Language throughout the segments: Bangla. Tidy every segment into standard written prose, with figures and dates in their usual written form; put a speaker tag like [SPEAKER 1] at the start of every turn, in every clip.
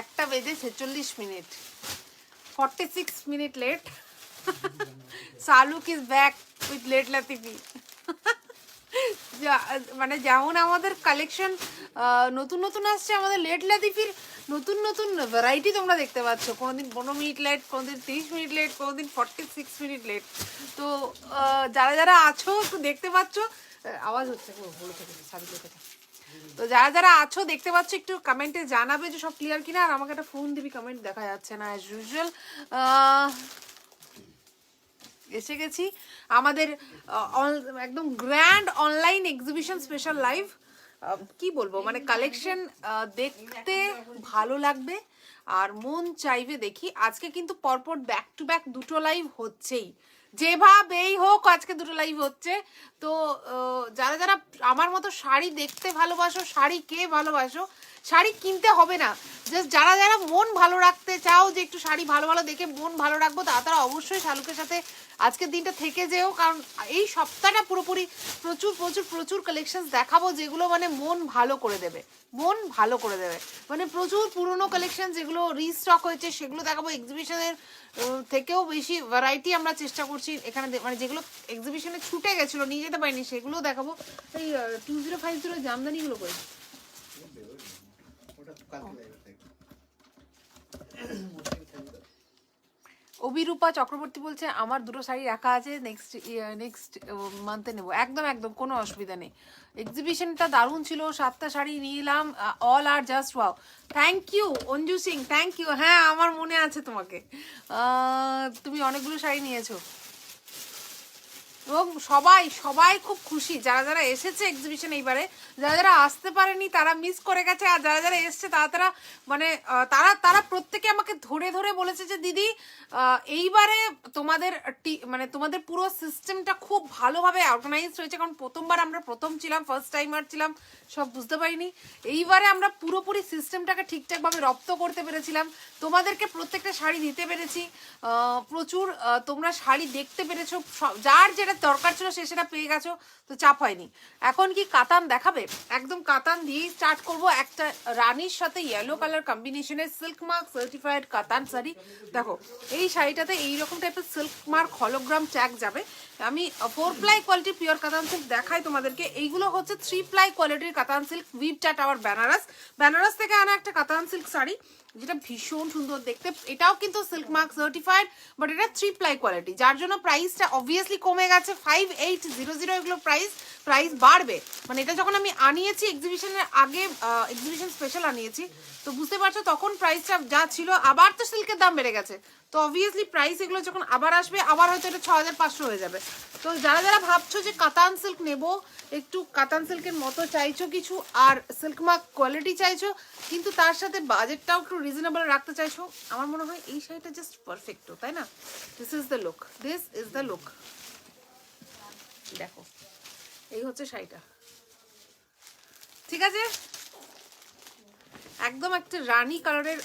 [SPEAKER 1] 1টা বেজে 46 minute, 46 minute late. Shaluk is back with late লাতিফি। মানে যেমন আমাদের কালেকশন নতুন নতুন আসছে, আমাদের লেট লাতিফির নতুন নতুন ভ্যারাইটি তোমরা দেখতে পাচ্ছ। কোনোদিন 15 মিনিট লেট, কোনোদিন 30 মিনিট লেট, কোনোদিন 46 মিনিট লেট। তো যারা যারা আছো একটু দেখতে পাচ্ছ, আওয়াজ হচ্ছে বলে থেকে সাবিকে থেকে। তো যারা যারা আছো দেখতে পাচ্ছ একটু কমেন্টে জানাবে যে সব ক্লিয়ার কিনা। আর আমাকে একটা ফোন দিবি, কমেন্ট দেখা যাচ্ছে না অ্যাজ ইউজুয়াল। এসে গেছি আমাদের একদম grand online exhibition special live. কি বলবো, মানে কালেকশন দেখতে ভালো লাগবে আর মন চাইবে দেখি। আজকে কিন্তু পরপর ব্যাক টু ব্যাক দুটো লাইভ হচ্ছেই, যেভাবেই হোক আজকে দুটো লাইভ হচ্ছে। তো যারা যারা আমার মতো শাড়ি দেখতে ভালোবাসো, শাড়ি কে ভালোবাসো, শাড়ি কিনতে হবে না, জাস্ট যারা যারা মন ভালো রাখতে চাও যে একটু শাড়ি ভালো ভালো দেখে মন ভালো রাখবো, তারা অবশ্যই শালুকের সাথে আজকের দিনটা থেকে যেও। কারণ এই সপ্তাহটা পুরোপুরি প্রচুর প্রচুর প্রচুর কালেকশন দেখাবো যেগুলো মানে মন ভালো করে দেবে, মন ভালো করে দেবে। মানে প্রচুর পুরনো কালেকশন যেগুলো রিস্টক হয়েছে সেগুলো দেখাবো। এক্সিবিশনের থেকেও বেশি ভ্যারাইটি আমরা চেষ্টা করছি এখানে, মানে যেগুলো এক্সিবিশনে ছুটে গেছিলো নিয়ে যেতে পারিনি সেগুলো দেখাবো। এই 2050 জামদানিগুলো করে অভিরূপা চক্রবর্তী বলছে আমার দুটো শাড়ি রাখা আছে, নেক্সট মান্থে নেবো। একদম একদম কোনো অসুবিধা নেই। এক্সিবিশনটা দারুণ ছিল, 7টা শাড়ি নিয়ে এলাম, all are just wow. Thank you Anju Singh, thank you. হ্যাঁ আমার মনে আছে তোমাকে, তুমি অনেকগুলো শাড়ি নিয়েছো। এবং সবাই সবাই খুব খুশি যারা যারা এসেছে এক্সিবিশন এইবারে। যারা যারা আসতে পারেনি তারা মিস করে গেছে, আর যারা যারা এসছে তারা তারা মানে তারা তারা প্রত্যেকে আমাকে ধরে ধরে বলেছে যে দিদি এইবারে তোমাদের মানে তোমাদের পুরো সিস্টেমটা খুব ভালোভাবে অর্গানাইজড হয়েছে। কারণ প্রথমবার আমরা প্রথম ছিলাম, ফার্স্ট টাইমার ছিলাম, সব বুঝতে পারিনি। এইবারে আমরা পুরোপুরি সিস্টেমটাকে ঠিকঠাকভাবে রপ্ত করতে পেরেছিলাম, তোমাদেরকে প্রত্যেকটা শাড়ি দিতে পেরেছি, প্রচুর তোমরা শাড়ি দেখতে পেরেছো, যার যেটা দরকার ছিল সে সেটা পেয়ে গেছো, তো চাপ হয়নি। এখন কি কাতান দেখাবে? একদম কাতান দিয়েই স্টার্ট করব। একটা রানীর সাথে ইয়েলো কালার কম্বিনেশনের silk mark certified katan sari. দেখো এই শাড়িটাতে এইরকম টাইপের সিল্ক মার্ক হলোগ্রাম ট্যাগ যাবে। আমি 4 প্লাই কোয়ালিটির পিওর কাতান সিল্ক দেখাই তোমাদেরকে। এইগুলো হচ্ছে 3 প্লাই কোয়ালিটির কাতান সিল্ক, উইভটা টাওয়ার বেনারস থেকে আনা একটা কাতান সিল্ক শাড়ি, যেটা ভীষণ সুন্দর দেখতে। এটাও কিন্তু সিল্ক মার্ক সার্টিফাইড, বাট এটা 3 প্লাই কোয়ালিটি, যার জন্য প্রাইসটা অবভিয়াসলি কমে গেছে। 5800 এগুলো প্রাইস বাড়বে। মানে এটা যখন আমি আনিয়েছি এক্সিবিশনের আগে, এক্সিবিশন স্পেশাল আনিয়েছি, তো বুঝতে পারছো তখন প্রাইসটা যা ছিল, আবার তো সিল্কের দাম বেড়ে গেছে, তো অবভিয়াসলি প্রাইস এগুলো যখন আবার আসবে আবার হয়তো এটা 6500 হয়ে যাবে। তো যারা যারা ভাবছো যে কাতান সিল্ক নেবো, একটু কাতান সিল্কের মতো চাইছো কিছু, আর সিল্ক মার্ক কোয়ালিটি চাইছো, কিন্তু তার সাথে বাজেটটাও একটু রিজনেবল রাখতে চাইছো, আমার মনে হয় এই শাড়িটা জাস্ট পারফেক্ট, তাই না? This is the look, this is the look. দেখো এই হচ্ছে শাড়িটা, ঠিক আছে? একদম একটা রানী কালারের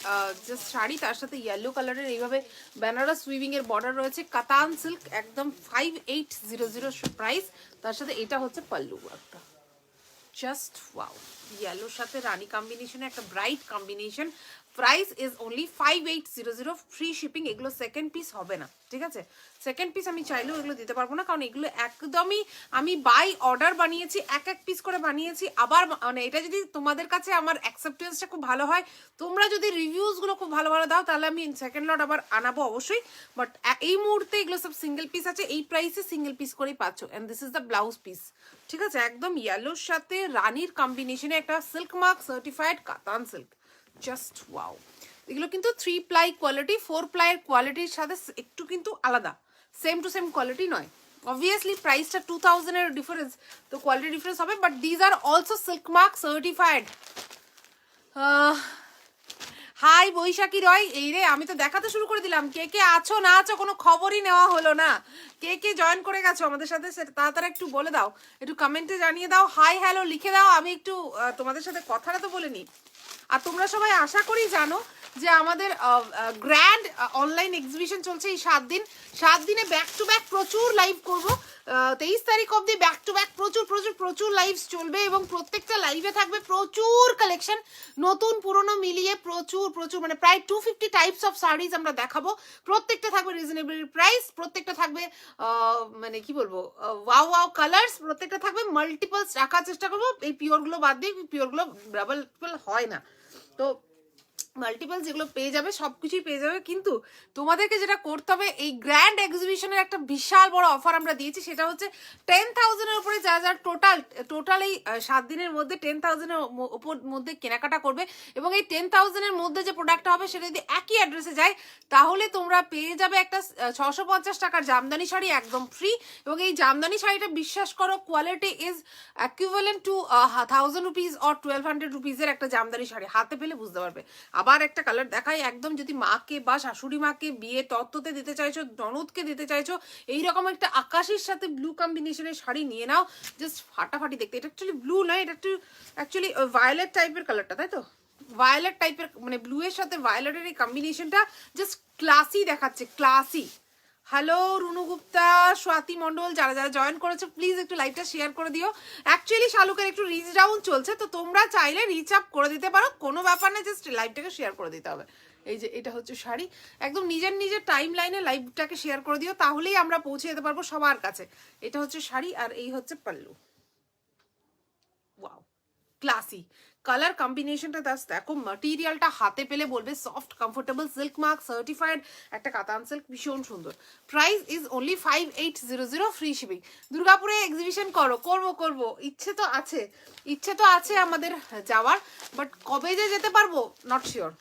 [SPEAKER 1] জাস্ট শাড়ি, তার সাথে ইয়েলো কালারের এইভাবে বেনারস উইভিং এর বর্ডার রয়েছে, কাতান সিল্ক, একদম 5800 প্রাইস। তার সাথে এটা হচ্ছে পাল্লু একটা, জাস্ট ওয়াও। ইয়েলোর সাথে রানী কম্বিনেশনে একটা bright combination. Price is only 5800, free shipping. এগুলো সেকেন্ড পিস হবে না, ঠিক আছে? সেকেন্ড পিস আমি চাইলেও এগুলো দিতে পারবো না, কারণ এগুলো একদমই আমি বাই অর্ডার বানিয়েছি, এক পিস করে বানিয়েছি। আবার মানে এটা যদি তোমাদের কাছে আমার অ্যাকসেপ্টেন্সটা খুব ভালো হয়, তোমরা যদি রিভিউসগুলো খুব ভালো ভালো দাও, তাহলে আমি সেকেন্ড লট আবার আনাবো অবশ্যই। বাট এই মুহূর্তে এগুলো সব সিঙ্গেল পিস আছে, এই প্রাইসে সিঙ্গেল পিস করেই পাচ্ছ। And this is the blouse piece, ঠিক আছে? একদম ইয়েলোর সাথে রানীর কম্বিনেশনে একটা silk mark certified katan silk, just wow. এগুলো কিন্তু 3 প্লাই কোয়ালিটি, 4 প্লাইয়ের কোয়ালিটির সাথে একটু কিন্তু আলাদা, সেম টু সেম কোয়ালিটি নয়। অবভিয়াসলি প্রাইসটা 2000 এর ডিফারেন্স, তো কোয়ালিটি ডিফারেন্স হবে, but these are also silk mark certified. Hi Baishakhi Roy, এই রে আমি তো দেখাতে শুরু করে দিলাম। কে কে আছো না আছো কোনো খবরই নেওয়া হলো না। কে কে জয়েন করে গেছো আমাদের সাথে সেটা তাড়াতাড়ি একটু বলে দাও, একটু কমেন্টে জানিয়ে দাও, হাই হ্যালো লিখে দাও। আমি একটু তোমাদের সাথে কথাটা তো বলে নিই। আর তোমরা সবাই আশা করি জানো যে আমাদের গ্র্যান্ড অনলাইন এক্সিবিশন চলছে এই 7 দিন। 7 দিনে ব্যাক টু ব্যাক প্রচুর লাইভ করব। 23 তারিখ অবধি ব্যাক টু ব্যাক প্রচুর প্রচুর প্রচুর লাইভস চলবে এবং প্রত্যেকটা লাইভে থাকবে প্রচুর কালেকশন, নতুন পুরনো মিলিয়ে প্রচুর প্রচুর, মানে প্রায় 250 টাইপস অফ শাড়িজ আমরা দেখাবো। প্রত্যেকটা থাকবে রিজনেবল প্রাইস, প্রত্যেকটা থাকবে মানে কি বলবো ওয়াও ওয়াও কালার্স, প্রত্যেকটা থাকবে মাল্টিপলস রাখার চেষ্টা করবো। এই পিওরগুলো বাদ দিয়ে, পিওরগুলো ডাবল হয় না, তো মাল্টিপল যেগুলো পেয়ে যাবে সব কিছুই পেয়ে যাবে। কিন্তু তোমাদেরকে যেটা করতে হবে, এই গ্র্যান্ড এক্সিবিশনের একটা বিশাল বড় অফার আমরা দিয়েছি, সেটা হচ্ছে 10,000-এর উপরে যারা যারা টোটাল এই 7 দিনের মধ্যে 10,000-এর উপর মধ্যে কেনাকাটা করবে এবং এই 10,000-এর মধ্যে যে প্রোডাক্টটা হবে সেটা যদি একই অ্যাড্রেসে যায়, তাহলে তোমরা পেয়ে যাবে একটা 650 টাকার জামদানি শাড়ি একদম ফ্রি। এবং এই জামদানি শাড়িটা বিশ্বাস করো quality is equivalent to 1,000 rupees or 1,200 রুপিসের একটা জামদানি শাড়ি, হাতে পেলে বুঝতে পারবে। আবার একটা কালার দেখাই, একদম যদি মাকে বা শাশুড়ি মাকে বিয়ে তত্ত্বতে দিতে চাইছো, ননদকে দিতে চাইছো, এইরকম একটা আকাশের সাথে ব্লু কম্বিনেশনের শাড়ি নিয়ে নাও, জাস্ট ফাটাফাটি দেখতে। এটা অ্যাকচুয়ালি ব্লু নয়, এটা একটু অ্যাকচুয়ালি ভায়োলেট টাইপের কালারটা, তাই তো ভায়োলেট টাইপের, মানে ব্লু এর সাথে ভায়োলেটের এই কম্বিনেশনটা জাস্ট ক্লাসি দেখাচ্ছে, ক্লাসি। হ্যালো রুনু গুপ্তা, স্বাতি মণ্ডল, যারা যারা জয়েন করেছো প্লিজ একটু লাইভটা শেয়ার করে দিও। অ্যাকচুয়ালি শালুকের একটু রিচ ডাউন চলছে, তো তোমরা চাইলে রিচ আপ করে দিতে পারো, কোনো ব্যাপার না, জাস্ট লাইভটাকে শেয়ার করে দিতে হবে। এই যে এটা হচ্ছে শাড়ি, একদম নিজের নিজের টাইম লাইনে লাইভটাকে শেয়ার করে দিও, তাহলেই আমরা পৌঁছে যেতে পারবো সবার কাছে। এটা হচ্ছে শাড়ি আর এই হচ্ছে পাল্লু। ওয়াও, ক্লাসি কালার কম্বিনেশনটা জাস্ট দেখো, মাটেরিয়ালটা হাতে পেলে বলবে soft comfortable, silk mark certified একটা কাতান সিল্ক, ভীষণ সুন্দর। Price is only 5800, free shipping. দুর্গাপুরে এক্সিবিশন করবো, ইচ্ছে তো আছে আমাদের যাওয়ার, বাট কবে যে যেতে পারবো নট শিওর।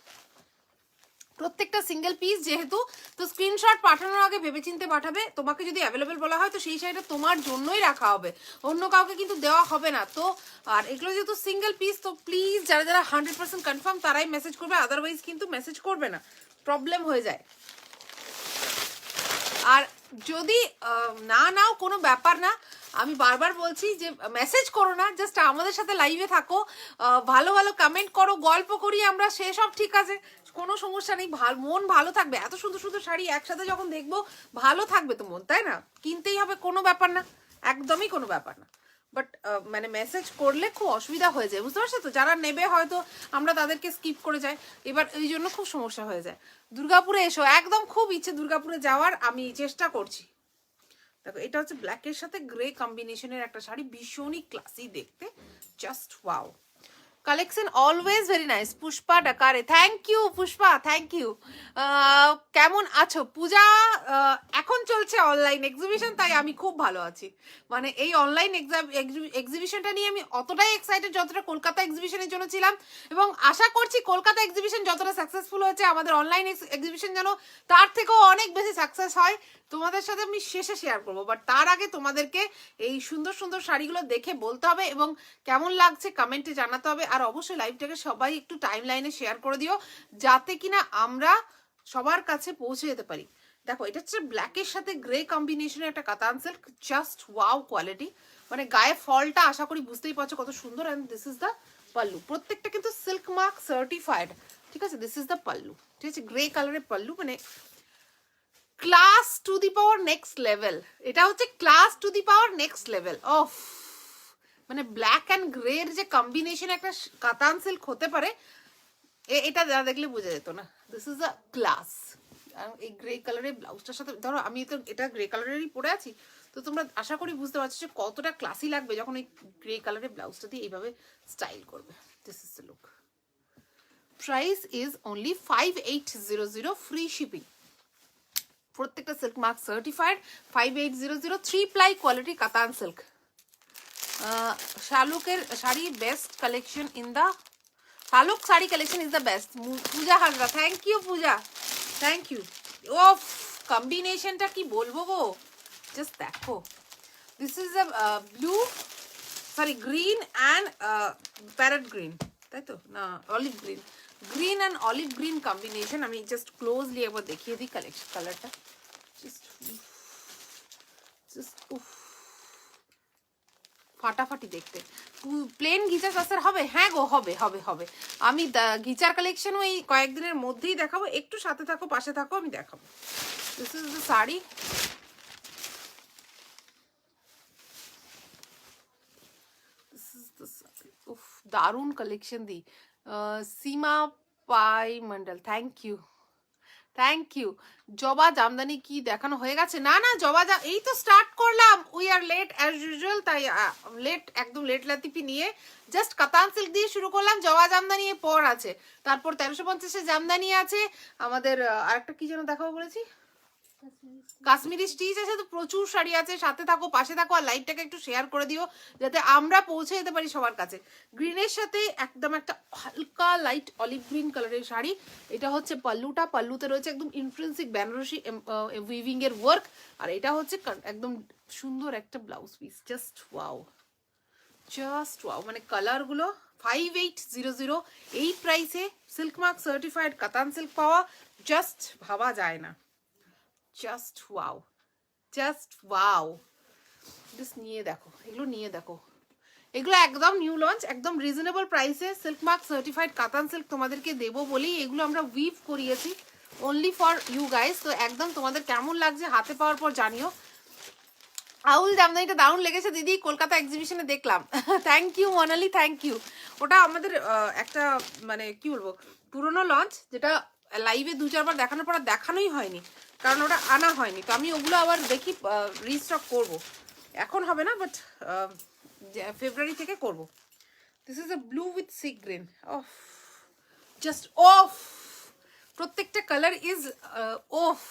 [SPEAKER 1] প্রত্যেকটা সিঙ্গেল পিস যেহেতু, তো স্ক্রিনশট পাঠানোর আগে ভেবেচিন্তে পাঠাবে। তোমাকে যদি অ্যাভেলেবেল বলা হয় তো সেই শাড়িটা তোমার জন্যই রাখা হবে, অন্য কাউকে কিন্তু দেওয়া হবে না। তো আর এগুলো যেহেতু সিঙ্গেল পিস, তো প্লিজ যারা যারা 100% কনফার্ম তারাই মেসেজ করবে, আদারওয়াইজ কিন্তু মেসেজ করবে না, প্রবলেম হয়ে যায়। আর যদি না নাও কোনো ব্যাপার না, আমি বারবার বলছি যে মেসেজ করো না, জাস্ট আমাদের সাথে লাইভে থাকো, ভালো ভালো কমেন্ট করো, গল্প করি আমরা, সেসব ঠিক আছে, কোনো সমস্যা নেই। মন ভালো থাকবে, এত সুন্দর সুন্দর শাড়ি একসাথে যখন দেখবো ভালো থাকবে তো মন, তাই না? কিনতেই হবে, কোনো ব্যাপার না, একদমই কোনো ব্যাপার না। বাট মানে মেসেজ করলে খুব অসুবিধা হয়ে যায়, বুঝতে পারছো তো? যারা নেবে হয়তো আমরা তাদেরকে স্কিপ করে যাই, এবার এই জন্য খুব সমস্যা হয়ে যায়। দুর্গাপুরে এসো, একদম খুব ইচ্ছে দুর্গাপুরে যাওয়ার, আমি চেষ্টা করছি। দেখো এটা হচ্ছে ব্ল্যাকের সাথে গ্রে কম্বিনেশনের একটা শাড়ি, ভীষণই ক্লাসি দেখতে, just wow. Collection always very nice. Pushpa ডাকারে, thank you Pushpa, thank you. কেমন আছো? পূজা এখন চলছে অনলাইন এক্সিবিশন, তাই আমি খুব ভালো আছি। মানে এই অনলাইন এক্সিবিশনটা নিয়ে আমি অতটাই এক্সাইটেড যতটা কলকাতা এক্সিবিশনের জন্য ছিলাম, এবং আশা করছি কলকাতা এক্সিবিশন যতটা সাকসেসফুল হয়েছে, আমাদের অনলাইন এক্সিবিশন যেন তার থেকেও অনেক বেশি সাকসেস হয়। তোমাদের সাথে আমি শেষে শেয়ার করবো, বাট তার আগে তোমাদেরকে এই সুন্দর সুন্দর শাড়িগুলো দেখে বলতে হবে এবং কেমন লাগছে কমেন্টে জানাতে হবে। আর অবশ্যই লাইভটাকে সবাই একটু টাইম লাইনে শেয়ার করে দিও, যাতে কিনা আমরা সবার কাছে পৌঁছে যেতে পারি। দেখো এটা হচ্ছে ব্ল্যাকের সাথে গ্রে কম্বিনেশনের একটা কাতান সিল্ক, জাস্ট ওয়াও কোয়ালিটি, মানে গায়ে ফলটা আশা করি বুঝতেই পারছো কত সুন্দর। And this is the pallu, প্রত্যেকটা কিন্তু সিল্ক মার্ক সার্টিফাইড, ঠিক আছে? দিস ইজ দ্য পাল্লু, ঠিক আছে? গ্রে কালারের পাল্লু, মানে class to the power next level. এটা হচ্ছে class to the power next level of, মানে ব্ল্যাক অ্যান্ড গ্রে এর যে কম্বিনেশন একটা কাতান সিল্ক হতে পারে, এটা দেখলে বোঝা যেত না। This is a class. এই গ্রে কালারের ব্লাউজটার সাথে, ধরো আমি তো এটা গ্রে কালারেরই পরে আছি, তো তোমরা আশা করি বুঝতে পারছো যে কতটা ক্লাসি লাগবে যখন এই গ্রে কালারের ব্লাউজটা দিয়ে এইভাবে স্টাইল করবে। This is the look. Price is only 5800, free shipping. প্রত্যেকটা silk mark certified, 5800, 3 ply quality katan silk. শালুকের sari best collection in the, Shaluk sari collection is the best. Puja Hazra, thank you Puja, thank you. ও কম্বিনেশনটা কি বলবো গো, জাস্ট দেখো। This is a blue, sorry green and parrot green, তাই তো না olive green, green and olive green combination. আমি জাস্ট ক্লোজলি একবার দেখিয়ে দিই কালেকশন, কালারটা জাস্ট ফাটাফাটি দেখতে। প্লেন ঘিচা সাসার হবে? হ্যাঁ গো, হবে হবে হবে। আমি ঘিচার কালেকশনও এই কয়েকদিনের মধ্যেই দেখাবো, একটু সাথে থাকো, পাশে থাকো, আমি দেখাবো। দিস ইজ দ্য শাড়ি, দারুণ কালেকশন দি। Seema Pai Mondal, thank you. জবা জামদানি কি দেখানো হয়ে গেছে? না না, এই তো স্টার্ট করলাম, we are late as usual, তাই একদম লেট লাতিফি নিয়ে জাস্ট কাতান সিল্ক দিয়ে শুরু করলাম। জবা জামদানি পর আছে, তারপর 1350 জামদানি আছে আমাদের। আরেকটা কি যেন দেখাবো বলেছি, কাশ্মীরি স্টিচ আছে। তো প্রচুর শাড়ি আছে, সাথে থাকো, পাশে থাকো, আর লাইভটাকে একটু শেয়ার করে দিও যাতে আমরা পৌঁছে যেতে পারি সবার কাছে। গ্রিনের সাথে একদম একটা হালকা লাইট অলিভ গ্রিন কালারের শাড়ি। এটা হচ্ছে পাল্লুটা, পাল্লুতে রয়েছে একদম ইন্ট্রেন্সিক বেনারসি উইভিং এর ওয়ার্ক, আর এটা হচ্ছে একদম সুন্দর একটা ব্লাউজ পিস। জাস্ট ওয়াও, মানে কালারগুলো 5800 এই প্রাইসে silk mark certified katan silk পাওয়া জাস্ট ভাবা যায় না। জাস্ট ওয়াও, জাস্ট নিয়ে দেখো, এগুলো একদম নিউ লঞ্চ, একদম রিজনেবল প্রাইসে silk mark certified katan silk তোমাদেরকে দেবো বলেই এগুলো আমরা উইভ করিয়েছি অনলি ফর ইউ গাইস। তো একদম তোমাদের কেমন লাগছে হাতে পাওয়ার পর জানিও। আউল জামদানিটা দারুণ লেগেছে দিদি, কলকাতা এক্সিবিশনে দেখলাম। Thank you Monali, thank you. ওটা আমাদের একটা মানে কি বলবো পুরোনো লঞ্চ, যেটা লাইভে 2-4 বার দেখানোর পর দেখানোই হয়নি, কারণ ওটা আনা হয়নি। তো আমি ওগুলো আবার দেখি রিস্টক করব, এখন হবে না, বাট ফেব্রুয়ারি থেকে করব। This is a blue with sea green, of just of, प्रत्येक कलर इज ओफ।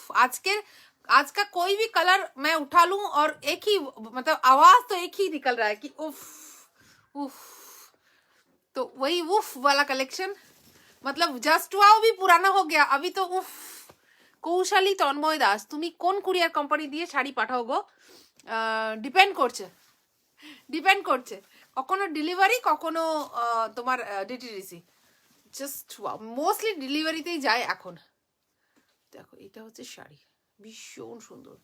[SPEAKER 1] आज का कोई भी कलर मैं उठा लूं और एक ही मतलब आवाज तो एक ही निकल रहा है कि उफ उफ। तो वही उफ वाला कलेक्शन, मतलब जस्ट वाओ भी पुराना हो गया, अभी तो उफ। कौशाली तन्मय दास, তুমি কোন কুরিয়ার কোম্পানি দিয়ে শাড়ি পাঠাও গো? ডিপেন্ড করছে, কখনো ডেলিভারি, কখনো তোমার ডিটিডিসি। জাস্ট ওয়াও, মোস্টলি ডেলিভারিতেই যায় এখন। দেখো এটা হচ্ছে শাড়ি, ভীষণ সুন্দর।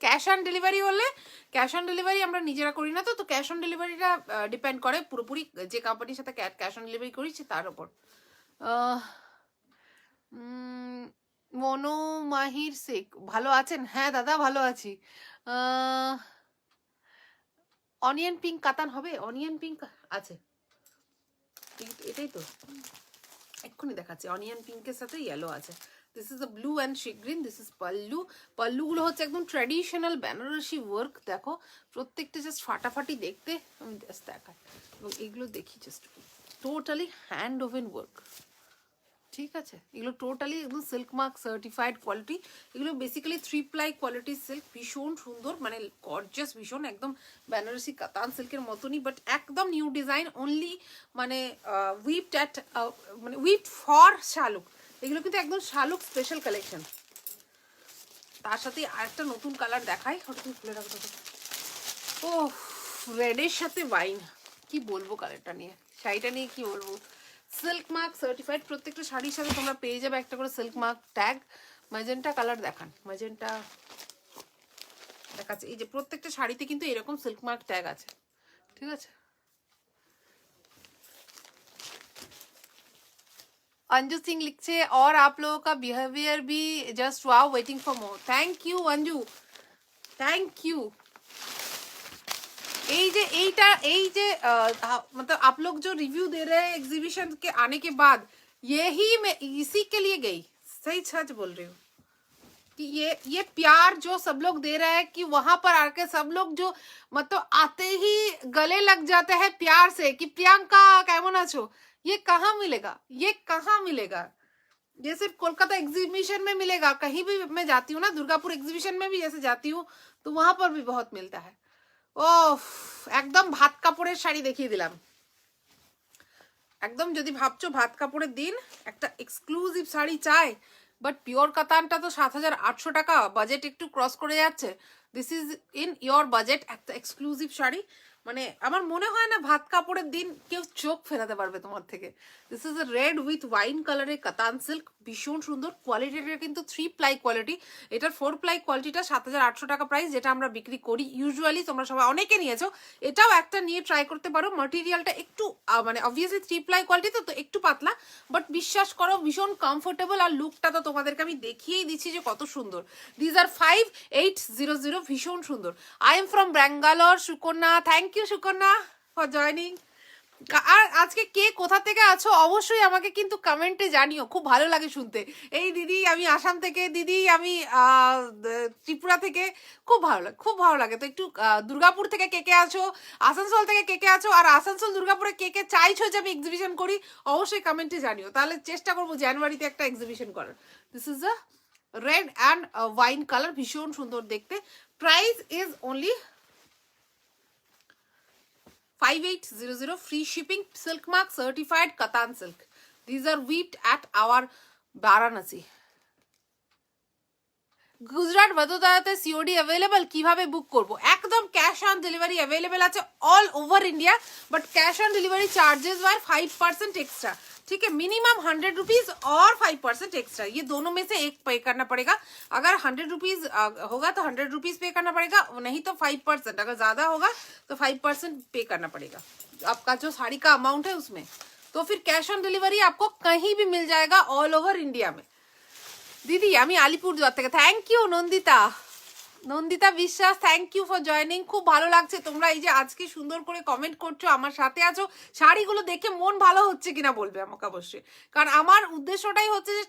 [SPEAKER 1] ক্যাশ অন ডেলিভারি হলে, ক্যাশ অন ডেলিভারি আমরা নিজেরা করি না, তো ক্যাশ অন ডেলিভারিটা ডিপেন্ড করে পুরোপুরি যে কোম্পানির সাথে ক্যাশ অন ডেলিভারি করেছি তার উপর। মনো মাহির শেখ, ভালো আছেন? হ্যাঁ দাদা ভালো আছি। অনিয়ন পিঙ্ক কাতান হবে? অনিয়ন পিঙ্ক আছে, এটাই তো এক্ষুনি দেখাচ্ছি। অনিয়ন পিঙ্কের সাথে ইয়েলো আছে। This is a blue and sea green, this is pallu. পাল্লুগুলো হচ্ছে একদম ট্র্যাডিশনাল বেনারসি ওয়ার্ক। দেখো প্রত্যেকটা জাস্ট ফাটাফাটি দেখতে, আমি জাস্ট দেখাই। এবং এগুলো দেখি just totally hand woven work, ঠিক আছে? এগুলো টোটালি একদম সিল্ক মার্ক সার্টিফাইড কোয়ালিটি। এগুলো বেসিক্যালি 3 প্লাই কোয়ালিটির সিল্ক, ভীষণ সুন্দর, মানে গর্জিয়াস, ভীষণ একদম বেনারসি কাতান সিল্কের মতনই, বাট একদম নিউ ডিজাইন অনলি, মানে উইপড অ্যাট মানে উইপড ফর শালুক। এগুলো কিন্তু একদম শালুক স্পেশাল কালেকশন। তার সাথে আরেকটা নতুন কালার দেখাই, ওটা তুমি খুলে রাখো। ও রেডের সাথে ওয়াইন, কি বলবো কালারটা নিয়ে, শাড়িটা নিয়ে কি বলবো। সিল্ক মার্ক সার্টিফাইড, প্রত্যেকটা শাড়ির সাথে তোমরা পেয়ে যাবে একটা করে silk mark tag. Magenta colour দেখান, ম্যাজেন্টা দেখাচ্ছে, এই যে প্রত্যেকটা শাড়িতে কিন্তু এরকম সিল্ক মার্ক ট্যাগ আছে, ঠিক আছে? अंजू सिंह लिखছে और आप लोगों का बिहेवियर भी just wow, waiting for more. Thank you Anju, thank you. এই যে मतलब आप लोग जो रिव्यू दे रहे हैं एग्जीबिशन के आने के बाद, यही मैं इसी के लिए गई, सही सच बोल रही हूँ कि ये प्यार जो सब लोग दे रहे हैं, कि वहां पर आके सब लोग जो मतलब आते ही गले लग जाते हैं प्यार से कि प्रियंका केमन आछो, ये कहाँ मिलेगा? जैसे कोलकाता एग्जीबिशन में मिलेगा, कहीं भी मैं जाती हूँ ना, दुर्गापुर एग्जीबिशन में भी जैसे जाती हूँ तो वहां पर भी बहुत मिलता है। ওফ, একদম ভাত কাপড়ের শাড়ি দেখিয়ে দিলাম। একদম যদি ভাবছো ভাত কাপড়ের দিন একটা এক্সক্লুসিভ শাড়ি চাই, বাট পিওর কাতানটা তো 7800 টাকা, বাজেট একটু ক্রস করে যাচ্ছে। This is in your budget, একটা এক্সক্লুসিভ শাড়ি, মানে আমার মনে হয় না ভাত কাপড়ের দিন কেউ চোখ ফেরাতে পারবে তোমার থেকে। This is a red with wine কালারের কাতান সিল্ক, ভীষণ সুন্দর। কোয়ালিটিটা কিন্তু 3 প্লাই কোয়ালিটি, এটার 4 প্লাই কোয়ালিটিটা 7800 টাকা প্রাইস, যেটা আমরা বিক্রি করি ইউজুয়ালি। তোমরা সবাই অনেকে নিয়েছো, এটাও একটা নিয়ে ট্রাই করতে পারো। ম্যাটেরিয়ালটা একটু মানে অবভিয়াসলি 3 প্লাই কোয়ালিটি তো একটু পাতলা, বাট বিশ্বাস করো ভীষণ কমফোর্টেবল। আর লুকটা তো তোমাদেরকে আমি দেখিয়েই দিচ্ছি যে কত সুন্দর। দিস আর 5800, ভীষণ সুন্দর। I am from Bangalore, Sukanya, thank you you Sukanya for joining. আর আজকে কে কোথা থেকে আছো অবশ্যই আমাকে কিন্তু কমেন্টে জানিও, খুব ভালো লাগে শুনতে। এই দিদি আমি আসাম থেকে, দিদি আমি ত্রিপুরা থেকে, খুব ভালো লাগে, খুব ভালো লাগে। তো একটু দুর্গাপুর থেকে কে কে আছো, আসানসোল থেকে কে কে আছো, আর আসানসোল দুর্গাপুরে কে কে চাইছো যে আমি এক্সিবিশন করি, অবশ্যই কমেন্টে জানিও। তাহলে চেষ্টা করবো জানুয়ারিতে একটা এক্সিবিশন করার। This is a red and wine colour, ভীষণ সুন্দর দেখতে। Price is only 5800, free shipping, silk mark certified Katan silk. These are weaved at our Varanasi. Gujarat বদোদরাতে সিওডি অ্যাভেলেবল, কিভাবে বুক করব? একদম ক্যাশ অন ডেলিভারি অ্যাভেলেবল আছে all over India, but cash on delivery charges were 5% extra, ठीक है। मिनिमम 100 रुपीज और 5% एक्स्ट्रा, ये दोनों में से एक पे करना पड़ेगा। अगर 100 रुपीज होगा तो 100 रुपीज पे करना पड़ेगा, नहीं तो 5%, अगर ज्यादा होगा तो 5% पे करना पड़ेगा आपका जो साड़ी का अमाउंट है उसमें। तो फिर कैश ऑन डिलीवरी आपको कहीं भी मिल जाएगा ऑल ओवर इंडिया में। দিদি আমি আলিপুরদুয়ার থেকে, থ্যাংক ইউ নন্দিতা, নন্দিতা বিশ্বাস, থ্যাংক ইউ ফর জয়নিং। খুব ভালো লাগছে তোমরা এই যে আজকে সুন্দর করে কমেন্ট করছো, আমার সাথে আছো। শাড়িগুলো দেখে মন ভালো হচ্ছে কিনা বলবে আমাকে অবশ্যই, কারণ আমার উদ্দেশ্যটাই হচ্ছে যে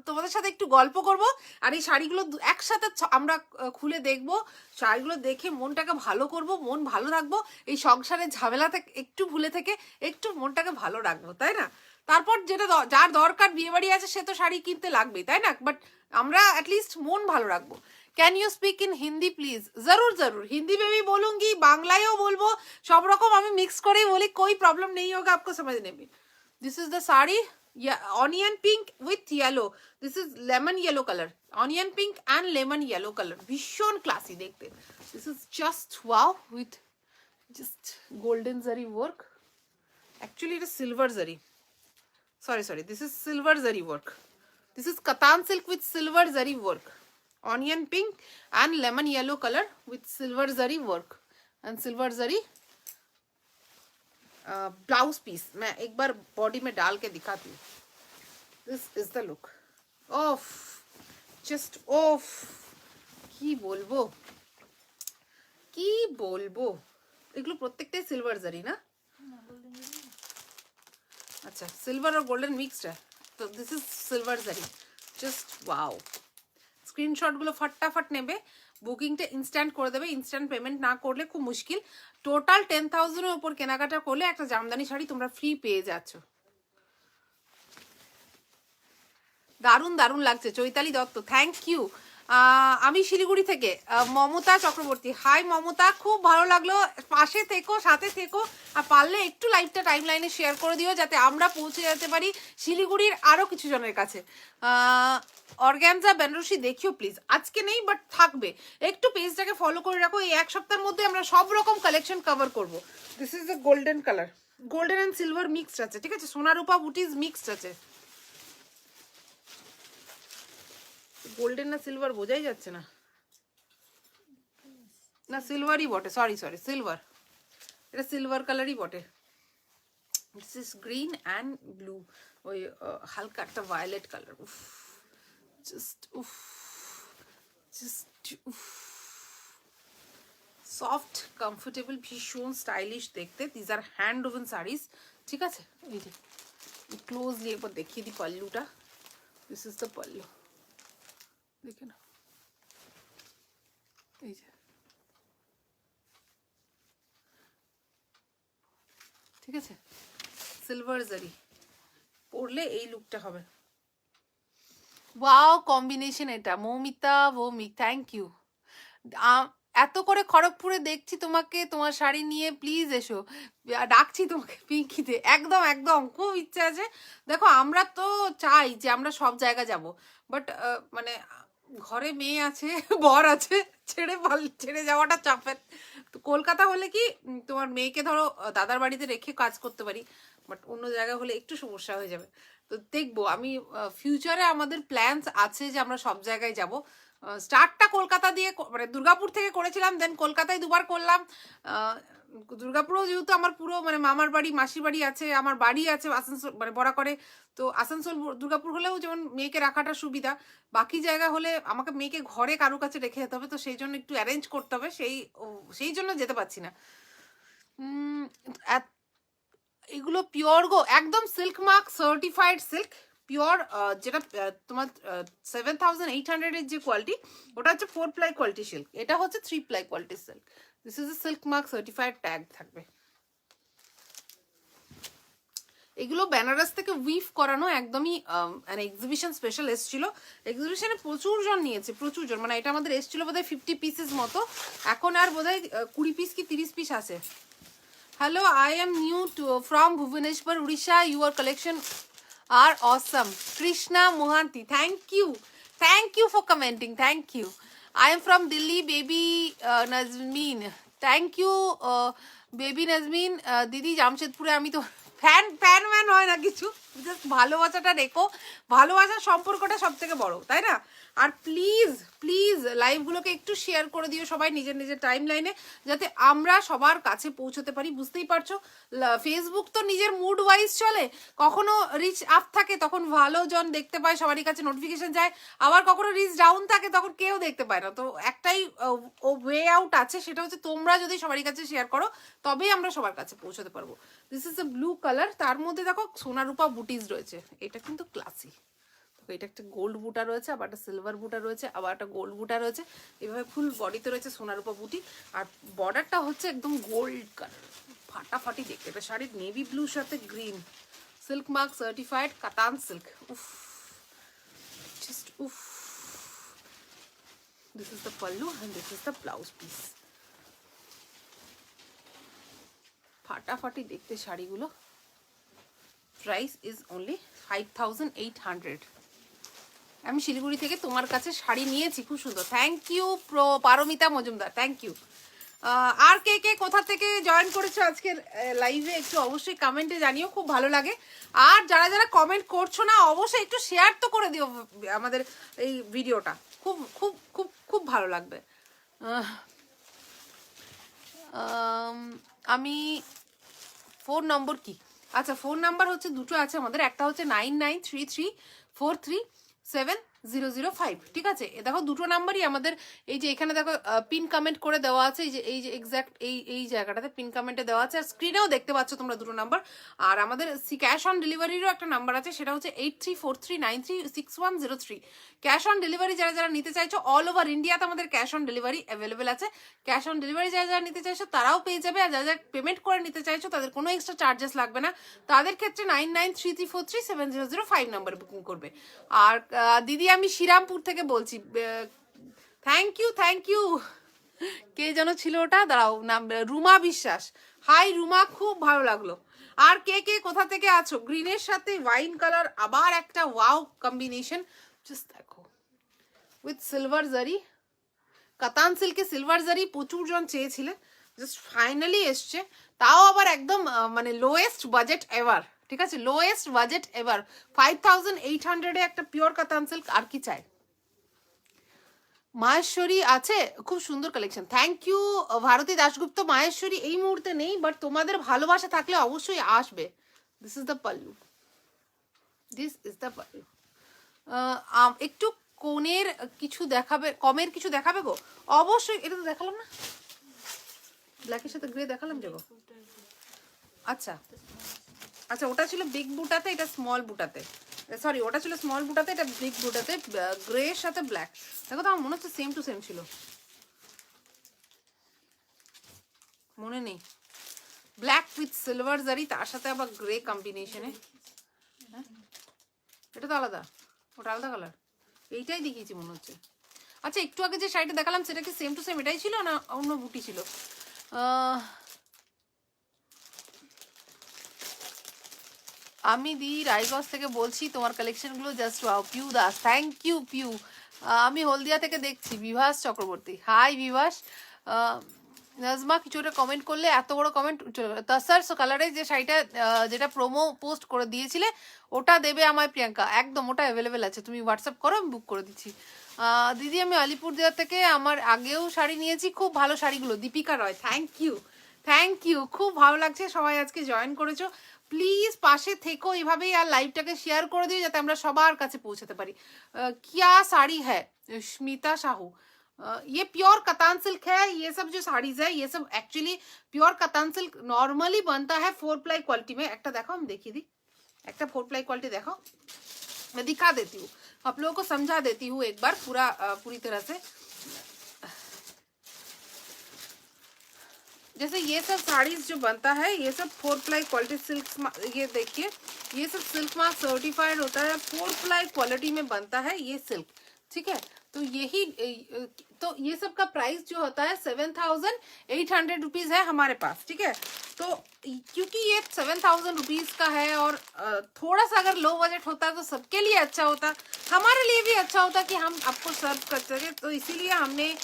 [SPEAKER 1] তোমাদের সাথে একটু গল্প করব, আর এই শাড়িগুলো একসাথে আমরা খুলে দেখবো, শাড়িগুলো দেখে মনটাকে ভালো করব, মন ভালো রাখবো, এই সংসারের ঝামেলা থেকে একটু ভুলে থেকে একটু মনটাকে ভালো রাখবো, তাই না? তারপর যেটা যার দরকার বিয়ে বাড়ি আছে সে তো শাড়ি কিনতে লাগবেই, তাই না? বাট আমরা অ্যাটলিস্ট মন ভালো রাখবো। Can you speak in Hindi please? जरूर जरूर, हिंदी में भी बोलूंगी, बांग्लायও বলবো, সব রকম আমি মিক্স করেই বলি, कोई प्रॉब्लम नहीं होगा आपको समझने में। This is the sari onion pink with yellow, this is lemon yellow colour, onion pink and lemon yellow colour, भीषण क्लासी देखते। This is just wow with just golden zari work, actually it is silver zari, sorry, this is silver zari work, this is Katan silk with silver zari work, onion pink and lemon yellow color with silver zari work and silver zari blouse piece. मैं एक बार बॉडी में डाल के दिखाती हूँ। This is the look of, just of, কি বলবো কি বলবো, এগুলো প্রত্যেকটাই সিলভার জারি না? अच्छा, सिल्वर और गोल्डन मिक्सड है, तो this is silver zari, just wow. Screenshot गुलो फटाफट नेबे, বুকিংটা ইনস্ট্যান্ট করে দেবে। ইনস্ট্যান্ট পেমেন্ট না করলে খুব মুশকিল। টোটাল 10,000 এর উপর কেনাকাটা করলে একটা জামদানি শাড়ি তোমরা ফ্রি পেয়ে যাচ্ছ। দারুণ দারুণ লাগছে। Chaitali Dutta, thank you. আমি শিলিগুড়ি থেকে, মমতা চক্রবর্তী, হাই মমতা, খুব ভালো লাগলো, পাশে থেকো, সাথে থেকো, আর পারলে একটু লাইভটা টাইম লাইনে শেয়ার করে দিও যাতে আমরা পৌঁছে যেতে পারি শিলিগুড়ির আরো কিছু জনের কাছে। অর্গানজা বেনারসি দেখিও প্লিজ, আজকে নেই বাট থাকবে, একটু পেজটাকে ফলো করে রাখো। এই এক সপ্তাহের মধ্যে আমরা সব রকম কালেকশন কভার করব। This is the golden colour, golden and silver mixed আছে, ঠিক আছে, সোনা রূপা বুটিজ মিক্সড আছে। গোল্ডেন না সিলভার বোঝাই যাচ্ছে না, না সিলভারই বটে, সরি সিলভার, এটা সিলভার কালারই বটে। This is green and blue, ওই হালকা একটা ভায়োলেট কালার, উফ জাস্ট উফ, সফট কমফোর্টেবল, ভীষণ স্টাইলিশ দেখতে। These are hand woven saris, ঠিক আছে। এই যে ক্লোজলি একবার দেখিয়ে দিই পাল্লুটা, দিস ইজ দ্য পাল্লু, দেখে না, এই যে, ঠিক আছে, সিলভার জারি পরলে এই লুকটা হবে। ওয়াও কম্বিনেশন এটা। Moumita Bhowmik, thank you. এত করে খড়গপুরে দেখছি তোমাকে, তোমার শাড়ি নিয়ে প্লিজ এসো, ডাকছি তোমাকে পিঙ্কিতে, একদম একদম, খুব ইচ্ছা আছে। দেখো আমরা তো চাই যে আমরা সব জায়গা যাব, বাট মানে ঘরে মেয়ে আছে, বর আছে, ছেড়ে যাওয়াটা চাপের। তো কলকাতা হলে কি তোমার মেয়েকে ধরো দাদার বাড়িতে রেখে কাজ করতে পারি, বাট অন্য জায়গা হলে একটু সমস্যা হয়ে যাবে। তো দেখবো আমি ফিউচারে আমাদের প্ল্যানস আছে যে আমরা সব জায়গায় যাব। স্টার্টটা কলকাতা দিয়ে, মানে দুর্গাপুর থেকে করেছিলাম, দেন কলকাতায় দুবার করলাম। দুর্গাপুরও যেহেতু আমার পুরো মানে মামার বাড়ি মাসির বাড়ি আছে, আমার বাড়ি আছে আসানসোল, মানে বড়া করে, তো আসানসোল দুর্গাপুর হলেও যেমন মেয়েকে রাখাটা সুবিধা, বাকি জায়গা হলে আমাকে মেয়েকে ঘরে কারো কাছে রেখে যেতে হবে, তো সেই জন্য একটু অ্যারেঞ্জ করতে হবে, সেই জন্য যেতে পারছি না। উম, এত- এগুলো পিওর গো, একদম silk mark certified silk pure, যেটা তোমার 7800-এর যে কোয়ালিটি, ওটা হচ্ছে 4 প্লাই কোয়ালিটি সিল্ক, এটা হচ্ছে 3 ply quality silk. This is A silk mark certified, tag থাকবে। এগুলো বেনারস থেকে উইভ করানো, একদমই মানে এক্সিবিশন স্পেশাল এসেছিল, এক্সিবিশনে প্রচুর জন নিয়েছে, প্রচুর জন, মানে এটা আমাদের এসেছিল বোধহয় 50 পিসেস মতো, এখন আর বোধহয় 20 পিস কি 30 পিস আছে। Hello, I am new from Bhubaneswar, Odisha. Your collection are awesome. Krishna Mohanty, thank you. Thank you for commenting. Thank you. I am from Delhi, baby Nazmeen. Thank you, baby Nazmeen. Didi Jamshedpure আমি তো ফ্যান ম্যান হয় না কিছু, জাস্ট ভালোবাসাটা রেখো, ভালোবাসার সম্পর্কটা সব থেকে বড়, তাই না? আর প্লিজ প্লিজ লাইভগুলোকে একটু শেয়ার করে দিও সবাই নিজের নিজের টাইম লাইনে, যাতে আমরা সবার কাছে পৌঁছতে পারি। বুঝতেই পারছো ফেসবুক তো নিজের মুড ওয়াইজ চলে, কখনো রিচ আপ থাকে তখন ভালো জন দেখতে পায়, সবারই কাছে নোটিফিকেশন যায়, আবার কখনো রিচ ডাউন থাকে তখন কেউ দেখতে পায় না। তো একটাই ওয়ে আউট আছে, সেটা হচ্ছে তোমরা যদি সবারই কাছে শেয়ার করো তবেই আমরা সবার কাছে পৌঁছতে পারবো। This is A blue colour, তার মধ্যে দেখো সোনা রূপা বুটিস রয়েছে, এটা কিন্তু ক্লাসি। এটা একটা গোল্ড বুটা রয়েছে, আবার একটা সিলভার বুটা রয়েছে, আবার একটা গোল্ড বুটা রয়েছে, এভাবে ফুল বডিতে রয়েছে সোনার উপর বুটি, আর বর্ডারটা হচ্ছে একদম গোল্ড কালার, ফাটাফাটি দেখতে। এটা শাড়ির নেভি ব্লুর সাথে green, silk mark certified katan silk. উফ, জাস্ট উফ। This is the pallu and this is the blouse piece. ফাটাফাটি দেখতে শাড়িগুলো। Price is only 5800। আমি শিলিগুড়ি থেকে তোমার কাছে শাড়ি নিয়েছি, খুব সুন্দর। Thank you Paramita Majumdar, thank you. আর কে কে কোথা থেকে জয়েন করেছো আজকের লাইভে একটু অবশ্যই কমেন্টে জানিও, খুব ভালো লাগে। আর যারা যারা কমেন্ট করছো না অবশ্যই একটু শেয়ার তো করে দিও আমাদের এই ভিডিওটা, খুব খুব খুব খুব ভালো লাগবে। আমি ফোন নম্বর কি, আচ্ছা ফোন নাম্বার হচ্ছে দুটো আছে আমাদের, একটা হচ্ছে 9933437005, ঠিক আছে? দেখো দুটো নাম্বারই আমাদের, এই যে এখানে দেখো পিন কমেন্ট করে দেওয়া আছে, এই যে এক্স্যাক্ট এই জায়গাটাতে পিন কমেন্টে দেওয়া আছে, আর স্ক্রিনেও দেখতে পাচ্ছ তোমরা দুটো নাম্বার। আর আমাদের ক্যাশ অন ডেলিভারিরও একটা নাম্বার আছে, সেটা হচ্ছে 8343936103। ক্যাশ অন ডেলিভারি যারা যারা নিতে চাইছো, অল ওভার ইন্ডিয়াতে আমাদের ক্যাশ অন ডেলিভারি অ্যাভেলেবেল আছে। ক্যাশ অন ডেলিভারি যারা যারা নিতে চাইছো তারাও পেয়ে যাবে, আর যারা যারা পেমেন্ট করে নিতে চাইছো তাদের কোনো এক্সট্রা চার্জেস লাগবে না, তাদের ক্ষেত্রে 9933437005 নাম্বারে বুকিং করবে। আর দিদি আমি শ্রীরামপুর থেকে বলছি, থ্যাংক ইউ থ্যাংক ইউ। কে যেন ছিল ওটা, দাঁড়াও নাম, রুমা বিশ্বাস। হাই রুমা, খুব ভালো লাগলো। আর কে কে কোথা থেকে আছো? গ্রিনের সাথে ওয়াইন কালার, আবার একটা ওয়াও কম্বিনেশন, জাস্ট দেখো, উইথ সিলভার জারি, কাতান সিল্কে সিলভার জারি প্রচুর জন চেয়েছিলে, জাস্ট ফাইনালি এসছে, তাও আবার একদম মানে লোয়েস্ট বাজেট এভার, ঠিক আছে? লোয়েস্ট বাজেট এভার 5800-এ একটা পিওর কাতান সিল্ক, আর কি চাই? মাহেশ্বরী আছে, খুব সুন্দর collection, thank you Bharati Dasgupta. Maheshwari এই মুহূর্তে নেই, বাট তোমাদের ভালোবাসা থাকলে অবশ্যই আসবে। This is the pallu, this is the pallu. একটু কোণের কিছু দেখাবে, কমের কিছু দেখাবে গো? অবশ্যই, এটা তো দেখালাম না, ব্ল্যাকের সাথে গ্রে দেখালাম যাবো। আচ্ছা আচ্ছা, ওটা ছিল বিগ বুটাতে, এটা স্মল বুটাতে, সরি ওটা ছিল স্মল বুটাতে, এটা বিগ বুটাতে, গ্রে এর সাথে ব্ল্যাক। দেখো তো আমার মনে হচ্ছে সেম টু সেম ছিল, মনে নেই। ব্ল্যাক উইথ সিলভার জারি, তার সাথে আবার গ্রে কম্বিনেশনে। এটা তো আলাদা, ওটা আলাদা কালার, এইটাই দেখিয়েছি মনে হচ্ছে। আচ্ছা একটু আগে যে শাড়িটা দেখালাম সেটা কি সেম টু সেম এটাই ছিল না অন্য বুটি ছিল? আমি দি রায়গঞ্জ থেকে বলছি, তোমার কালেকশনগুলো just wow. Piu Das, thank you Piu. আমি হলদিয়া থেকে দেখছি। বিভাস চক্রবর্তী, হাই বিভাস। নাজমা কিছু একটা কমেন্ট করলে, এত বড় কমেন্ট। তাসার কালারে যে শাড়িটা যেটা প্রোমো পোস্ট করে দিয়েছিলে ওটা দেবে আমায় প্রিয়াঙ্কা, একদম ওটা অ্যাভেলেবেল আছে, তুমি হোয়াটসঅ্যাপ করো, আমি বুক করে দিচ্ছি। দিদি আমি আলিপুরদুয়ার থেকে, আমার আগেও শাড়ি নিয়েছি, খুব ভালো শাড়িগুলো। দীপিকা রয়, থ্যাংক ইউ থ্যাংক ইউ, খুব ভালো লাগছে সবাই আজকে জয়েন করেছো। প্লিজ পাশে থেকো এইভাবেই, আর লাইভটাকে শেয়ার করে দিও যাতে আমরা সবার কাছে পৌঁছাতে পারি। কিয়া শাড়ি হ্যাঁ, স্মিতা সাহু, ये प्योर कतान सिल्क है। ये सब जो साड़ीज है ये सब एक्चुअली प्योर कतान सिल्क नॉर्मली बनता है 4 प्लाई क्वालिटी में। एक देखो, हम देखिए दी एक 4 प्लाई क्वालिटी देखो, मैं दिखा देती हूँ आप लोगों को, समझा देती हूँ एक बार पूरा पूरी तरह से। जैसे ये सब साड़ीज जो बनता है ये सब 4 प्लाई क्वालिटी सिल्क, ये देखिए ये सब सिल्क मार्क सर्टिफाइड होता है, 4 प्लाई क्वालिटी में बनता है ये सिल्क, ठीक है। तो यही तो ये सब का प्राइस जो होता है 7,800 रुपीज है हमारे पास, ठीक है। तो क्योंकि ये 7,000 रुपीज का है और थोड़ा सा अगर लो बजट होता तो सबके लिए अच्छा होता, हमारे लिए भी अच्छा होता कि हम आपको सर्व कर सके, तो इसीलिए हमने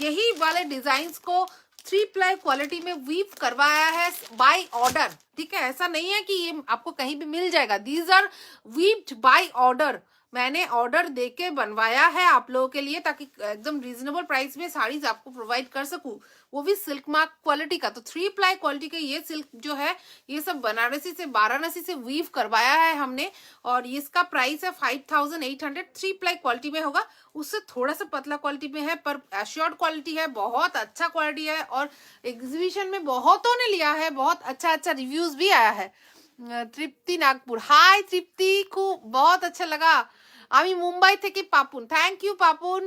[SPEAKER 1] यही वाले डिजाइन को 3 प्लाई क्वालिटी में वीव करवाया है बाय ऑर्डर, ठीक है। ऐसा नहीं है कि ये आपको कहीं भी मिल जाएगा, these are weaved by order. मैंने ऑर्डर देके बनवाया है आप लोगों के लिए ताकि एकदम रीजनेबल प्राइस में साड़ीज आपको प्रोवाइड कर सकूं, वो भी सिल्क मार्क क्वालिटी का। तो 3 प्लाई क्वालिटी का ये सिल्क जो है ये सब बनारसी से वाराणसी से वीव करवाया है हमने, और इसका प्राइस है 5,800। 3 प्लाई क्वालिटी में होगा, उससे थोड़ा सा पतला क्वालिटी में है पर एश्योर्ड क्वालिटी है, बहुत अच्छा क्वालिटी है, और एग्जीबिशन में बहुतों ने लिया है, बहुत अच्छा अच्छा रिव्यूज भी आया है। तृप्ति नागपुर, हाय तृप्ति, खूब बहुत अच्छा लगा। আমি মুম্বাই থেকে Papun, thank you Papun.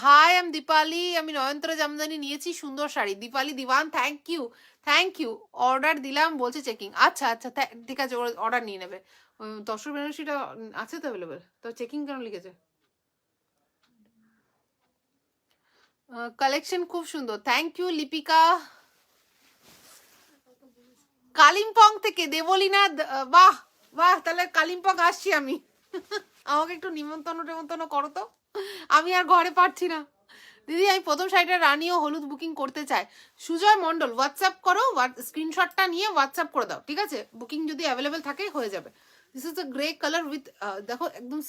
[SPEAKER 1] Hi আমি দীপালি, আমি নয়নতরা জামদানি নিয়েছি সুন্দর sari. Dipali Diwan, thank you. Order দিলাম বলছে চেকিং, আচ্ছা আচ্ছা ঠিক আছে, অর্ডার নিয়ে নেবে। দর্শক বেনারসিটা আছে তো অ্যাভেলেবেল, তো চেকিং কেন লিখেছে? কালেকশন খুব সুন্দর, থ্যাংক ইউ লিপিকা। কালিম্পং থেকে দেবলীনা, বাহ বাহ, তাহলে কালিম্পং আসছি আমি। আমাকে একটু নিমন্ত্রণ করো তো, আমি আর ঘরে পারছি না। দিদি আমি প্রথম শাড়িটা রানী ও হলুদ বুকিং করতে চাই। সুজয় মন্ডল, হোয়াটসঅ্যাপ করো, স্ক্রিনশটটা নিয়ে হোয়াটসঅ্যাপ করে দাও, ঠিক আছে। বুকিং যদি অ্যাভেলেবেল থাকে হয়ে যাবে। This is the grey colour with, দেখো একদম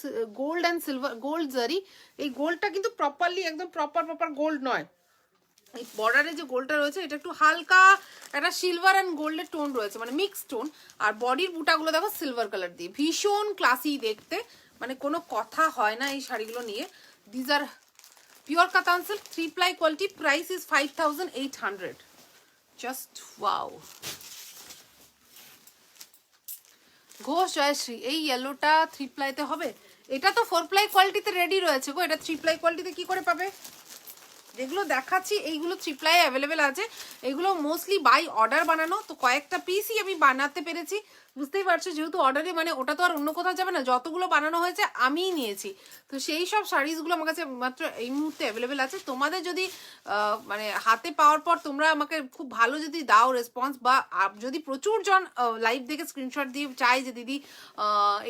[SPEAKER 1] গোল্ড অ্যান্ড সিলভার, গোল্ড জারি। এই গোল্ডটা কিন্তু প্রপারলি একদম প্রপার গোল্ড নয়, এই বর্ডারে যে গোল্ডটা রয়েছে এটা একটু হালকা একটা সিলভার অ্যান্ড গোল্ডের টোন রয়েছে, মানে মিক্স টোন। আর বডির বুটাগুলো দেখো সিলভার কালার দিয়ে, ভীষণ ক্লাসি দেখতে, মানে কোনো কথা হয় না এই শাড়িগুলো নিয়ে। These are pure katan silk 3 ply quality, price is 5,800। Just wow. Ghosh Joyshree, এই ইয়েলোটা 3 প্লাইতে হবে? এটা তো 4 প্লাই কোয়ালিটিতে রেডি রয়েছে গো, এটা 3 প্লাই কোয়ালিটিতে কি করে পাবে? যেগুলো দেখাচ্ছি এইগুলো 3 প্লাই অ্যাভেলেবেল আছে, এগুলো মোস্টলি বাই অর্ডার বানানো, তো কয়েকটা পিসই আমি বানাতে পেরেছি, বুঝতেই পারছো, যেহেতু অর্ডারে, মানে ওটা তো আর অন্য কোথাও যাবে না, যতগুলো বানানো হয়েছে আমিই নিয়েছি। তো সেই সব শাড়িগুলো আমার কাছে মাত্র এই মুহূর্তে অ্যাভেলেবেল আছে। তোমাদের যদি মানে হাতে পাওয়ার পর তোমরা আমাকে খুব ভালো যদি দাও রেসপন্স, বা যদি প্রচুর জন লাইভ দেখে স্ক্রিনশট দিয়ে চাই যে দিদি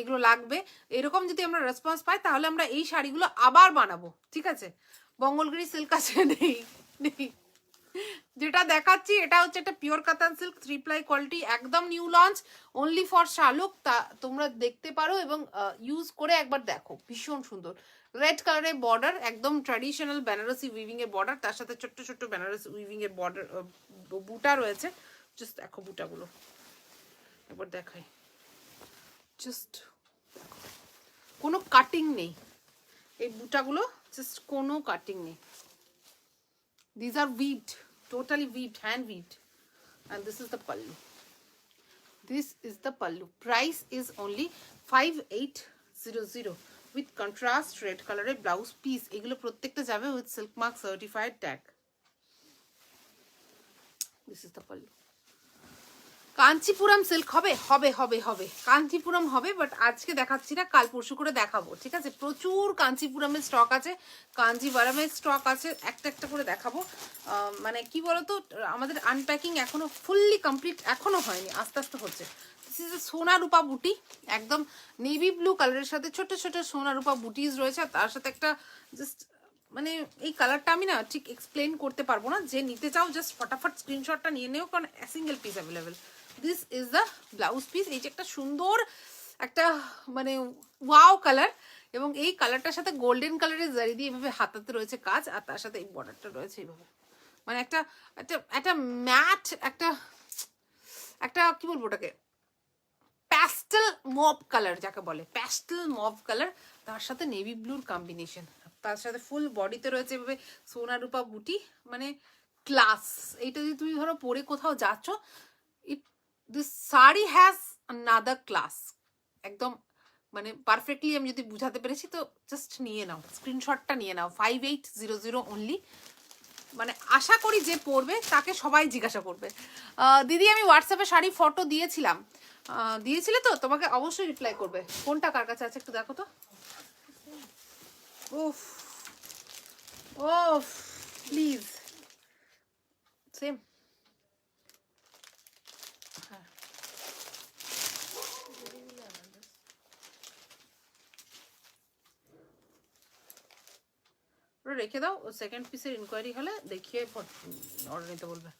[SPEAKER 1] এগুলো লাগবে, এরকম যদি আমরা রেসপন্স পাই তাহলে আমরা এই শাড়িগুলো আবার বানাবো, ঠিক আছে। বঙ্গলগিরি সিল্ক আছে? নেই নেই, যেটা দেখাচ্ছি এটা হচ্ছে একটা pure katan silk 3 ply quality, একদম নিউ লঞ্চ, অনলি ফর শালুক। তা তোমরা দেখতে পারো এবং ইউজ করে একবার দেখো, ভীষণ সুন্দর। রেড কালারের বর্ডার, একদম ট্র্যাডিশনাল বেনারসি উইভিং এর বর্ডার, তার সাথে ছোট্ট ছোট্ট বেনারসি উইভিং এর বর্ডার বুটা রয়েছে। জাস্ট দেখো বুটাগুলো একবার দেখাই, জাস্ট কোনো কাটিং নেই এই বুটাগুলো, জাস্ট কোনো কাটিং নেই। These are weaved, totally weaved, hand weaved, and this is the pallu. This is the pallu. Price is only 5,800 with contrast red color blouse piece. এগুলো প্রত্যেকটা যাবে with silk mark certified tag. This is the pallu. Kanchipuram silk হবে হবে হবে হবে কাঞ্চিপুরম হবে, বাট আজকে দেখাচ্ছি না, কাল পরশু করে দেখাবো, ঠিক আছে। প্রচুর কাঞ্চিপুরমের স্টক আছে, কাঞ্জিভারামের স্টক আছে, একটা একটা করে দেখাবো। মানে কি বলতো, আমাদের আনপ্যাকিং এখনো ফুললি কমপ্লিট এখনো হয়নি, আস্তে আস্তে হচ্ছে। দিস ইজ সোনা রূপা বুটি, একদম নেভি ব্লু কালারের সাথে ছোট ছোট সোনা রূপা বুটিজ রয়েছে, আর তার সাথে একটা জাস্ট, মানে এই কালারটা আমি না ঠিক এক্সপ্লেন করতে পারবো না, যে নিতে চাও জাস্ট ফটাফট স্ক্রিনশটটা নিয়ে নেও, কারণ single piece available. This is the blouse piece, এই যে একটা সুন্দর একটা মানে ওয়াও কালার, এবং এই কালারটার সাথে গোল্ডেন কালারের জারি দিয়ে এভাবে হাতাতে রয়েছে কাজ, আর তার সাথে এই বর্ডারটা রয়েছে এইভাবে, মানে একটা একটা একটা ম্যাট, একটা একটা কি বলবো ওটাকে, প্যাস্টেল মভ কালার যাকে বলে, প্যাস্টেল মভ কালার, তার সাথে নেভি ব্লুর কম্বিনেশন, তার সাথে ফুল বডিতে রয়েছে এভাবে সোনা রূপা বুটি, মানে ক্লাস। এইটা যদি তুমি ধরো পরে কোথাও যাচ্ছ, it this sari has another class. একদম মানে পারফেক্টলি আমি যদি বুঝাতে পেরেছি তো জাস্ট নিয়ে নাও, স্ক্রিনশটটা নিয়ে নাও। 5800 অনলি। মানে আশা করি যে পড়বে তাকে সবাই জিজ্ঞাসা করবে, দিদি আমি হোয়াটসঅ্যাপে শাড়ি ফটো দিয়েছিলাম, দিয়েছিলে তো? তোমাকে অবশ্যই রিপ্লাই করবে। কোনটা কার কাছে আছে একটু দেখো তো। ওফ ওফ প্লিজ সেম। রেখে দাও, সেকেন্ড পিসের ইনকোয়ারি হলে দেখিয়ে অর্ডার নিতে বলবে।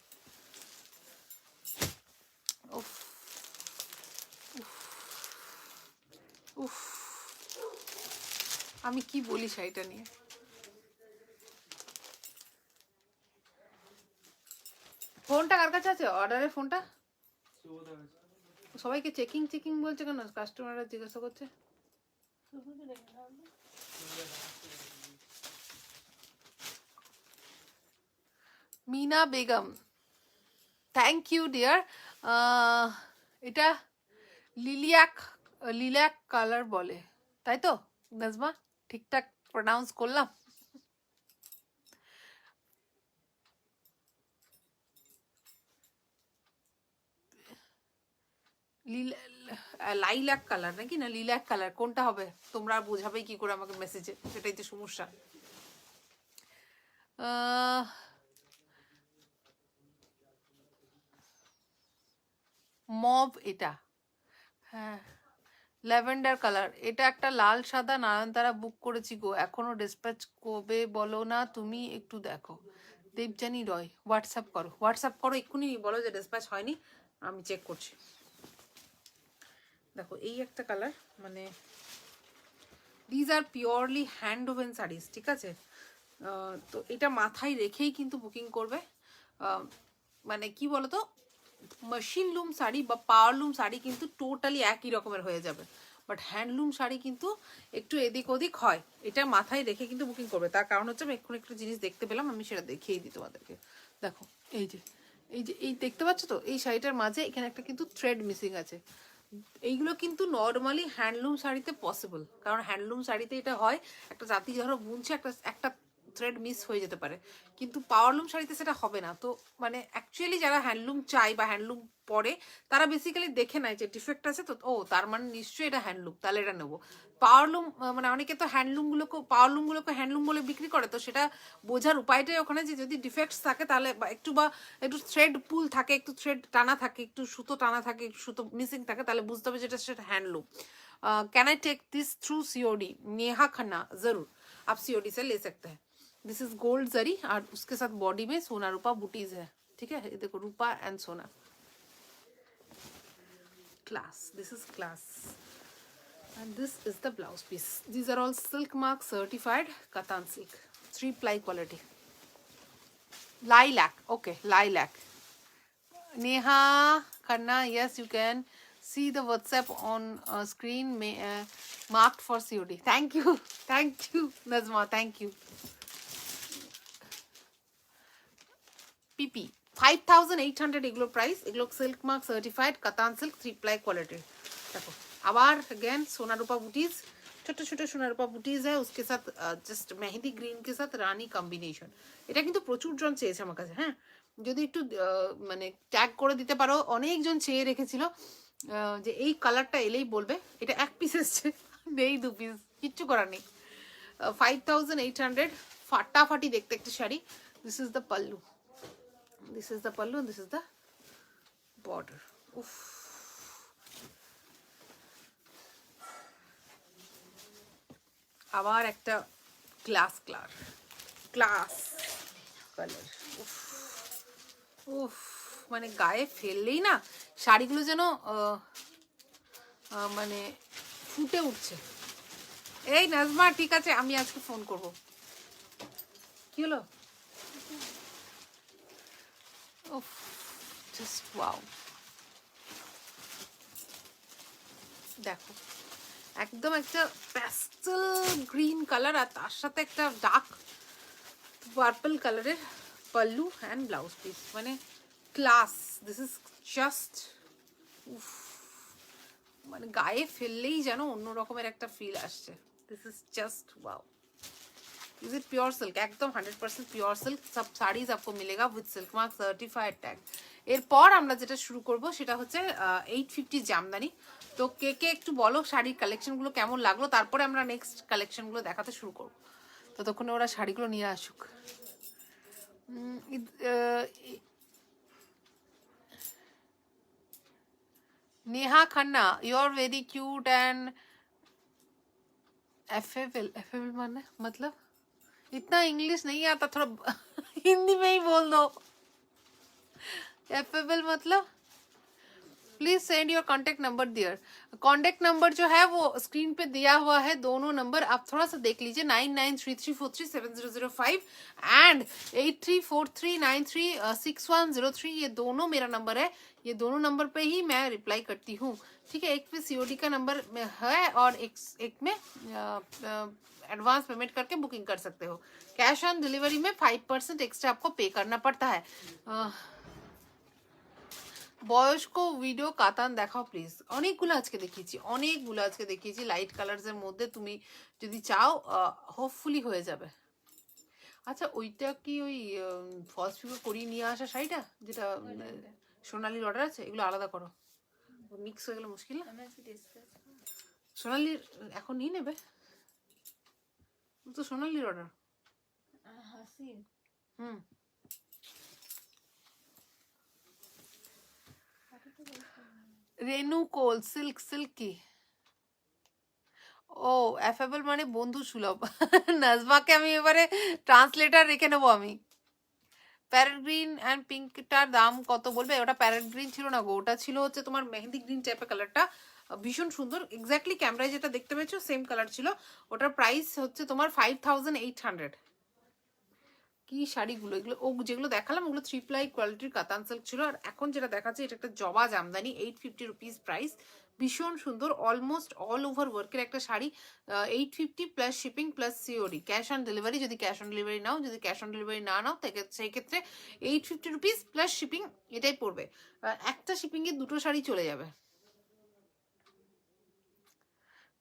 [SPEAKER 1] উফ উফ, আমি কি বলি শাড়িটা নিয়ে। ফোনটা কার কাছে আছে? অর্ডারের ফোনটা সবাইকে চেকিং চেকিং বলছে কেন? কাস্টমাররা জিজ্ঞাসা করছে। Mina Begum, thank you dear. এটা লিলিয়াক, লিলাক কালার বলে তাই তো নাজমা? ঠিকঠাক প্রনাউন্স করলাম? লাইলাক কালার নাকি না লিলাক কালার, কোনটা হবে তোমরা বোঝাবে কি করে আমাকে মেসেজে, সেটাই তো সমস্যা। মভ এটা, হ্যাঁ ল্যাভেন্ডার কালার। এটা একটা লাল সাদা নয়নতারা বুক করেছি গো, এখনো ডিসপ্যাচ কবে বলো না তুমি, একটু দেখো। দেবজানী রয়, হোয়াটসঅ্যাপ করো, হোয়াটসঅ্যাপ করো এক্ষুনি, বলো যে ডিসপ্যাচ হয়নি, আমি চেক করছি। দেখো এই একটা কালার, মানে these are purely hand woven saris, ঠিক আছে? তো এটা মাথায় রেখেই কিন্তু বুকিং করবে। মানে কি বলতো, মেশিন লুম শাড়ি বা পাওয়ারলুম শাড়ি কিন্তু টোটালি একই রকমের হয়ে যাবে, বাট হ্যান্ডলুম শাড়ি কিন্তু একটু এদিক ওদিক হয়। এটা মাথায় রেখে কিন্তু বুকিং করবে। তার কারণ হচ্ছে আমি এক্ষুনি একটা জিনিস দেখতে পেলাম, আমি সেটা দেখিয়েই দিই তোমাদেরকে। দেখো এই যে এই দেখতে পাচ্ছ তো, এই শাড়িটার মাঝে এখানে একটা কিন্তু থ্রেড মিসিং আছে। এইগুলো কিন্তু নর্মালি হ্যান্ডলুম শাড়িতে পসিবল, কারণ হ্যান্ডলুম শাড়িতে এটা হয়, একটা জাতি ধরো বুনছে, একটা থ্রেড মিস হয়ে যেতে পারে, কিন্তু পাওয়ারলুম শাড়িতে সেটা হবে না। তো মানে অ্যাকচুয়ালি যারা হ্যান্ডলুম চাই বা হ্যান্ডলুম পরে, তারা বেসিক্যালি দেখে নেয় যে ডিফেক্ট আছে, তো ও তার মানে নিশ্চয়ই এটা হ্যান্ডলুম, তাহলে এটা নেবো। পাওয়ারলুম মানে অনেকে তো পাওয়ারলুমগুলোকে হ্যান্ডলুম বলে বিক্রি করে, তো সেটা বোঝার উপায়টাই ওখানে যে যদি ডিফেক্টস থাকে তাহলে বা একটু থ্রেড পুল থাকে, একটু থ্রেড টানা থাকে, একটু সুতো টানা থাকে, একটু সুতো মিসিং থাকে, তাহলে বুঝতে হবে যেটা সেটা handloom. Can I take this through COD? Neha Khanna, जरूर आप सीओडी से ले सकते हैं। दिस इज गोल्ड जरी और उसके साथ बॉडी में सोना रूपा बूटीज है, ठीक है? ये देखो रूपा एंड सोना, class, this is class. And this is the blouse piece. These are all silk mark certified Katan silk, 3-ply quality. Lilac, okay, lilac. Neha Khanna, yes, you can see the WhatsApp on screen, marked for COD. Thank you, thank you, Nazma, thank you. PP 5800 এগুলো প্রাইস, এগুলো silk mark certified katan silk 3-ply quality. देखो আবার अगेन सोना रूपा बूटीज, छोटे छोटे सोना रूपा बूटीज है, उसके साथ जस्ट मेहंदी ग्रीन के साथ रानी कॉम्बिनेशन। এটা কিন্তু প্রচুর জন চেয়েছে আমার কাছে, হ্যাঁ যদি একটু মানে ট্যাগ করে দিতে পারো, অনেকজন চেয়ে রেখেছিল যে এই কালারটা এলেই বলবে। এটা এক পিস এসছে, নেই 2 পিস, কিচ্ছু করার নেই। 5800 ফাটাফাটি দেখতে একটা sari. This is the pallu, this is the pallu and this is the border. Oof. আবার একটা গ্লাস গ্লাস কালার। উফ উফ, মানে গায়ে ফেললেই না শাড়িগুলো যেন মানে ফুটে উঠছে। এই নাজমা ঠিক আছে, আমি আজকে ফোন করব। কি হলো? Oh, just wow. দেখো একদম একটা প্যাস্টেল গ্রিন কালার আর তার সাথে একটা ডার্ক পার্পল কালারের পাল্লু অ্যান্ড ব্লাউজ পিস, মানে ক্লাস। দিস ইজ জাস্ট, মানে গায়ে ফেললেই যেন অন্য রকমের একটা ফিল আসছে। This is just wow. Is it pure silk, एकदम 100% प्योर सिल्क। सब साड़ीज आपको मिलेगा with silk mark certified tag. এরপর আমরা যেটা শুরু করব সেটা হচ্ছে 850 জামদানি। তো কে কে একটু বলো শাড়ির কালেকশনগুলো কেমন লাগলো, তারপরে আমরা নেক্সট কালেকশনগুলো দেখাতে শুরু করব। ততক্ষণে ওরা শাড়িগুলো নিয়ে আসুক। Neha Khanna, you are very cute and affable. Affable माने मतलब इतना इंग्लिश नहीं आता, थोड़ा हिंदी में ही बोल दो। एफेबल मतलब please send your contact number dear. Contact number जो है वो स्क्रीन पे दिया हुआ है, दोनों नंबर आप थोड़ा सा देख लीजिए, 9933437005 एंड 8343936103। ये दोनों मेरा नंबर है, ये दोनों नंबर पे ही मैं रिप्लाई करती हूँ, ठीक है। एक पे सीओडी का नंबर में है और एक में एडवांस पेमेंट करके बुकिंग कर सकते हो। कैश ऑन डिलीवरी में 5% एक्स्ट्रा आपको पे करना पड़ता है। বয়স্ক ভিডিও কাতান দেখাও প্লিজ। অনেকগুলো আজকে দেখিয়েছি, অনেকগুলো আজকে দেখিয়েছি লাইট কালারস এর মধ্যে, তুমি যদি চাও হোপফুলি হয়ে যাবে। আচ্ছা ওইটা কি ওই ফলস পিকো করিয়ে নিয়ে আসা শাড়িটা যেটা সোনালির অর্ডার আছে, এগুলো আলাদা করো, মিক্স হয়ে গেলে মুশকিল না। সোনালির এখন নিয়ে নেবে তো, সোনালির অর্ডার। হুম রেনু কোল সিল্ক সিল্কি। ও অ্যাফেবল মানে বন্ধু সুলভ। নাজমাকে আমি এবারে ট্রান্সলেটার রেখে নেবো আমি। প্যারেট গ্রিন অ্যান্ড পিঙ্কটার দাম কত বলবে? ওটা প্যারেট গ্রিন ছিল না গো, ওটা ছিল হচ্ছে তোমার মেহেন্দি গ্রিন টাইপের কালারটা, ভীষণ সুন্দর। এক্স্যাক্টলি ক্যামেরায় যেটা দেখতে পেয়েছো সেম কালার ছিল। ওটার প্রাইস হচ্ছে তোমার 5800। কি শাড়িগুলো এগুলো, ও যেগুলো দেখালাম ওগুলো 3 প্লাই কোয়ালিটির কাতান সিল্ক ছিল। আর এখন যেটা দেখাচ্ছে এটা একটা জবা জামদানি, 850 রুপিস প্রাইস, ভীষণ সুন্দর, অলমোস্ট অল ওভার ওয়ার্কের একটা sari. 850 plus shipping plus COD, cash on delivery. যদি ক্যাশ অন ডেলিভারি নাও, যদি ক্যাশ অন ডেলিভারি না নাও সেই ক্ষেত্রে 850 রুপিস প্লাস শিপিং এটাই পড়বে। একটা শিপিংয়ে দুটো শাড়ি চলে যাবে।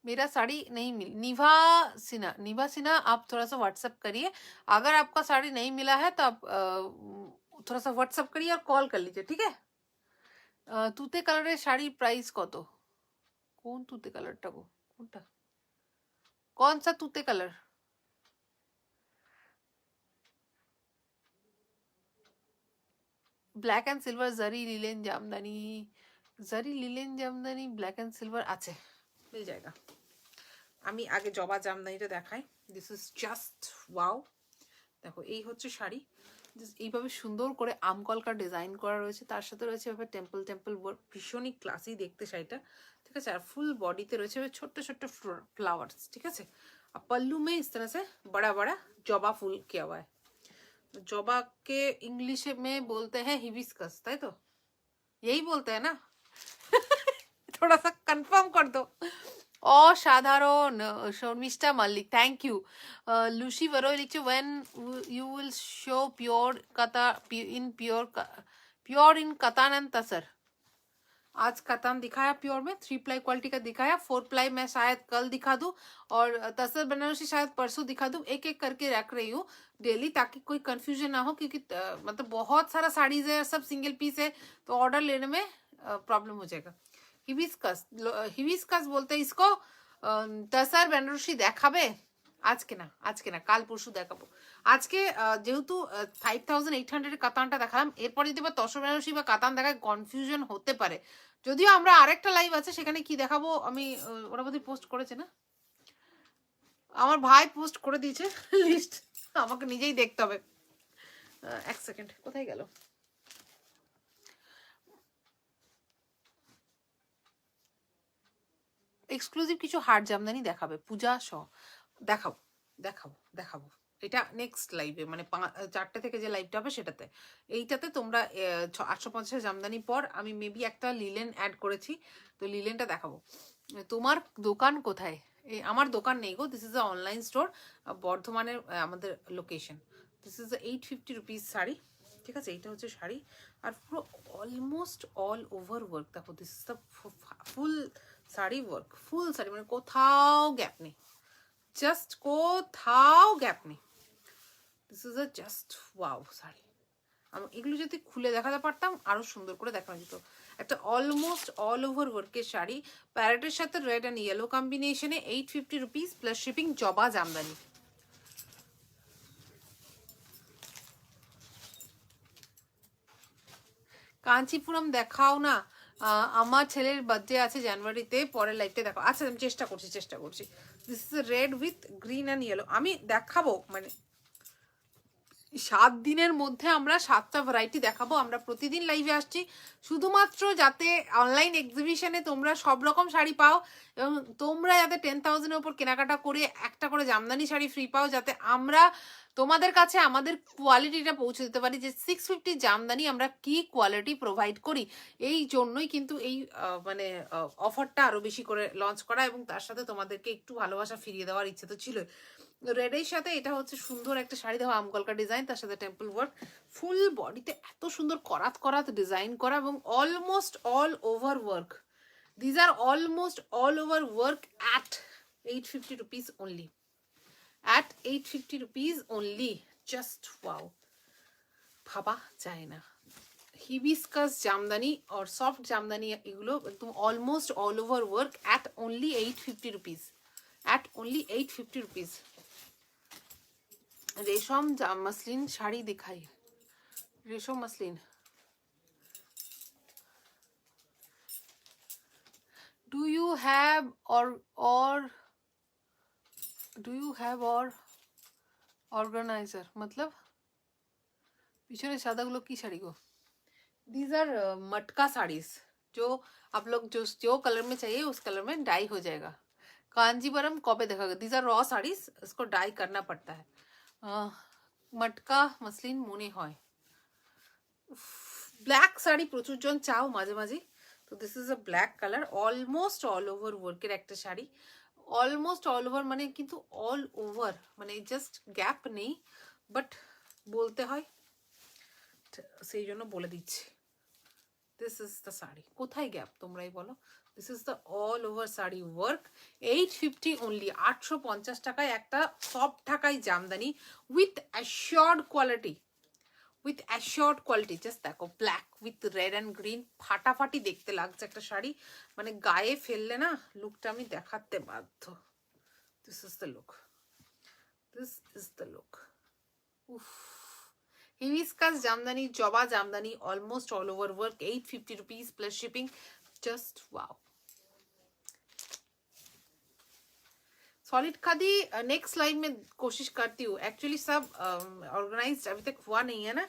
[SPEAKER 1] मेरा साड़ी नहीं मिली, निभा सिन्हा आप थोड़ा सा व्हाट्सएप करिए। अगर आपका साड़ी नहीं मिला है तो आप थोड़ा सा व्हाट्सएप करिए और कॉल कर लीजिए, ठीक है। তুতে কালারের শাড়ি প্রাইস কত? কোন তুতে কালারটা গো, কোনটা, कौन सा তুতে কালার? ব্ল্যাক অ্যান্ড সিলভার জারি লিলেন জামদানি, জারি linen Jamdani black and silver আছে, মিল जाएगा। আমি আগে জবা জামদানিটা দেখাই। This is just wow. দেখো এই হচ্ছে শাড়ি, এইভাবে সুন্দর করে আমকলকা ডিজাইন করা রয়েছে, তার সাথে রয়েছে এভাবে টেম্পল টেম্পল ওয়ার্ক, ভীষণই ক্লাসি দেখতে শাড়িটা, ঠিক আছে। আর ফুল বডিতে রয়েছে ছোট্ট ছোট্ট फ्लावर्स, ঠিক আছে। আর पल्लू में इस तरह से बड़ा बड़ा जबा फूल किया हुआ है। जबा के इंग्लिश में बोलते हैं हिबिस्कस, ताई तो यही बोलते हैं ना। थोड़ा सा कंफर्म कर दो। অসাধারণ শর্মিষ্ঠা মাল্লিক, থ্যাংক ইউ। লুসি বড়ই লিখছে when you will show pure kata in pure in katan and tasar। आज कतान दिखाया प्योर में, 3 प्लाई क्वालिटी का दिखाया, 4 प्लाई मैं शायद कल दिखा दूं और तसर बनारसी शायद परसों दिखा दूं। एक एक करके रख रही हूँ डेली, ताकि कोई कंफ्यूजन ना हो, क्योंकि मतलब बहुत सारा साड़ीज है, सब सिंगल पीस है, तो ऑर्डर लेने में प्रॉब्लम हो जाएगा। হিবিস্কাস, হিবিস্কাস বলতে ইসকো তসর বেনারসি দেখাবে আজকে না, আজকে না কাল পরশু দেখাবো। আজকে যেহেতু 5800 কাতানটা দেখালাম, এরপর যদি বা তসর বেনারসি বা কাতান দেখায় কনফিউশন হতে পারে। যদিও আমরা আরেকটা লাইভ আছে সেখানে কি দেখাবো আমি, ওরা বোধহয় পোস্ট করেছে না, আমার ভাই পোস্ট করে দিয়েছে লিস্ট, আমাকে নিজেই দেখতে হবে। এক সেকেন্ড, কোথায় গেল? এক্সক্লুসিভ কিছু হাট জামদানি দেখাবে পূজা সহ, দেখাবো দেখাবো দেখাবো, এটা নেক্সট লাইভে, মানে 4টে থেকে যে লাইভটা হবে সেটাতে। এইটাতে তোমরা 850 জামদানি পর আমি মেবি একটা লিলেন অ্যাড করেছি, তো লিলেনটা দেখাবো। তোমার দোকান কোথায়? আমার দোকান নেই গো, this is a online store, বর্ধমানের আমাদের লোকেশন। দিস ইজ 850 রুপিস শাড়ি, ঠিক আছে? এইটা হচ্ছে শাড়ি, আর পুরো অলমোস্ট অল ওভার ওয়ার্ক। দেখো, this is the full sari work, full sari, মানে কোথাও গ্যাপ নেই, জাস্ট কোথাও গ্যাপ নেই। This is a just wow sari. আমি এগুলো যদি খুলে দেখাতে পারতাম আরো সুন্দর করে দেখানো যেত। একটা অলমোস্ট অল ওভার ওয়ার্কের শাড়ি, প্যারেটের সাথে রেড অ্যান্ড ইয়েলো কম্বিনেশনে, 850 রুপিস প্লাস শিপিং, জবা জামদানি। কাঞ্চিপুরম দেখাও না, আমার ছেলের বার্থডে আছে জানুয়ারিতে, পরের লাইফটা দেখো। আচ্ছা, আমি চেষ্টা করছি। This is red with green and yellow, আমি দেখাবো, মানে 7 দিনের মধ্যে আমরা 7টা ভ্যারাইটি দেখাবো। আমরা প্রতিদিন লাইভে আসছি শুধুমাত্র যাতে অনলাইন এক্সিবিশনে তোমরা সব রকম শাড়ি পাও, এবং তোমরা যাতে 10,000-এর উপর কেনাকাটা করে একটা করে জামদানি শাড়ি ফ্রি পাও, যাতে আমরা তোমাদের কাছে আমাদের কোয়ালিটিটা পৌঁছে দিতে পারি, যে 650 জামদানি আমরা কি কোয়ালিটি প্রোভাইড করি। এই জন্যই কিন্তু এই মানে অফারটা আরো বেশি করে লঞ্চ করা, এবং তার সাথে তোমাদেরকে একটু ভালোবাসা ফিরিয়ে দেওয়ার ইচ্ছে তো ছিল। রেডের সাথে এটা হচ্ছে সুন্দর একটা শাড়ি, দেখো আমকলকা ডিজাইন, তার সাথে টেম্পল ওয়ার্ক, ফুল বডিতে এত সুন্দর করাত করাত ডিজাইন করা, এবং almost all over work. These are almost all over work at 850 rupees only, at 850 rupees only, just wow, ভাবা যায় না। হিবিস্কাস জামদানি और সফট জামদানি, এগুলো একদম almost all over work at only 850 rupees, at only 850 rupees. रेशम मसलिन শাড়ি दिखाई, रेशम muslin. Do you have organizer, मतलब পিছনে সাদাগুলো কি শাড়ি গো? These are मटका साड़ीज, जो आप लोग जो कलर में चाहिए उस कलर में डाई हो जाएगा। कांजीवरम कॉपे देखा, दीज आर रॉ साड़ीज, इसको डाई करना पड़ता है। मटका मसलिन मने হয়। ব্ল্যাক শাড়ি প্রচুর জন চাও মাঝে মাঝে, তো this is a black colour, almost all over ওয়ার্কের একটা শাড়ি, অলমোস্ট অল ওভার, মানে কিন্তু অল ওভার, মানে জাস্ট গ্যাপ নেই, বাট বলতে হয় সেই জন্য বলে দিচ্ছি। দিস ইজ দ্য শাড়ি, কোথায় গ্যাপ তোমরাই বলো? This is the all over sari work, 850 only, 850 টাকায় একটা soft Dhakai jamdani with assured quality, with assured quality. Just দেখো, black with red and green, ফাটাফাটি দেখতে লাগছে একটা শাড়ি, মানে গায়ে ফেললে না লুকটা আমি দেখাতে বাধ্য। This is the look, this is the look. উফ, হিবিস্কাস জামদানি, জবা Jamdani, almost all over work, 850 rupees plus shipping, just wow. Solid khadi next live में कोशिश करती हूँ, एक्चुअली सब ऑर्गेनाइज अभी तक हुआ नहीं है ना,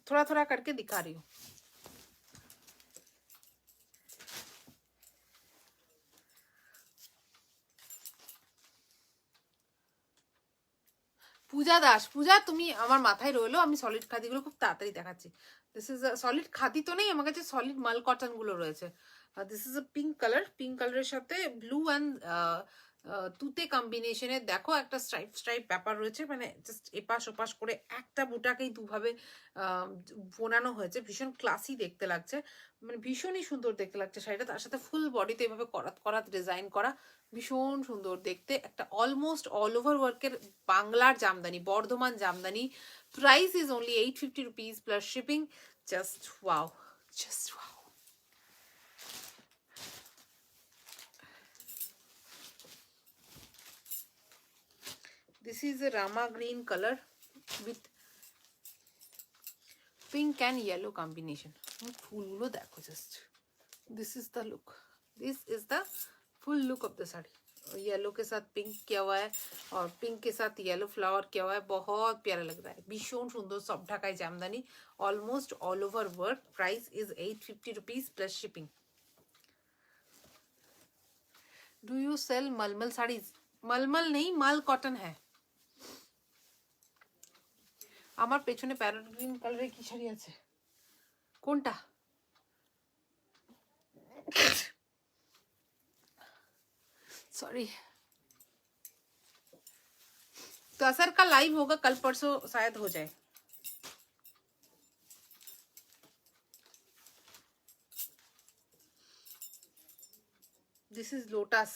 [SPEAKER 1] थोड़ा थोड़ा करके दिखा रही हूँ। পূজা দাস, পূজা তুমি আমার মাথায় রইলো, আমি সলিড খাদিগুলো খুব তাড়াতাড়ি দেখাচ্ছি। দিস ইজ সলিড খাদি তো নেই আমার কাছে, সলিড মাল কটন গুলো রয়েছে। This is a pink colour, pink কালারের সাথে ব্লু অ্যান্ড তুতে কম্বিনেশনে, দেখো একটা স্ট্রাইপ স্ট্রাইপ ব্যাপার রয়েছে, মানে জাস্ট এপাশ ওপাশ করে একটা বুটাকেই দুভাবে বোনানো হয়েছে, ভীষণ ক্লাসি দেখতে লাগছে, মানে ভীষণই সুন্দর দেখতে লাগছে শাড়িটা। তার সাথে ফুল বডিতে এভাবে করাত করাত ডিজাইন করা, ভীষণ সুন্দর দেখতে, একটা অলমোস্ট অল ওভার ওয়ার্কের বাংলার Jamdani, Bardhaman Jamdani. Price is only 850 rupees plus shipping, just wow, just wow. This is a Rama green color with pink and yellow combination. फूलগুলো দেখো just, this is the look, this is the full look of the sari. Yellow के साथ पिंक किया हुआ है और पिंक के साथ येलो फ्लावर किया हुआ है, बहुत प्यारा लग रहा है, भीषण सुंदर soft Dhakai jamdani, almost all over work. Price is 850 rupees plus shipping. Do you sell malmal saris? मलमल नहीं, मल कॉटन है। আমার পেছনে প্যারট গ্রিন কালারের কি শাড়ি আছে, কোনটা? सॉरी, तो असर का लाइव होगा कल परसों शायद हो जाए। This is lotus,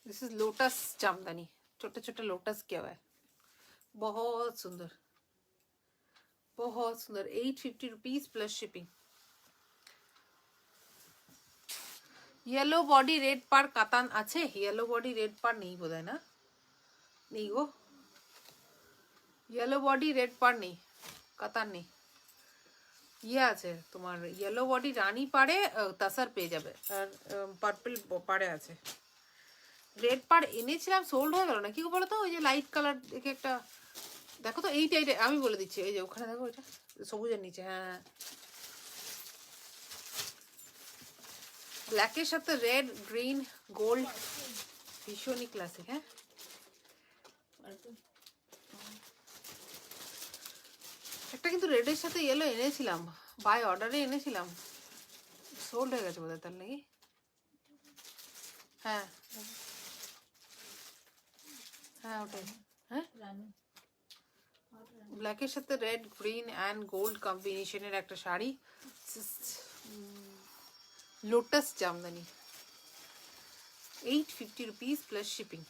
[SPEAKER 1] this is lotus jamdani, छोटे छोटे लोटस किया हुआ है, बहुत सुंदर, बहुत सुंदर। 850 rupees plus shipping. Yellow body red पार कातान আছে? येलो बॉडी रेड पार নেই বোধহয়, না নেই গো, येलो बॉडी रेड पार নেই, কাতান নেই। ইয়ে আছে তোমার ইয়েলো বডি রানী পাড়ে তাসার পেয়ে যাবে, আর পার্পল পাড়ে আছে। রেড পাড় এনেছিলাম, সোল্ড হয়ে গেল না কি বলো তো? ওই যে লাইট কালার দেখে একটা দেখো তো, এইটা এইটা আমি বলে দিচ্ছি, এই যে ওখানে দেখো, এটা সবুজের নিচে, হ্যাঁ ব্ল্যাকের সাথে রেড গ্রিন গোল্ড, ভীষণই ক্লাসিক। হ্যাঁ একটা কিন্তু রেডের সাথে ইয়েলো এনেছিলাম, বাই অর্ডারে এনেছিলাম, সোল্ড হয়ে গেছে বোধহয়, তার নাকি? হ্যাঁ হ্যাঁ ওটাই। হ্যাঁ ব্ল্যাকের সাথে রেড গ্রিন অ্যান্ড গোল্ড কম্বিনেশনের একটা sari, lotus Jamdani, 850 rupees plus shipping.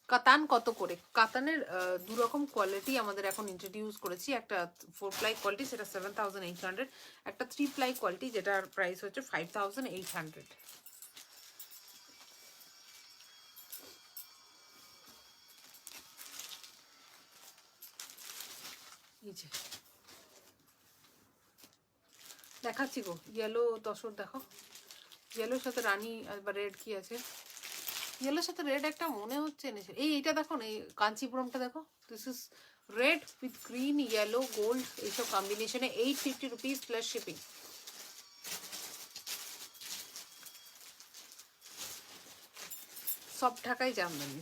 [SPEAKER 1] কাতান কত করে? কাতানের দু রকম কোয়ালিটি আমাদের এখন ইন্ট্রোডিউস করেছি, একটা 4 প্লাই কোয়ালিটি, সেটা 7800, একটা 3 প্লাই কোয়ালিটি যেটার প্রাইস হচ্ছে 5800। দেখাচ্ছি গো, ইয়েলো তসর দেখো, ইয়েলোর সাথে রানী বা রেড কি আছে, ইয়েলোর সাথে রেড একটা মনে হচ্ছে এনেছে, এইটা দেখো না, এই কাঞ্চিপুরমটা দেখো, this is red with green yellow gold, এইসব কম্বিনেশনে 850 রুপিস প্লাস শিপিং। সব ঢাকাই জামদানি,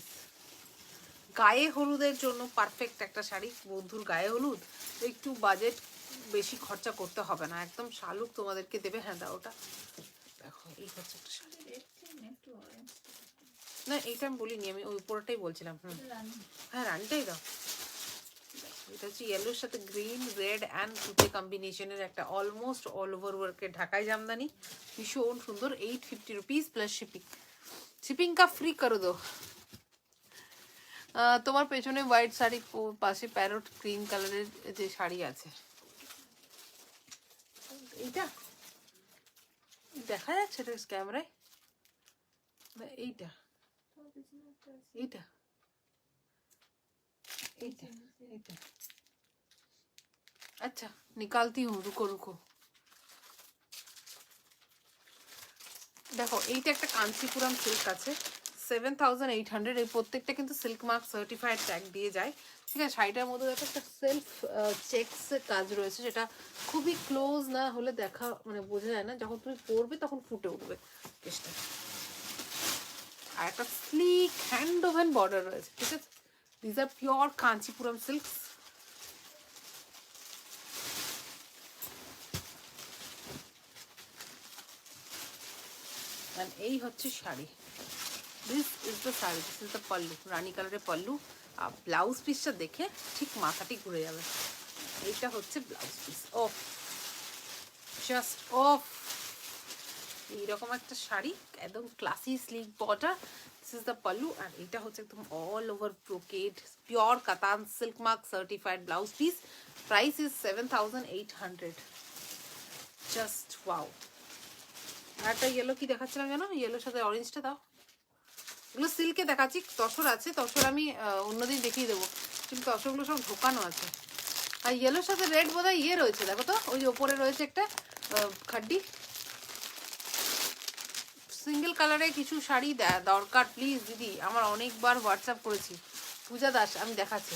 [SPEAKER 1] গায়ে হলুদের জন্য পারফেক্ট একটা শাড়ি। বন্ধুর গায়ে হলুদ, একটু বাজেট বেশি খরচা করতে হবে না, একদম শালুক তোমাদেরকে দেবে। হ্যাঁ দাও ওটা, দেখো এই হচ্ছে একটা শাড়ি, না এইটা আমি বলিনি, আমি ওই উপরটাই বলছিলাম। হ্যাঁ রানিটাই দাও। এটা হচ্ছে ইয়েলোর সাথে গ্রিন রেড অ্যান্ড তুতে কম্বিনেশনের একটা অলমোস্ট অল ওভার ওয়ার্কের ঢাকাই জামদানি, ভীষণ সুন্দর, 850 রুপিস প্লাস শিপিং। শিপিং কা ফ্রি করে দো। তোমার পেছনে হোয়াইট শাড়ি, পাশে প্যারট গ্রিন কালারের যে শাড়ি আছে, এইটা দেখা যাচ্ছে এটা ক্যামেরায়, এইটা এইটা এইটা এইটা, আচ্ছা নিকালতি হুঁ, রুকো রুকো। দেখো এইটা একটা কাঞ্চিপুরম সিল্ক আছে, 7800, এই প্রত্যেকটা কিন্তু সিল্ক মার্ক সার্টিফাইড ট্যাগ দিয়ে যায়, ঠিক আছে? শাড়িটার মধ্যে দেখো একটা সেলফ চেকস কাজ রয়েছে, সেটা খুবই ক্লোজ না হলে দেখা মানে বোঝা যায় না, যখন তুমি পরবে তখন ফুটে উঠবে কেসটা। আর একটা স্লিক হ্যান্ড ওভেন বর্ডার রয়েছে, ঠিক আছে? This are pure Kanchipuram silks. এই হচ্ছে sari, this is the sari, this is the pallu, রানী কালারের পাল্লু। আর ব্লাউজ পিসটা দেখে ঠিক মাথাটি ঘুরে যাবে। এইটা হচ্ছে ব্লাউজ পিস, অফ জাস্ট অফ, এইরকম একটা শাড়ি, একদম classy sleek border, this is the pallu. আর এইটা হচ্ছে একদম all over brocade pure katan silk mark certified blouse piece, price is 7800, just wow. একটা ইয়েলো কি দেখাচ্ছিলাম জানো, ইয়েলোর সাথে অরেঞ্জটা দাও, এগুলো সিল্কে দেখাচ্ছি, তসর আছে, তসর আমি অন্যদিন দেখিয়ে দেবো, কিন্তু তসরগুলো সব ঢোকানো আছে। আর ইয়েলোর সাথে রেড বোধহয় ইয়ে রয়েছে, দেখো তো ওই যে ওপরে রয়েছে একটা খাড্ডি। সিঙ্গেল কালারে কিছু শাড়ি দরকার প্লিজ দিদি, আমার অনেকবার হোয়াটসঅ্যাপ করেছি। পূজা দাস, আমি দেখাচ্ছি,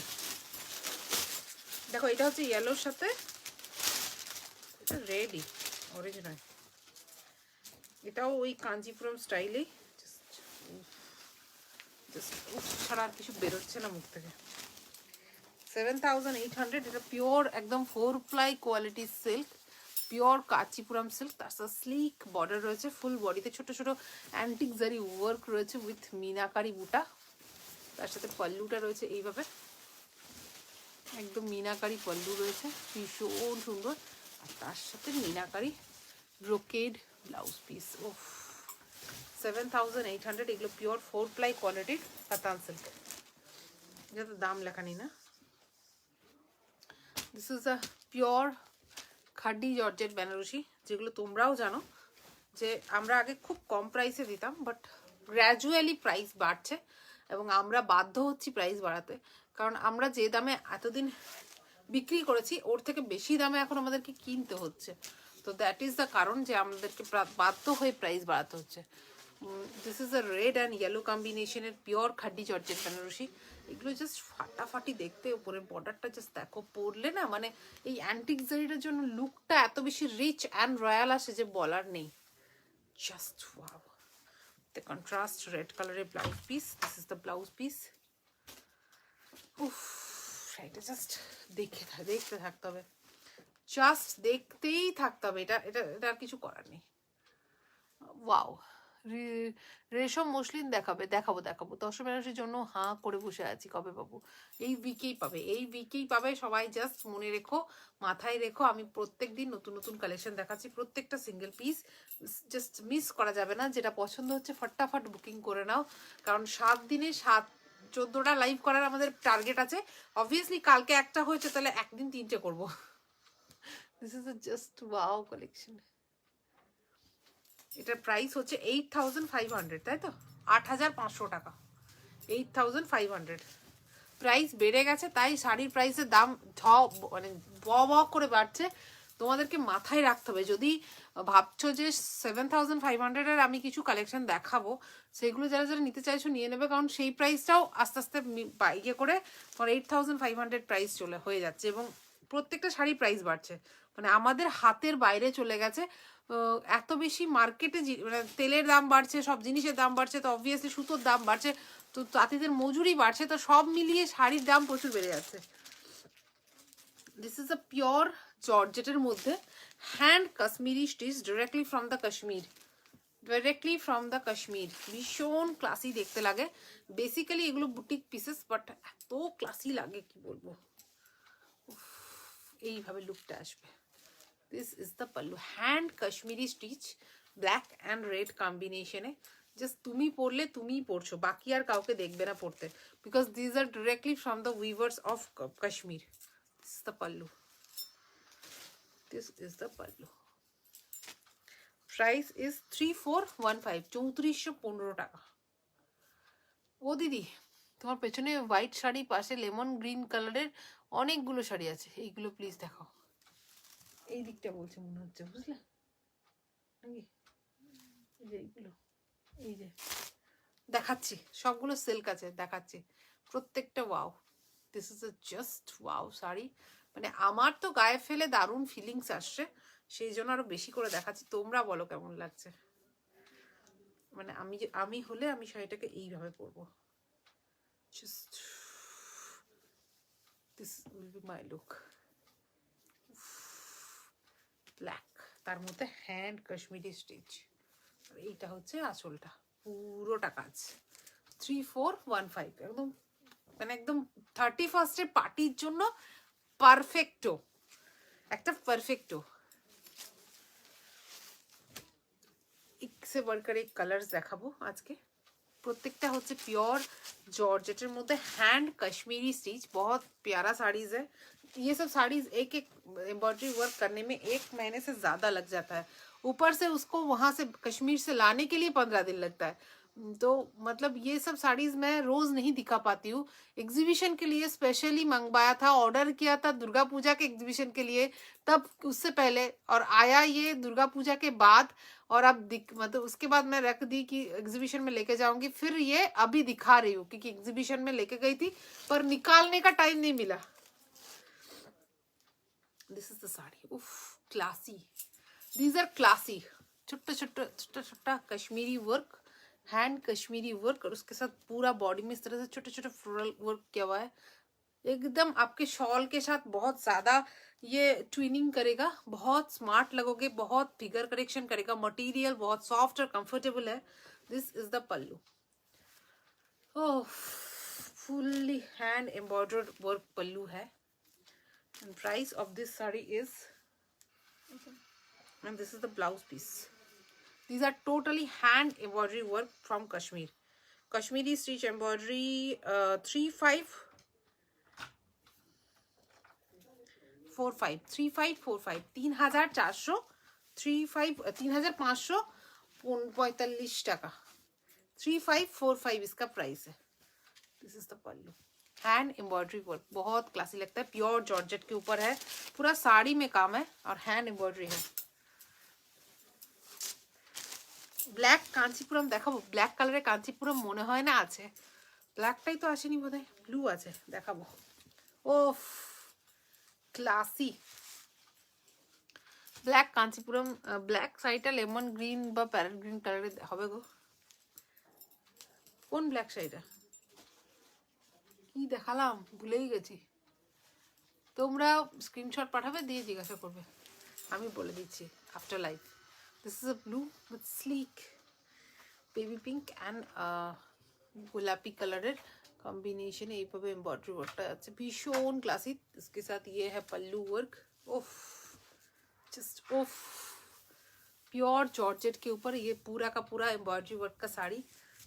[SPEAKER 1] দেখো এটা হচ্ছে ইয়েলোর সাথে, এটা রেডই, অরেঞ্জ নয়, এটাও ওই কাঞ্জিপুরম স্টাইলেই, জাস্ট ছাড়া আর কিছু বেরোচ্ছে না মুখ থেকে। 7800, এটা পিওর একদম 4 ply quality silk, pure Kanchipuram silk. তার সাথে স্লিক বর্ডার রয়েছে, ফুল বডিতে ছোট ছোট অ্যান্টিক জারি ওয়ার্ক রয়েছে উইথ মিনাকারি বুটা। তার সাথে পল্লুটা রয়েছে এইভাবে, একদম মিনাকারি পল্লু রয়েছে, ভীষণ সুন্দর। আর তার সাথে মিনাকারি ব্রোকেড ব্লাউজ পিস। ও 7800, এগুলো পিওর 4 ply কোয়ালিটির কাতান সিল্ক, যাতে দাম লেখা নেই না। This is a pure khaddi georgette Benarasi, যেগুলো তোমরাও জানো যে আমরা আগে খুব কম প্রাইসে দিতাম, বাট গ্র্যাজুয়ালি প্রাইস বাড়ছে এবং আমরা বাধ্য হচ্ছি প্রাইস বাড়াতে, কারণ আমরা যে দামে এতদিন বিক্রি করেছি ওর থেকে বেশি দামে এখন আমাদেরকে কিনতে হচ্ছে। তো দ্যাট ইজ দ্য কারণ যে আমাদেরকে বাধ্য হয়ে প্রাইস বাড়াতে হচ্ছে। This is a red and yellow কম্বিনেশনের পিওর খাড্ডি জর্জেট বেনারসি। এগুলো জাস্ট ফাটাফাটি দেখতে, উপরের বর্ডারটা জাস্ট দেখো, পরলে না মানে এই অ্যান্টিক জারিটার জন্য লুকটা এত বেশি রিচ অ্যান্ড রয়্যাল আসে যে বলার নেই। Just wow. The contrast red color blouse piece. This is the blouse piece. উফ, এটা জাস্ট দেখতে থাকতে হবে, জাস্ট দেখতেই থাকতে হবে। এটা এটা এটা আর কিছু করার নেই। ওয়াও, রেশম মসলিন দেখাবো। দর্শক বেনারসির জন্য হাঁ করে বসে আছি, কবে পাবো? এই উইকেই পাবে সবাই। জাস্ট মনে রেখো, মাথায় রেখো, আমি প্রত্যেক দিন নতুন নতুন কালেকশন দেখাচ্ছি, প্রত্যেকটা সিঙ্গেল পিস জাস্ট মিস করা যাবে না। যেটা পছন্দ হচ্ছে ফটাফট বুকিং করে নাও, কারণ 7 দিনে 14টা লাইভ করার আমাদের টার্গেট আছে। অবভিয়াসলি কালকে একটা হয়েছে, তাহলে একদিন 3টে করবো। This is just wow collection. এটার প্রাইস হচ্ছে 8500, তাই তো? 8500 টাকা, 8500। প্রাইস বেড়ে গেছে, তাই শাড়ির প্রাইসের দাম মানে ব করে বাড়ছে। তোমাদেরকে মাথায় রাখতে হবে, যদি ভাবছো যে 7500-এর আমি কিছু কালেকশন দেখাবো, সেগুলো যারা যারা নিতে চাইছো নিয়ে নেবে, কারণ সেই প্রাইসটাও আস্তে আস্তে ইয়ে করে 8500 প্রাইস হয়ে যাচ্ছে, এবং প্রত্যেকটা শাড়ি প্রাইস বাড়ছে, মানে আমাদের হাতের বাইরে চলে গেছে। এত বেশি মার্কেটে মানে তেলের দাম বাড়ছে, সব জিনিসের দাম বাড়ছে, তো অবভিয়াসলি সুতোর দাম বাড়ছে, তো তাঁতিদের মজুরি বাড়ছে, তো সব মিলিয়ে শাড়ির দাম প্রচুর বেড়ে যাচ্ছে। দিস ইজ আ পিওর জর্জেটের মধ্যে hand Kashmiri stitch, directly from the Kashmir. ভীষণ ক্লাসি দেখতে লাগে। বেসিক্যালি এগুলো বুটিক পিসেস, বাট এত ক্লাসি লাগে কি বলবো। এইভাবে লুকটা আসবে। This is the pallu, hand Kashmiri stitch, black and red কম্বিনেশনে। জাস্ট তুমি পরলে তুমিই পরছো, বাকি আর কাউকে দেখবে না পরতে, because this are directly from the weavers of Kashmir. This is the pallu, price is 3415, 3415 টাকা। ও দিদি, তোমার পেছনে হোয়াইট শাড়ি, পাশে লেমন গ্রিন কালারের অনেকগুলো শাড়ি আছে, এইগুলো প্লিজ দেখাও। এই দিকটা বলছে মনে হচ্ছে, বুঝলে নাকি? এইগুলো, এই যে দেখাচ্ছি, সবগুলো সিল্ক আছে, দেখাচ্ছি প্রত্যেকটা। Wow, this is a just wow sari, মানে আমার তো গায়ে ফেলে দারুণ ফিলিংস আসছে, সেই জন্য আরো বেশি করে দেখাচ্ছি। তোমরা বলো কেমন লাগছে। মানে আমি হলে আমি শাড়িটাকে এইভাবে পরবো। Just this will be my look. Black, তার মধ্যে হ্যান্ড কাশ্মীরি স্টিচ, আর এইটা হচ্ছে আঁচলটা, পুরোটা কাজ। 3415, একদম মানে একদম 31st পার্টির জন্য পারফেক্টো, একটা পারফেক্টো। একসে বাড়কর এক কালার্স দেখাবো আজকে। প্রত্যেকটা হচ্ছে পিওর जॉर्जेट मध्य हैंड कश्मीरी स्टिच, बहुत प्यारा साड़ीज है। ये सब साड़ीज एक एक एम्ब्रॉयडरी वर्क करने में 1 महीने से ज़्यादा लग जाता है, ऊपर से उसको वहाँ से कश्मीर से लाने के लिए 15 दिन लगता है। तो मतलब ये सब साड़ीज मैं रोज़ नहीं दिखा पाती हूँ, एग्जीबिशन के लिए स्पेशली मंगवाया था, ऑर्डर किया था दुर्गा पूजा के एग्जीबिशन के लिए, तब उससे पहले, और आया ये दुर्गा पूजा के बाद, और अब मतलब उसके बाद मैं रख दी कि एग्जीबिशन में लेके जाऊंगी, फिर ये अभी दिखा रही हूँ क्योंकि एग्जीबिशन में लेके गई थी पर निकालने का टाइम नहीं मिला। दिस इज द साड़ी, उफ क्लासी, दीज आर क्लासी, छोटा छोटा छोटा छोटा Kashmiri work, hand Kashmiri work और उसके साथ पूरा बॉडी में इस तरह से छोटे छोटे फ्लोरल वर्क किया हुआ है। एकदम आपके शॉल के साथ बहुत ज्यादा ये ट्विनिंग करेगा, बहुत स्मार्ट लगोगे, बहुत फिगर करेक्शन करेगा। मटेरियल बहुत सॉफ्ट और कंफर्टेबल है। This is the pallu. Oh, fully hand embroidered work pallu है। And price of this sari is, and this is the blouse piece. These are totally hand embroidery work from Kashmir. Kashmiri stitch embroidery 3545 3545 3400 3545 টাকা 3545 इसका प्राइस है। This is the pallu. Hand embroidery work बहुत क्लासी लगता है, प्योर जॉर्जेट के ऊपर है, पूरा साड़ी में काम है और हैंड एम्ब्रॉयडरी है। ব্ল্যাক কাঞ্চিপুরম দেখাবো? ব্ল্যাক কালারের কাঞ্চিপুরম মনে হয় না আছে, ব্ল্যাকটাই তো আসেনি বোধহয়, ব্লু আছে, দেখাবো। ওফ, ক্লাসি ব্ল্যাক কাঞ্চিপুরম। ব্ল্যাক শাড়িটা লেমন গ্রিন বা প্যারেট গ্রিন কালারের হবে গো। কোন ব্ল্যাক শাড়িটা কি দেখালাম ভুলেই গেছি। তোমরা স্ক্রিনশট পাঠাবে, দিয়ে জিজ্ঞাসা করবে, আমি বলে দিচ্ছি after live. This is a blue with sleek baby pink and गुलाबी कलर कॉम्बिनेशन এইভাবে एम्ब्रॉयडरी वर्कটা আছে, ভীষণ ক্লাসি। इसके साथ ये है पल्लू वर्क। ओफ, जस्ट ओफ, प्योर जॉर्जेट के ऊपर ये पूरा का पूरा एम्ब्रॉयडरी वर्क का साड़ी,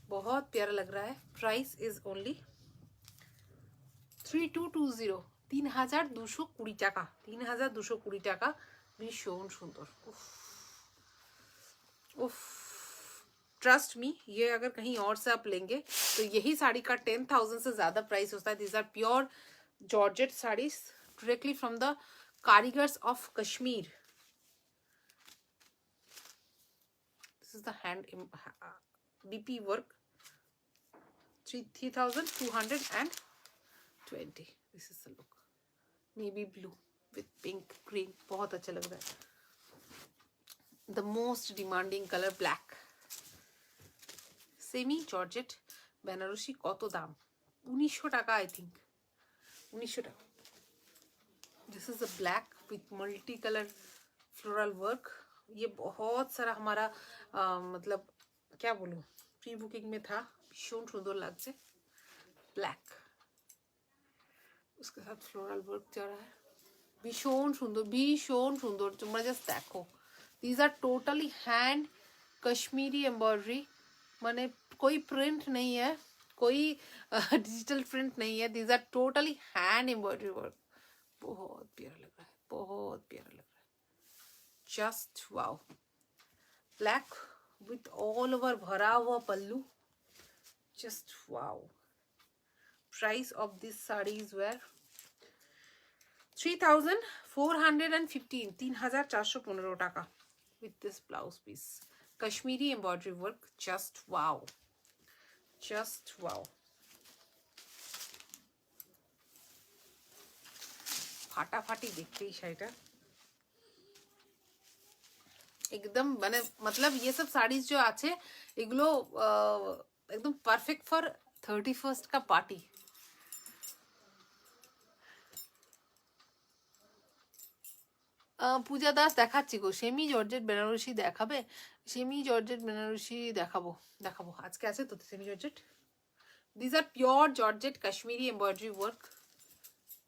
[SPEAKER 1] बहुत प्यारा लग रहा है। प्राइस इज ओनली 3220 3220 টাকা 3220 টাকা। ভীষণ সুন্দর। उफ, ट्रस्ट मी, ये अगर कहीं और से आप लेंगे तो यही साड़ी का 10,000 से ज्यादा प्राइस होता है। These are pure georgette saris directly from the karigars of Kashmir. This is the hand BP work 3220। This is the look, navy blue with pink green, बहुत अच्छा लग रहा है। The most demanding color black, semi georgette Banarasi. কত দাম? 1900 টাকা, आई थिंक 1900 টাকা। This is a black with multi colour floral work. ये बहुत सारा हमारा मतलब क्या बोलूं, प्री बुकिंग में था, भीषण सुंदर লাগছে। ब्लैक, उसके साथ फ्लोरल वर्क जा रहा है, भीषण सुंदर। তোমরা জাস্ট দেখো। These are totally hand Kashmiri embroidery, माने कोई प्रिंट नहीं है, कोई डिजिटल प्रिंट नहीं है। These are totally hand embroidery work. बहुत प्यारा लग रहा है, बहुत प्यारा लग रहा है। Just wow। Black with all over भरा हुआ pallu, just wow। Price of this saris were 3415 3415 টাকা with this blouse piece, Kashmiri embroidery work। just wow, just wow। फाटाफाटी देखते ही शाड़ीटा एकदम মানে मतलब ये सब साड़ीज जो আছে এগুলো एकदम परफेक्ट फॉर 31st का पार्टी। পূজা দাস দেখাচ্ছি গো, সেমি জর্জেট বেনারসি দেখাবে? সেমি জর্জেট বেনারসি দেখাবো আজকে আছে তো semi georgette. These are pure georgette Kashmiri embroidery work.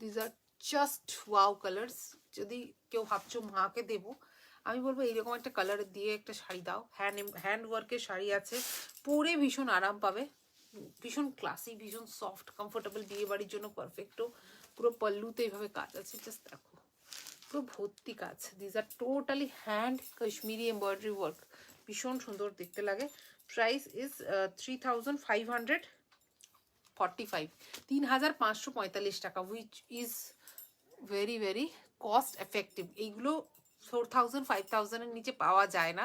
[SPEAKER 1] These are just wow colours. যদি কেউ ভাবছো মাকে দেবো, আমি বলবো এইরকম একটা কালার দিয়ে একটা শাড়ি দাও। হ্যান্ড ওয়ার্কের শাড়ি আছে, পরে ভীষণ আরাম পাবে, ভীষণ ক্লাসি, ভীষণ সফট, কমফোর্টেবল, বিয়ে বাড়ির জন্য পারফেক্টো। পুরো পল্লুতে এইভাবে কাজ আছে, জাস্ট দেখো পুরো ভর্তি কাজ। These are totally hand Kashmiri embroidery work, ভীষণ সুন্দর দেখতে লাগে। প্রাইস ইজ 3545 3545 টাকা, which is very very cost effective. এইগুলো 4000 5000 এর নিচে পাওয়া যায় না।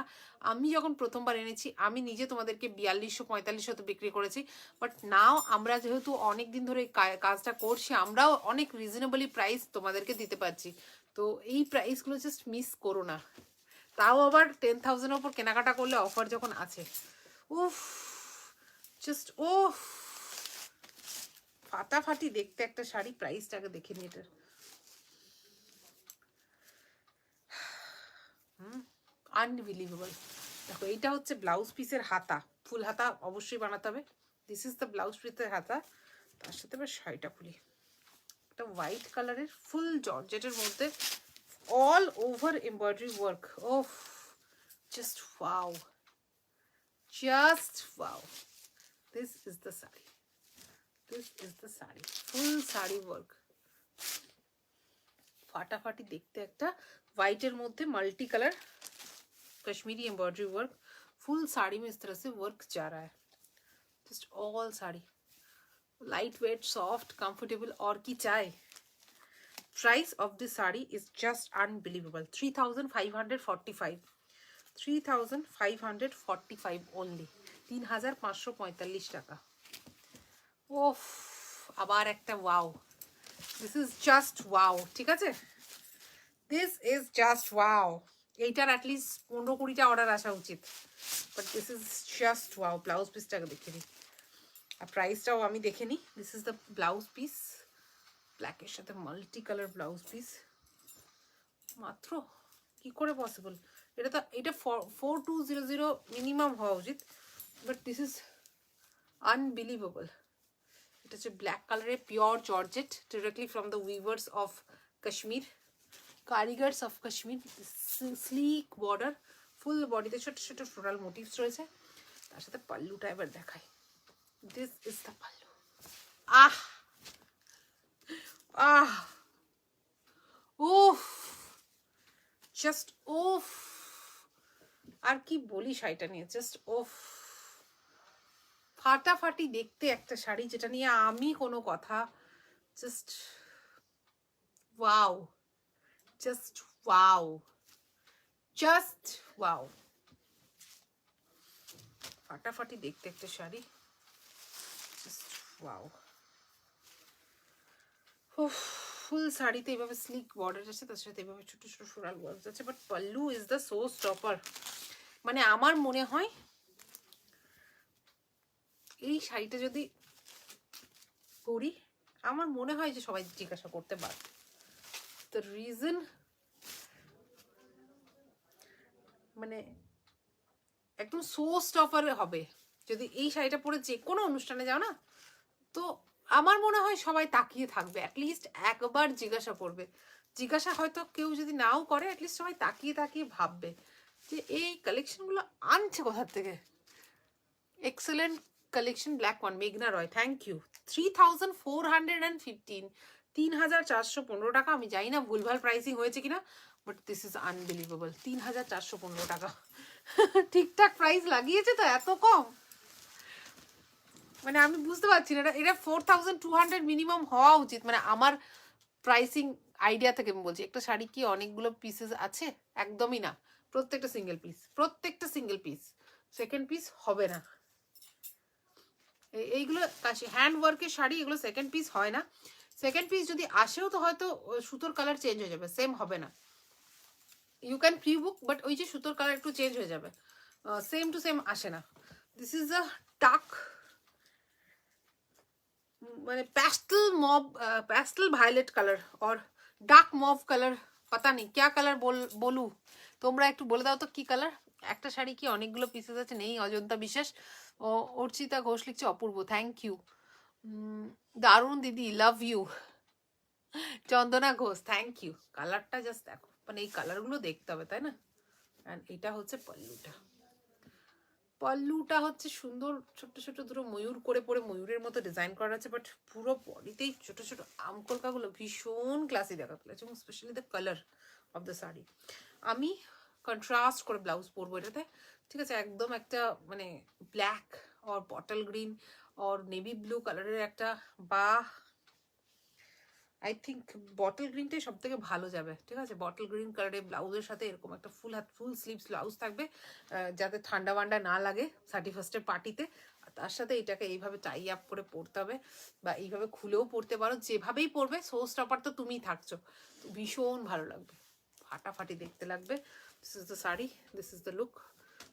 [SPEAKER 1] আমি যখন প্রথমবার এনেছি আমি নিজে তোমাদেরকে 4200 4500 বিক্রি করেছি, বাট নাও আমরা যেহেতু অনেক দিন ধরে কাজটা করছি, আমরাও অনেক রিজনেবলি প্রাইস তোমাদেরকে দিতে পারছি। তো এই প্রাইসগুলো জাস্ট মিস করো না, তাও আবার 10,000 ওপর কেনাকাটা করলে অফার যখন আছে। উফ, জাস্ট ও ফাটাফাটি দেখতে একটা শাড়ি। প্রাইসটাকে দেখে নি এটার। আনবিলিভেবল। দেখো এইটা হচ্ছে ব্লাউজ পিসের হাতা, ফুল হাতা অবশ্যই বানাতে হবে। দিস ইজ দ্য ব্লাউজ পিসের হাতা, তার সাথে এবার শাড়িটা খুলি। একটা হোয়াইট কালারের ফুল জর্জেটের মধ্যে all over embroidery work. Oof, just wow, just wow. This is the sari, this is the sari, full sari work, ফাটাফাটি দেখতে একটা হোয়াইটের মধ্যে multi colour Kashmiri embroidery work. Full sari में इस तरह से वर्क जा रहा है। Just all sari light weight, soft, comfortable और की चाय। Price of this sari is just unbelievable. 3545, 3545 only, 3545 টাকা। ওফ, আবার একটা wow. This is just wow. ঠিক আছে, দিস ইজ জাস্ট ওয়াও। এইটার অ্যাটলিস্ট 15-20টা অর্ডার আসা উচিত, but this is just wow. Blouse পিসটাকে দেখে নিই আর প্রাইসটাও আমি দেখে নিই। This is the blouse piece, ব্ল্যাকের সাথে মাল্টি কালার ব্লাউজ পিস। মাত্র কি করে পসিবল? এটা 4200 মিনিমাম হওয়া উচিত, বাট দিস ইজ আনবিলিভেবল। এটা হচ্ছে ব্ল্যাক কালারের pure georgette, directly from the weavers of Kashmir, karigars of Kashmir. Sleek border, full বডিতে ছোট ছোট ফ্লোরাল মোটিভস রয়েছে। তার সাথে পাল্লুটা এবার দেখাই। This is the pallu. Ah ah, oof, just উফ। আর কি বলি শাড়িটা নিয়ে, জাস্ট উফ, ফাটাফাটি দেখতে একটা শাড়ি, যেটা নিয়ে আমি কোনো কথা, just wow, just wow, just wow. ফাটাফাটি দেখতে একটা শাড়ি, জাস্ট ওয়াও। ফুল শাড়িতে এইভাবে স্লিক বর্ডার আছে, তার সাথে এইভাবে ছোট ছোট ফ্লোরাল ওয়ার্ক আছে, but pallu is the show stopper. মানে আমার মনে হয় এই শাড়িটা যদি পরি, আমার মনে হয় যে সবাই জিজ্ঞাসা করতে পারবে। দ্য রিজন, মানে একদম শো স্টপার হবে যদি এই শাড়িটা পরে যে কোনো অনুষ্ঠানে যাও না, তো আমার মনে হয় সবাই তাকিয়ে থাকবে, অ্যাটলিস্ট একবার জিজ্ঞাসা করবে। জিজ্ঞাসা হয়তো কেউ যদি নাও করে, অ্যাটলিস্ট সবাই তাকিয়ে তাকিয়ে ভাববে যে এই কালেকশনগুলো আনছে কোথার থেকে। এক্সেলেন্ট কালেকশন, ব্ল্যাক ওয়ান, মেঘনা রয়, থ্যাংক ইউ। 3415, 3415 টাকা। আমি জানি না ভুলভাল প্রাইসিং হয়েছে কিনা, বাট দিস ইজ আনবিলিভেবল। 3415 টাকা ঠিকঠাক প্রাইস লাগিয়েছে তো, এত কম? মানে আমি বুঝতে পারছি না, এটা 4200 মিনিমাম হওয়া উচিত। মানে আমার প্রাইসিং আইডিয়া থেকে আমি বলছি। একটা শাড়ি কি অনেকগুলো পিসেস আছে? একদমই না, প্রত্যেকটা সিঙ্গেল পিস, প্রত্যেকটা সিঙ্গেল পিস, সেকেন্ড পিস হবে না। এইগুলো হ্যান্ড ওয়ার্কের শাড়ি, এগুলো সেকেন্ড পিস হয় না। সেকেন্ড পিস যদি আসেও তো হয়তো সুতোর কালার চেঞ্জ হয়ে যাবে, সেম হবে না। You can pre book, but ওই যে সুতোর কালার একটু চেঞ্জ হয়ে যাবে, সেম টু সেম আসে না। দিস ইজ আ ডার্ক, মানে पैस्टल वायलेट कलर और डार्क मॉव कलर, पता नहीं क्या कलर बोलू, তোমরা একটু বলে দাও তো কি কালার। একটা শাড়ি কি অনেকগুলো পিসেস আছে? নেই। অজন্তা বিশ্বাস ও অর্চিতা ঘোষ লিখছে অপূর্ব, থ্যাংক ইউ। দারুণ দিদি, love you. Chandana Ghosh, thank you. কালারটা জাস্ট দেখো, মানে এই কালারগুলো দেখতে হবে, তাই না? অ্যান্ড এটা হচ্ছে পল্লুটা। পল্লুটা হচ্ছে সুন্দর, ছোট ছোট দুটো ময়ূর করে পরে ময়ূরের মতো ডিজাইন করা আছে, বাট পুরো বডিতেই ছোট ছোট আমকলকাগুলো ভীষণ ক্লাসি দেখাতে লাগছে, এবং specially the colour of the sari. আমি কন্ট্রাস্ট করে ব্লাউজ পরবো এটাতে, ঠিক আছে? একদম একটা মানে black or bottle green or navy blue কালারের একটা, বা আই থিঙ্ক বটল গ্রিনটাই সব থেকে ভালো যাবে, ঠিক আছে? বটল গ্রিন কালারের ব্লাউজের সাথে এরকম একটা ফুল স্লিভস ব্লাউজ থাকবে, যাতে ঠান্ডা ওয়ান্ডা না লাগে 31st পার্টিতে। আর তার সাথে এটাকে এইভাবে টাই আপ করে পরতে হবে, বা এইভাবে খুলেও পরতে পারো, যেভাবেই পরবে। শো স্টপার তো তুমিই থাকছো, ভীষণ ভালো লাগবে, ফাটাফাটি দেখতে লাগবে। This is the sari, this is the look.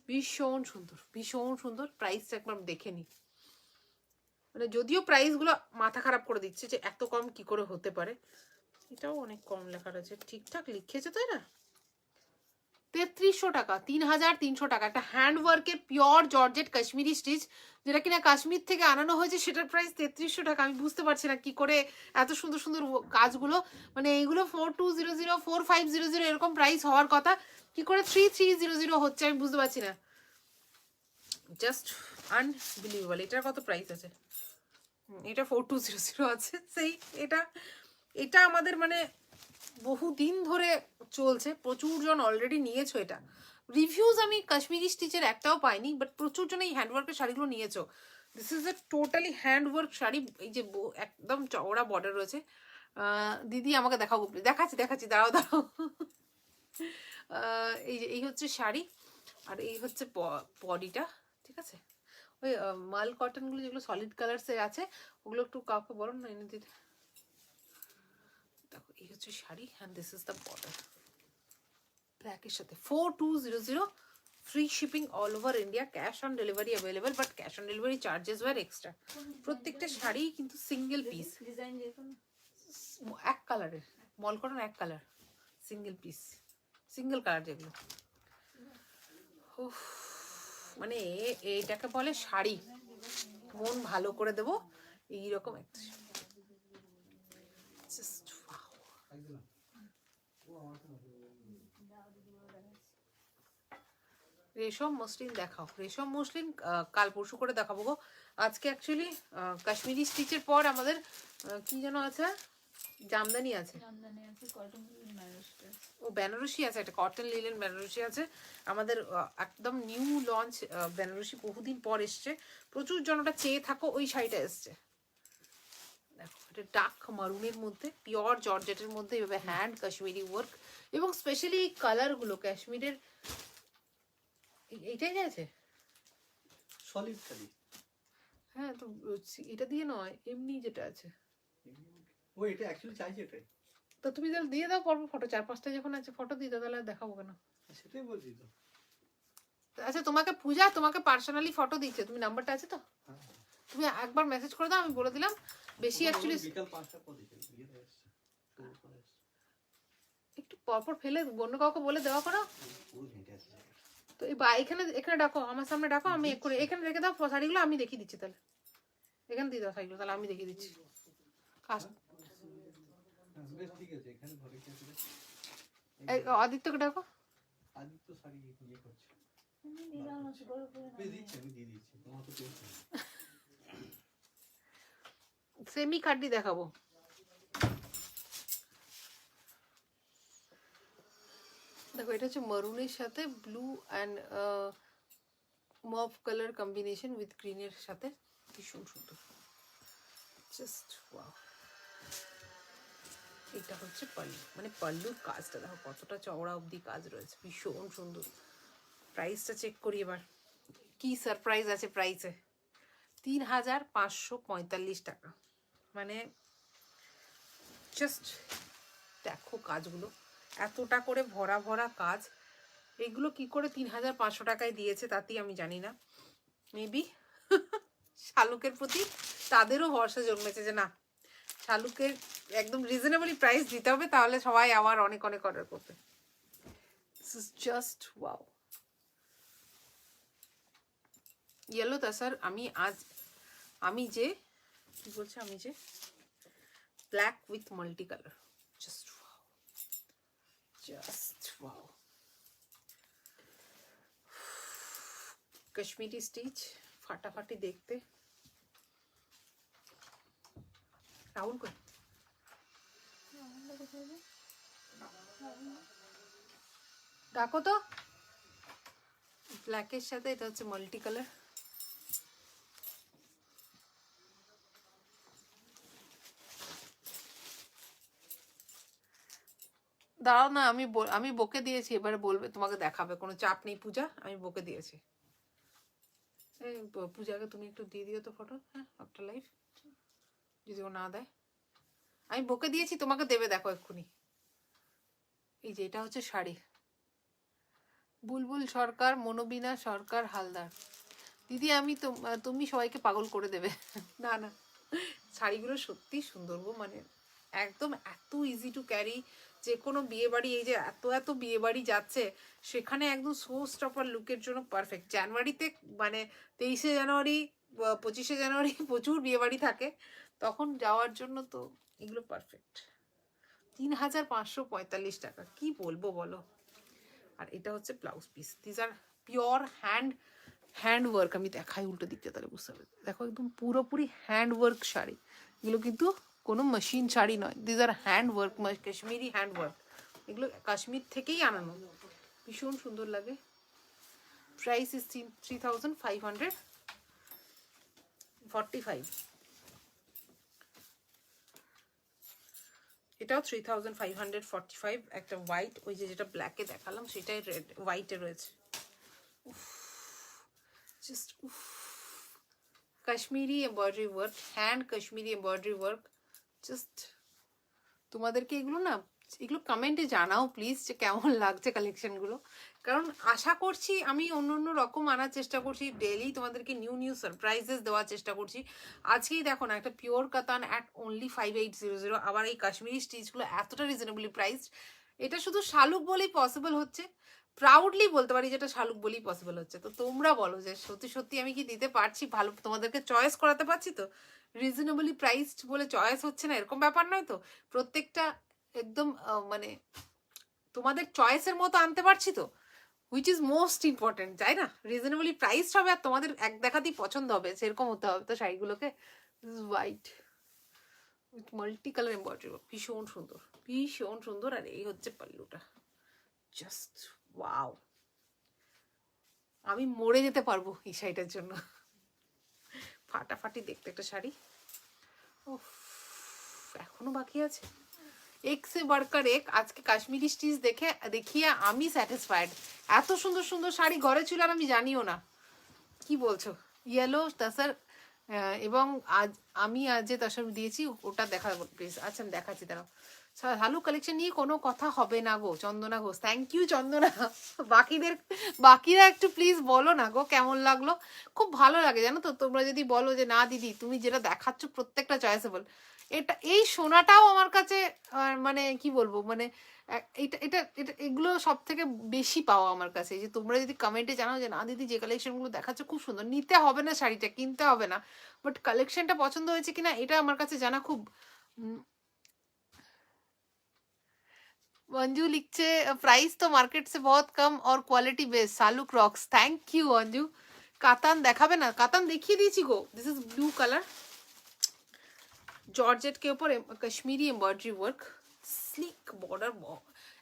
[SPEAKER 1] ভীষণ সুন্দর, ভীষণ সুন্দর। প্রাইসটা একবার দেখে নিই। মানে যদিও প্রাইসগুলো মাথা খারাপ করে দিচ্ছে যে এত কম কি করে হতে পারে। এটাও অনেক কম লেখা রয়েছে, ঠিকঠাক লিখেছে তাই না? 3300 টাকা, 3300 টাকা একটা হ্যান্ডওয়ার্কের পিওর জর্জেট কাশ্মীরি স্টিচ, যেটা কিনা কাশ্মীর থেকে আনানো হয়েছে, সেটার প্রাইস 3300 টাকা। আমি বুঝতে পারছি না কি করে এত সুন্দর সুন্দর কাজগুলো, মানে এইগুলো 4200 4500 এরকম প্রাইস হওয়ার কথা, কি করে 3300 হচ্ছে আমি বুঝতে পারছি না। Just unbelievable. এটার কত প্রাইস আছে? এটা 4200 আছে। সেই এটা এটা আমাদের মানে বহুদিন ধরে চলছে, প্রচুর জন অলরেডি নিয়েছো। এটা রিভিউজ আমি কাশ্মীরি স্টিচের একটাও পাইনি, বাট প্রচুর জন এই হ্যান্ডওয়ার্কের শাড়িগুলো নিয়েছো। This is A totally handwork sari, এই যে একদম চওড়া বর্ডার রয়েছে। দিদি আমাকে দেখাবো, দেখাচ্ছি দেখাচ্ছি, দাঁড়াও দাঁড়াও। এই যে এই হচ্ছে শাড়ি, আর এই হচ্ছে বডিটা, ঠিক আছে? ওই মাল কটনগুলো যেগুলো সলিড কালারসে আছে ওগুলো একটু কাউকে বলো না এনে দিতে। দেখো এই হচ্ছে sari, and this is the border ব্ল্যাকের সাথে। 4200, free shipping all over India, cash on delivery available, but cash on delivery charges were extra. প্রত্যেকটা শাড়ি কিন্তু সিঙ্গেল পিস, এক কালারের মল কটন, এক colour, single piece, single colour যেগুলো। মানে এইটাকে বলে শাড়ি, মন ভালো করে দেবো এইরকম একটা। রেশম মসলিন দেখাও, রেশম মসলিন কাল পরশু করে দেখাবো গো। আজকে অ্যাকচুয়ালি কাশ্মীরি স্টিচের পর আমাদের কি যেন আছে, জামদানি আছে, ও বেনারসি আছে, একটা কটন লিলেন বেনারসি আছে আমাদের, একদম নিউ লঞ্চ বেনারসি, বহুদিন পর এসছে, প্রচুর জনটা চেয়ে থাকো ওই শাড়িটা এসছে। দেখো এটা ডার্ক মারুনের মধ্যে, পিওর জর্জেটের মধ্যে, এভাবে হ্যান্ড কাশ্মীরি ওয়ার্ক, এবং স্পেশালি এই কালারগুলো কাশ্মীরের, এইটাই আছে
[SPEAKER 2] সলিড শাড়ি।
[SPEAKER 1] হ্যাঁ তো এটা দিয়ে নয়, এমনি যেটা আছে
[SPEAKER 2] ও এটা অ্যাকচুয়ালি চাইছে এটাই।
[SPEAKER 1] তো তুমি তাহলে দিয়ে দাও পরপর ফটো, 4-5টা যখন আছে ফটো দিয়ে দাও, তাহলে দেখাবো কেন?
[SPEAKER 2] সেটাই বলছি তো।
[SPEAKER 1] আচ্ছা তোমাকে পূজা তোমাকে পার্সোনালি ফটো দিচ্ছে, তুমি নাম্বারটা আছে তো? তুমি একবার মেসেজ করে দাও, আমি বলে দিলাম। বেশি অ্যাকচুয়ালি
[SPEAKER 2] বিকাল 5টা পর দিকে
[SPEAKER 1] একটু পরপর ফেলে অন্য কাউকে বলে দেওয়া করো।
[SPEAKER 2] পুরো ঘেঁটে আছে।
[SPEAKER 1] তো এই এখানে এখানে ডাকো, আমার সামনে ডাকো, আমি করে এখানে রেখে দাও শাড়িগুলো, আমি দেখিয়ে দিচ্ছি তাহলে। এখানে দিয়ে দাও শাড়িগুলো, তাহলে আমি দেখিয়ে দিচ্ছি।
[SPEAKER 2] বেশ ঠিক আছে, এখানে ঘরে কি আছে?
[SPEAKER 1] আদিত্যকে ডাকো।
[SPEAKER 2] আদিত্য শাড়ি ইয়ে করছে। আমি দিয়ে দিচ্ছি, তোমার তো টেনশন।
[SPEAKER 1] সেমি কার্ডি দেখাবো। দেখো এটা হচ্ছে মারুনের সাথে blue and mauve colour combination with গ্রিনের সাথে, ভীষণ সুন্দর, জাস্ট ওয়াও। এটা হচ্ছে পাল্লু, মানে পাল্লুর কাজটা দেখো কতটা চওড়া অবধি কাজ রয়েছে, ভীষণ সুন্দর। প্রাইসটা চেক করি এবার, কি সারপ্রাইজ আছে প্রাইসে। 3545 টাকা, মানে জাস্ট দেখো কাজগুলো, এতটা করে ভরা ভরা কাজ, এগুলো কি করে 3500 টাকায় দিয়েছে তাতেই আমি জানি না। মেবি শালুকের প্রতি তাদেরও ভরসা জন্মেছে যে না, শালুকের একদম রিজনেবলি প্রাইস দিতে হবে, তাহলে সবাই আবার অনেক অনেক অর্ডার করবে। Just wow. ইয়েলো তাসার আমি যে কি বলছে, আমি যে black with multi colour, just wow, just wow. Kashmiri stitch, ফাটাফাটি দেখতে। রাহুল কই? ডাকো তো। ব্ল্যাকের সাথে এটা হচ্ছে মাল্টি কালার। দাঁড়াও না, আমি বকে দিয়েছি, এবারে বলবে, তোমাকে দেখাবে, কোনো চাপ নেই পূজা, আমি বকে দিয়েছি। এই পূজাকে তুমি একটু দিয়ে দিও তো ফটো, হ্যাঁ একটা লাইভ, যদি ও না দেয়। আমি বকে দিয়েছি, তোমাকে দেবে, দেখো এক্ষুনি। এই যে এটা হচ্ছে শাড়ি, বুলবুল সরকার, মনোবিনা সরকার হালদার, দিদি আমি তুমি সবাইকে পাগল করে দেবে। না না, শাড়িগুলো সত্যি সুন্দর গো, মানে একদম এত ইজি টু ক্যারি। যে কোনো বিয়ে বাড়ি, এই যে এত এত বিয়ে বাড়ি যাচ্ছে, সেখানে একদম শো স্টপার লুকের জন্য পারফেক্ট। জানুয়ারিতে মানে 23শে জানুয়ারি 25শে জানুয়ারি প্রচুর বিয়ে বাড়ি থাকে, তখন যাওয়ার জন্য তো এগুলো পারফেক্ট। 3545 টাকা, কি বলবো বলো। আর এটা হচ্ছে blouse piece, this are pure hand work. আমি দেখাই উল্টো দিকটা, তাহলে বুঝতে পারবে। দেখো একদম পুরোপুরি হ্যান্ড ওয়ার্ক শাড়ি, এগুলো কিন্তু কোনো মেশিন শাড়ি নয়, this are hand work, Kashmiri hand work. এগুলো কাশ্মীর থেকেই আনানো, ভীষণ সুন্দর লাগে। Price is 3545। এটাও 3545। একটা হোয়াইট, ওই যে যেটা ব্ল্যাকে দেখালাম সেটাই রেড হোয়াইটে রয়েছে। Just Kashmiri embroidery work, hand Kashmiri embroidery work. Just তোমাদেরকে এগুলো না, এগুলো কমেন্টে জানাও প্লিজ যে কেমন লাগছে কালেকশনগুলো। কারণ আশা করছি আমি অন্য অন্য রকম আনার চেষ্টা করছি, ডেইলি তোমাদেরকে নিউ নিউ সারপ্রাইজেস দেওয়ার চেষ্টা করছি। আজকেই দেখো না, একটা পিওর কাতান অ্যাট অনলি 5800। আবার এই কাশ্মীরি স্টিচগুলো এতটা রিজনেবলি প্রাইসড। এটা শুধু শালুক বলেই পসিবল হচ্ছে, প্রাউডলি বলতে পারি যেটা শালুক বলেই পসিবল হচ্ছে। তো তোমরা বলো যে সত্যি সত্যি আমি কি দিতে পারছি ভালো, তোমাদেরকে চয়েস করাতে পারছি তো? রিজনেবলি প্রাইসড বলে চয়েস হচ্ছে না এরকম ব্যাপার নয় তো। প্রত্যেকটা একদম মানে তোমাদের চয়েসের মতো আনতে পারছি তো, হুইচ ইজ মোস্ট ইম্পর্টেন্ট, তাই না? রিজনেবলি প্রাইসড হবে আর তোমাদের এক দেখাতেই পছন্দ হবে, সেরকম হতে হবে তো শাড়িগুলোকে। White with multi colour embroidery, ভীষণ সুন্দর ভীষণ সুন্দর। আর এই হচ্ছে পাল্লুটা, জাস্ট ওয়াও। আমি মরে যেতে পারবো এই শাড়িটার জন্য, ফাটাফাটি দেখতে একটা শাড়ি। উফ, এখনো বাকি আছে। এক সে বাড়কার এক। আজকে কাশ্মীরি স্টিচ দেখিয়ে আমি স্যাটিসফাইড। এত সুন্দর সুন্দর শাড়ি ঘরে ছিল আর আমি জানিও না। কি বলছো? ইয়েলো তাসার, এবং আমি যে তাসার দিয়েছি ওটা দেখাবো প্লিজ। আচ্ছা আমি দেখাচ্ছি, দাঁড়াও। ভালো কালেকশন নিয়ে কোনো কথা হবে না গো, চন্দনা ঘোষ। থ্যাংক ইউ চন্দনা। বাকিরা একটু প্লিজ বলো না গো কেমন লাগলো। খুব ভালো লাগে জানো তো, তোমরা যদি বলো যে না দিদি তুমি যেটা দেখাচ্ছ প্রত্যেকটা চয়েসেবল। এটা এই সোনাটাও আমার কাছে মানে কি বলবো, মানে এটা এটা এটা এগুলো সব থেকে বেশি পাওয়া আমার কাছে। যে তোমরা যদি কমেন্টে জানাও যে না দিদি যে কালেকশনগুলো দেখাচ্ছ খুব সুন্দর, নিতে হবে না শাড়িটা, কিনতে হবে না, বাট কালেকশনটা পছন্দ হয়েছে কিনা এটা আমার কাছে জানা খুব। अंजू लिखছে प्राइस तो मार्केट से बहुत कम और quality best, Saluk rocks. Thank you Anju. Katan দেখাবে না? কাতান দেখিয়ে দিয়েছি গো। This is blue colour, georgette के ऊपर Kashmiri embroidery work, sleek border.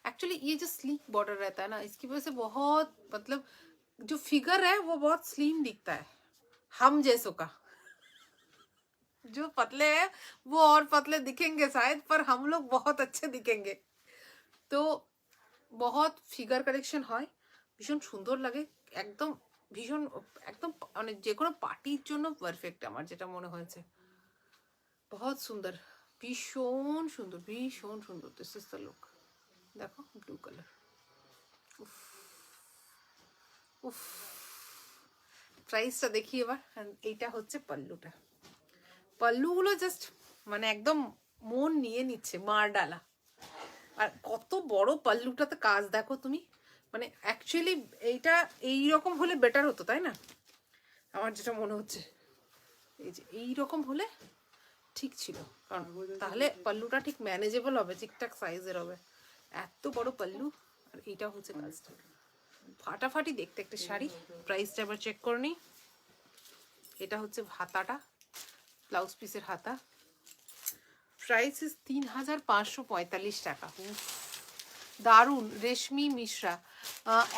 [SPEAKER 1] Actually ये जो स्लीक बॉर्डर रहता है ना, इसकी वजह से बहुत मतलब जो फिगर है वो बहुत स्लिम दिखता है हम जैसों का। जो पतले हैं वो और पतले दिखेंगे शायद, पर हम लोग बहुत अच्छे दिखेंगे। তো বহুত ফিগার কালেকশন হয়, ভীষণ সুন্দর লাগে, একদম ভীষণ একদম মানে যে কোনো পার্টির জন্য পারফেক্ট আমার যেটা মনে হয়েছে। বহুত সুন্দর, ভীষণ সুন্দর ভীষণ সুন্দর। দিস ইজ দ্য লুক, দেখো ব্লু কালার। উফ উফ, প্রাইসটা দেখি এবার। এইটা হচ্ছে পাল্লুটা, পাল্লুগুলো জাস্ট মানে একদম মন নিয়ে নিচ্ছে, মার ডালা। আর কত বড় পাল্লুটাতে কাজ দেখো তুমি, মানে অ্যাকচুয়ালি এইটা এইরকম হলে বেটার হতো তাই না? আমার যেটা মনে হচ্ছে এই যে এইরকম হলে ঠিক ছিল, কারণ তাহলে পাল্লুটা ঠিক ম্যানেজেবল হবে, ঠিকঠাক সাইজের হবে। এত বড় পাল্লু, আর এইটা হচ্ছে কাজটা ফাটাফাটি দেখতে একটা শাড়ি। প্রাইসটা আবার চেক করে নিই। এটা হচ্ছে হাতাটা, ব্লাউজ পিসের হাতা। প্রাইস ইস 3545 টাকা। দারুন, রেশমি মিশ্রা।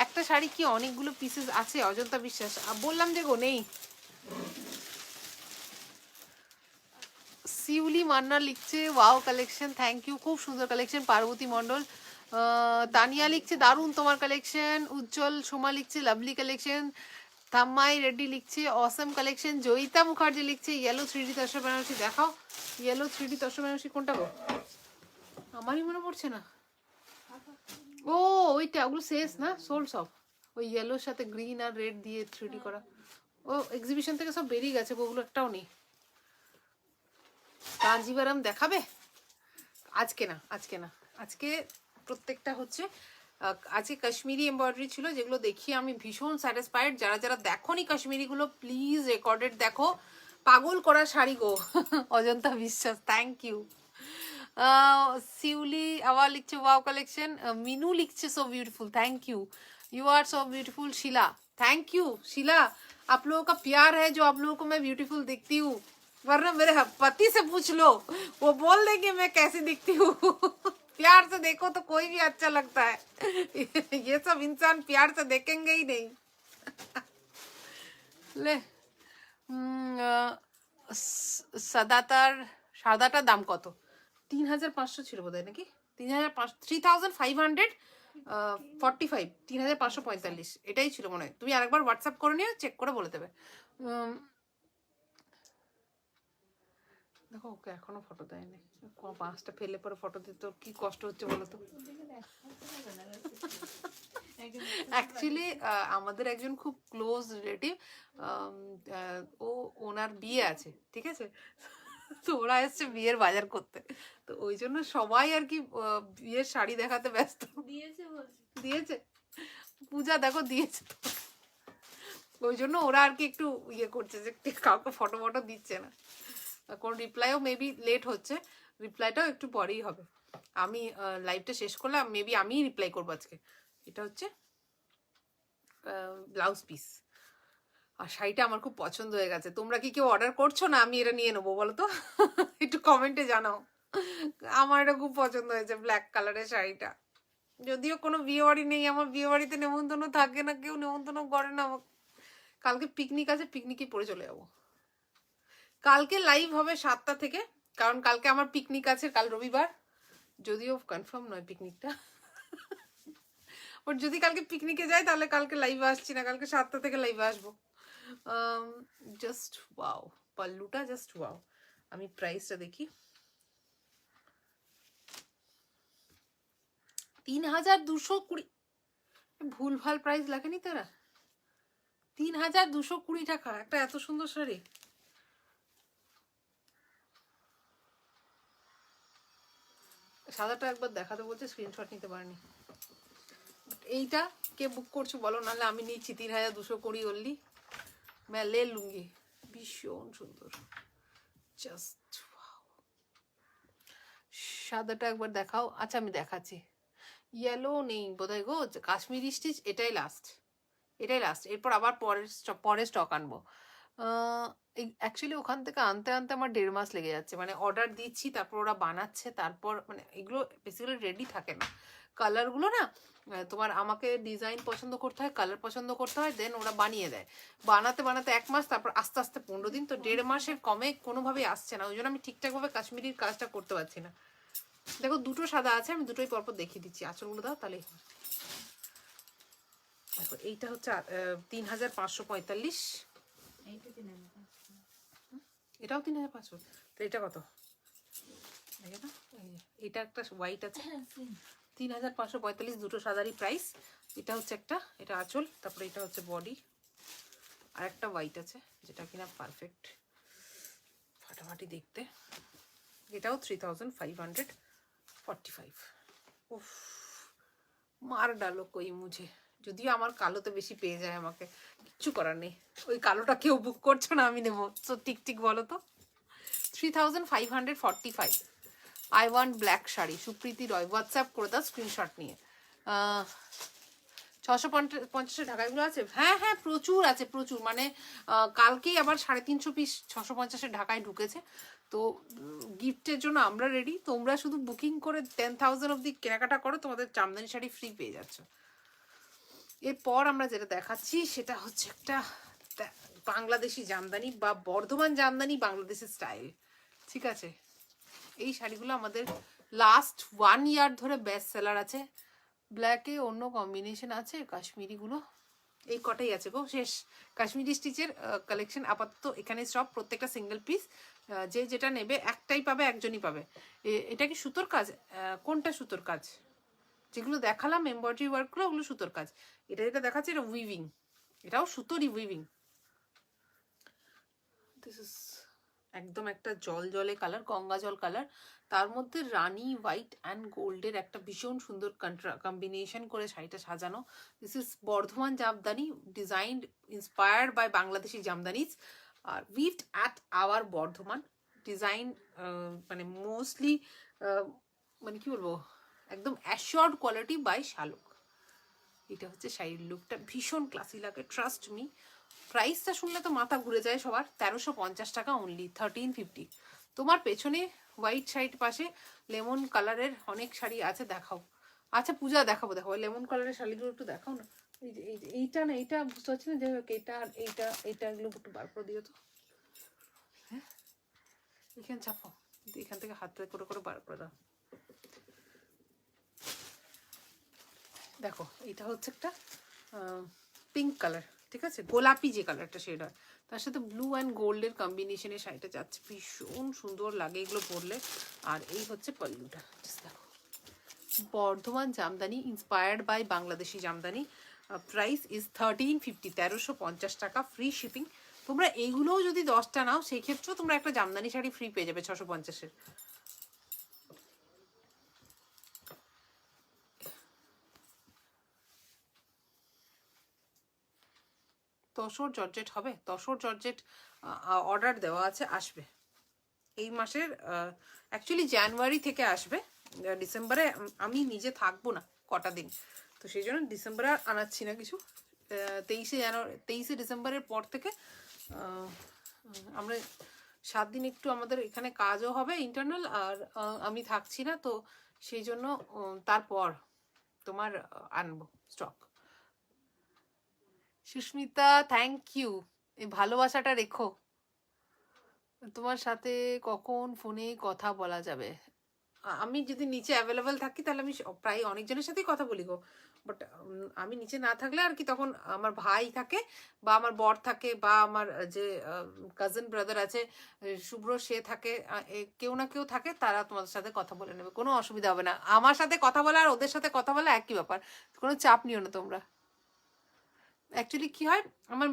[SPEAKER 1] একটা শাড়ি কি অনেকগুলো পিসেস আছে? অজন্তা বিশ্বাস বললাম যে গো নেই। শিউলি মান্না লিখছে ওয়াও কালেকশন, থ্যাংক ইউ, খুব সুন্দর কালেকশন। পার্বতী মণ্ডল, তানিয়া লিখছে দারুন তোমার কালেকশন। উজ্জ্বল সোমা লিখছে লাভলি কালেকশন। থাম্মাই রেড্ডি লিখছে অসম কালেকশন। জয়িতা মুখার্জি লিখছে ইয়েলো 3D তসর বেনারসি। দেখাও ইয়েলো 3D তসর বেনারসি কোনটা গো, আমারই মনে পড়ছে না। ও ওইটা, ওগুলো শেষ না, সোল সব। ওই ইয়েলোর সাথে গ্রিন আর রেড দিয়ে 3D করা, ও এক্সিবিশন থেকে সব বেরিয়ে গেছে, ওগুলো একটাও নেই। কাঞ্জিভারাম দেখাবে? আজকে না, আজকে না, আজকে প্রত্যেকটা হচ্ছে আজকে কাশ্মীরি এমব্রয়ডারি ছিল, যেগুলো দেখিয়ে আমি ভীষণ স্যাটিসফাইড। যারা যারা দেখোনি কাশ্মীরিগুলো প্লিজ রেকর্ডেড দেখো, পাগল করা শাড়ি গো। অজন্তা বিশ্বাস, থ্যাংক ইউ। শিউলি আবার লিখছে ওয়াও কালেকশন। মিনু লিখছে so beautiful, thank you, you are so beautiful. Sheela, thank you Sheela, आप लोगों का प्यार है जो आप लोगों को मैं ब्यूटीफुल दिखती हूँ, वरना मेरे पति से पूछ लो, वो बोल देंगे मैं कैसी दिखती हूँ। प्यार से देखो तो कोई भी अच्छा लगता है। ये सब इंसान प्यार से देखेंगे ही नहीं। ले সাদাটার সাদাটার দাম কত? 3500 ছিল বোধহয় নাকি, 3545 3545, এটাই ছিল মনে হয়। তুমি আরেকবার হোয়াটসঅ্যাপ করে নিও, চেক করে বলে দেবে। দেখো ওকে এখনো ফটো দেয়নি, 5টা ফেলে পরে ফটো দিতে তোর কি কষ্ট হচ্ছে বলো তো। অ্যাকচুয়ালি আমাদের একজন খুব ক্লোজ রিলেটিভ, ও ওনার বিয়ে আছে, ঠিক আছে, তো ওরা এসছে বিয়ের বাজার করতে, তো ওই জন্য সবাই আর কি বিয়ের শাড়ি দেখাতে ব্যস্ত। দিয়েছে পূজা, দেখো দিয়েছে তো, ওই জন্য ওরা আর কি একটু ইয়ে করছে যে কাউকে ফটো ফটো দিচ্ছে না। কোন রিপ্লাইও মেবি লেট হচ্ছে, রিপ্লাইটাও একটু পরেই হবে। আমি লাইভটা শেষ করলাম, মেবি আমিই রিপ্লাই করবো আজকে। এটা হচ্ছে ব্লাউজ পিস, আর শাড়িটা আমার খুব পছন্দ হয়ে গেছে। তোমরা কি কেউ অর্ডার করছো না আমি এটা নিয়ে নেবো বলো তো? একটু কমেন্টে জানাও। আমার এটা খুব পছন্দ হয়েছে, ব্ল্যাক কালারের শাড়িটা। যদিও কোনো বিয়ে বাড়ি নেই, আমার বিয়ে বাড়িতে নেমন্তন্ন থাকে না, কেউ নেমন্তন্ন করে না আমাকে। কালকে পিকনিক আছে, পিকনিকে পরে চলে যাবো। কালকে লাইভ হবে 7টা থেকে, কারণ কালকে আমার পিকনিক আছে, কাল রবিবার, যদিও কনফার্ম নয় পিকনিকটা। বাট যদি কালকে পিকনিকে যাই তাহলে কালকে লাইভে আসছি না, কালকে 7টা থেকে লাইভে আসবো। জাস্ট ওয়াও, পাল্লুটা জাস্ট ওয়াও। আমি প্রাইসটা দেখি, 3220। ভুলভাল প্রাইস লাগেনি তারা? 3220 টাকা একটা এত সুন্দর শাড়ি। সাদাটা একবার দেখাতে বলছে, স্ক্রিনশট নিতে পারিনি। এইটা কে বুক করছো বলো, নাহলে আমি নিচ্ছি 3220 অনলি, मैं ले लूंगी। ভীষণ সুন্দর, জাস্ট ওয়াও। সাদাটা একবার দেখাও। আচ্ছা আমি দেখাচ্ছি, ইয়েলো নেই বোধহয় গো, কাশ্মীরি স্টিচ এটাই লাস্ট, এটাই লাস্ট, এরপর আবার পরে স্টক আনবো। অ্যাকচুয়ালি ওখান থেকে আনতে আনতে আমার 1.5 মাস লেগে যাচ্ছে, মানে অর্ডার দিচ্ছি, তারপর ওরা বানাচ্ছে, তারপর মানে এগুলো বেসিক্যালি রেডি থাকে না। কালারগুলো না তোমার আমাকে ডিজাইন পছন্দ করতে হয়, কালার পছন্দ করতে হয়, দেন ওরা বানিয়ে দেয়। বানাতে বানাতে 1 মাস, তারপর আস্তে আস্তে 15 দিন, তো 1.5 মাসের কমে কোনোভাবেই আসছে না। ওই জন্য আমি ঠিকঠাকভাবে কাশ্মীরির কাজটা করতে পারছি না। দেখো দুটো সাদা আছে, আমি দুটোই পরপর দেখিয়ে দিচ্ছি। আঁচলগুলো দাও তাহলে। দেখো এইটা হচ্ছে 3545, এটাও 3500। তো এটা কত? এটা একটা হোয়াইট আছে, 3545, দুটো সাদারই প্রাইস। এটা হচ্ছে একটা, এটা আঁচল, তারপরে এটা হচ্ছে বডি, আর একটা হোয়াইট আছে যেটা কিনা পারফেক্ট ফাটাফাটি দেখতে। এটাও 3545। উফ, মার ডালো কই মুঝে। যদিও আমার কালোতে বেশি পেয়ে যায়, আমাকে কিচ্ছু করার নেই। ওই কালোটা কেউ বুক করছো না, আমি নেবো। তো টিক টিক বলো তো। 3545। I want black sari, Supriti Roy. WhatsApp করে দাও স্ক্রিনশট নিয়ে। 650 ঢাকাইগুলো আছে? হ্যাঁ হ্যাঁ, প্রচুর আছে, প্রচুর। মানে কালকেই আবার 350 পিস 650 ঢাকায় ঢুকেছে। তো গিফটের জন্য আমরা রেডি। তোমরা শুধু বুকিং করে 10,000 অব্দি কেনাকাটা করো, তোমাদের জামদানি শাড়ি ফ্রি পেয়ে যাচ্ছ। এরপর আমরা যেটা দেখাচ্ছি সেটা হচ্ছে একটা বাংলাদেশি জামদানি, বা বর্ধমান জামদানি বাংলাদেশি স্টাইল, ঠিক আছে? এই শাড়িগুলো আমাদের লাস্ট 1 ইয়ার ধরে বেস্ট সেলার আছে। ব্ল্যাকে অন্য কম্বিনেশন আছে, কাশ্মীরিগুলো এই কটাই আছে গো, শেষ। কাশ্মীরি স্টিচের কালেকশন আপাতত এখানে সব, প্রত্যেকটা সিঙ্গেল পিস। যে যেটা নেবে একটাই পাবে, একজনই পাবে। এটা কি সুতোর কাজ? কোনটা সুতোর কাজ? যেগুলো দেখালাম এমব্রয়ডারি ওয়ার্কগুলো, ওগুলো সুতোর কাজ। এটা যেটা দেখাচ্ছে এটা উইভিং, এটাও সুতোরই উইভিং। ইজ একদম একটা জল জলে কালার, গঙ্গা জল কালার, তার মধ্যে রানী হোয়াইট অ্যান্ড গোল্ডের একটা ভীষণ সুন্দর কম্বিনেশন করে শাড়িটা সাজানো। This is Bardhaman Jamdani, designed inspired by Bangladeshi Jamdanis আর weaved at our Bardhaman. Design মানে মোস্টলি মানে কি বলবো, একদম অ্যাশিওর্ড কোয়ালিটি বাই শালুক। এটা হচ্ছে শাড়ির লুকটা, ভীষণ ক্লাসি লাগে, ট্রাস্ট মি। প্রাইসটা শুনলে তো মাথা ঘুরে যায় সবার, 1350 টাকা অনলি, 1350। তোমার পেছনে হোয়াইট শাড়ির পাশে লেমন কালারের অনেক শাড়ি আছে, দেখাও। আচ্ছা পূজা দেখাবো, দেখো লেমন কালারের শাড়িগুলো একটু দেখাও না। এইটা না, এইটা বুঝতে পারছি না যে এইটা আর এইটা, এইটা এগুলো একটু বার করে দিও তো। হ্যাঁ এখানে চাপো, এখান থেকে হাতে করে করে বার করে দাও। দেখো এটা হচ্ছে একটা পিঙ্ক কালার, ঠিক আছে, গোলাপি যে কালারটা সেটা, তার সাথে ব্লু অ্যান্ড গোল্ডের কম্বিনেশনে শাড়িটা যাচ্ছে, ভীষণ সুন্দর লাগে এগুলো পরলে। আর এই হচ্ছে পল্লুটা, দেখো Bardhaman jamdani inspired by Bangladeshi jamdani. Price is 1350, 1350 টাকা, ফ্রি শিপিং। তোমরা এইগুলোও যদি 10টা নাও সেই ক্ষেত্রেও তোমরা একটা জামদানি শাড়ি ফ্রি পেয়ে যাবে 650-এর। তসর জর্জেট হবে, তসর জর্জেট অর্ডার দেওয়া আছে, আসবে এই মাসের, অ্যাকচুয়ালি জানুয়ারি থেকে আসবে। ডিসেম্বরে আমি নিজে থাকবো না কটা দিন, তো সেই জন্য ডিসেম্বরে আর আনাচ্ছি না কিছু। 23শে ডিসেম্বরের পর থেকে আমরা 7 দিন একটু আমাদের এখানে কাজও হবে ইন্টারনাল, আর আমি থাকছি না, তো সেই জন্য তারপর তোমার আনবো স্টক। সুস্মিতা থ্যাংক ইউ, এই ভালোবাসাটা রেখো। তোমার সাথে কখন ফোনে কথা বলা যাবে? আমি যদি নিচে অ্যাভেলেবেল থাকি তাহলে আমি প্রায় অনেকজনের সাথেই কথা বলি গো, বাট আমি নিচে না থাকলে আর কি, তখন আমার ভাই থাকে বা আমার বর থাকে বা আমার যে কাজিন ব্রাদার আছে শুভ্র, সে থাকে, কেউ না কেউ থাকে, তারা তোমাদের সাথে কথা বলে নেবে, কোনো অসুবিধা হবে না। আমার সাথে কথা বলা আর ওদের সাথে কথা বলা একই ব্যাপার, কোনো চাপ নিও না তোমরা। অ্যাকচুয়ালি কি হয়, আমার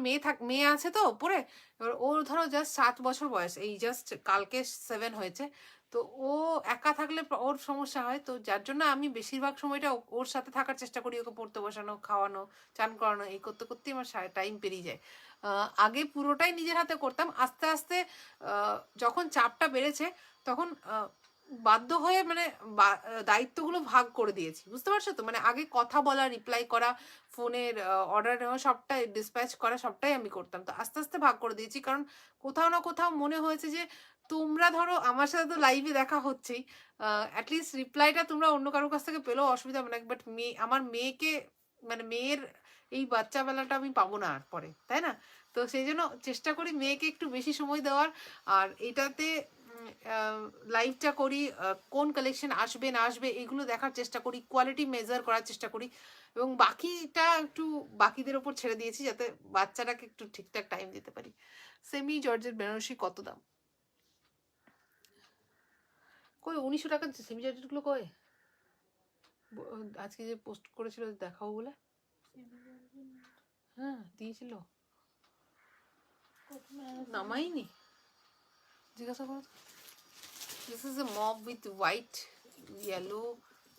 [SPEAKER 1] মেয়ে আছে তো ওপরে, এবার ওর ধরো জাস্ট 7 বছর বয়স, এই জাস্ট কালকে 7 হয়েছে, তো ও একা থাকলে ওর সমস্যা হয়, তো যার জন্য আমি বেশিরভাগ সময়টা ওর সাথে থাকার চেষ্টা করি, ওকে পড়তে বসানো, খাওয়ানো, চান করানো, এই করতে করতেই আমার টাইম পেরিয়ে যায়। আগে পুরোটাই নিজের হাতে করতাম, আস্তে আস্তে যখন চাপটা বেড়েছে তখন বাধ্য হয়ে মানে দায়িত্বগুলো ভাগ করে দিয়েছি, বুঝতে পারছো তো, মানে আগে কথা বলা, রিপ্লাই করা, ফোনের অর্ডার নেওয়া, সবটাই ডিসপ্যাচ করা, সবটাই আমি করতাম, তো আস্তে আস্তে ভাগ করে দিয়েছি, কারণ কোথাও না কোথাও মনে হয়েছে যে তোমরা ধরো আমার সাথে তো লাইভে দেখা হচ্ছেই, অ্যাটলিস্ট রিপ্লাইটা তোমরা অন্য কারোর কাছ থেকে পেলেও অসুবিধা হবে না, বাট আমার মেয়েকে, মানে মেয়ের এই বাচ্চাবেলাটা আমি পাবো না আর পরে, তাই না? তো সেই জন্য চেষ্টা করি মেয়েকে একটু বেশি সময় দেওয়ার, আর এটাতে লাইভটা করি, কোন কালেকশন আসবে না আসবে এগুলো দেখার চেষ্টা করি, কোয়ালিটি মেজার করার চেষ্টা করি, এবং বাকিটা একটু বাকিদের ওপর ছেড়ে দিয়েছি যাতে বাচ্চাটাকে একটু ঠিকঠাক টাইম দিতে পারি। সেমি জর্জের বেনারসি কত দাম? কই 1900 টাকা সেমি জর্জেটগুলো কই? আজকে যে পোস্ট করেছিল দেখাও বলে, হ্যাঁ দিয়েছিল, নামাইনি, জিজ্ঞাসা করো। This is a mauve with white, yellow,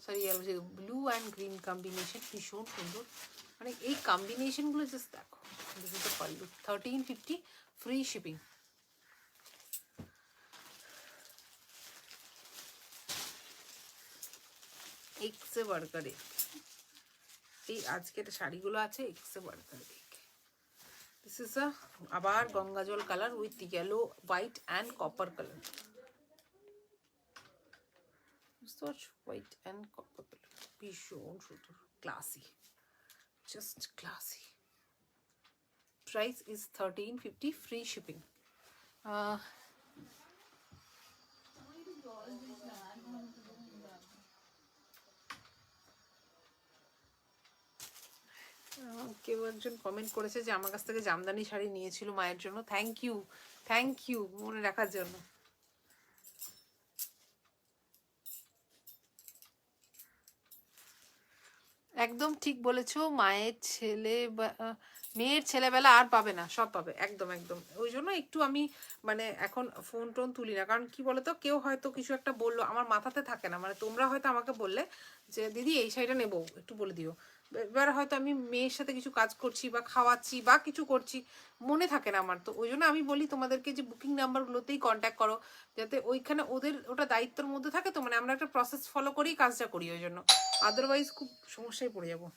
[SPEAKER 1] sorry yellow, blue and green combination, ভীষণ সুন্দর, মানে এই কম্বিনেশনগুলো জাস্ট দেখো। This is the pallu, 1350, free shipping. এক্সে বার্গারে এই আজকের শাড়িগুলো আছে, এক্সে বার্গারে। This is a আবার গঙ্গা জল colour with yellow, white and copper colour, white and copper colour, ভীষণ সুন্দর, classy, just classy. Price is 1350, free shipping. কেউ একজন কমেন্ট করেছে যে আমার কাছ থেকে জামদানি শাড়ি নিয়েছিল মায়ের জন্য, থ্যাংক ইউ মনে রাখার জন্য। একদম ঠিক বলেছো, মায়ের ছেলে মেয়ের ছেলেবেলা আর পাবে না, সব পাবে একদম একদম। ওই জন্য একটু আমি মানে এখন ফোন টোন তুলি না, কারণ কি বলতো কেউ হয়তো কিছু একটা বললো আমার মাথাতে থাকে না, মানে তোমরা হয়তো আমাকে বললে যে দিদি এই শাড়িটা নেবো একটু বলে দিও, এবার হয়তো আমি মেয়ের সাথে কিছু কাজ করছি বা খাওয়াচ্ছি বা কিছু করছি, মনে থাকে না আমার, তো ওই জন্য আমি বলি তোমাদেরকে যে বুকিং নাম্বারগুলোতেই কন্ট্যাক্ট করো, যাতে ওইখানে ওদের ওটা দায়িত্বের মধ্যে থাকে, তো মানে আমরা একটা প্রসেস ফলো করেই কাজটা করি, ওই জন্য আদারওয়াইজ খুব সমস্যায় পড়ে যাবো।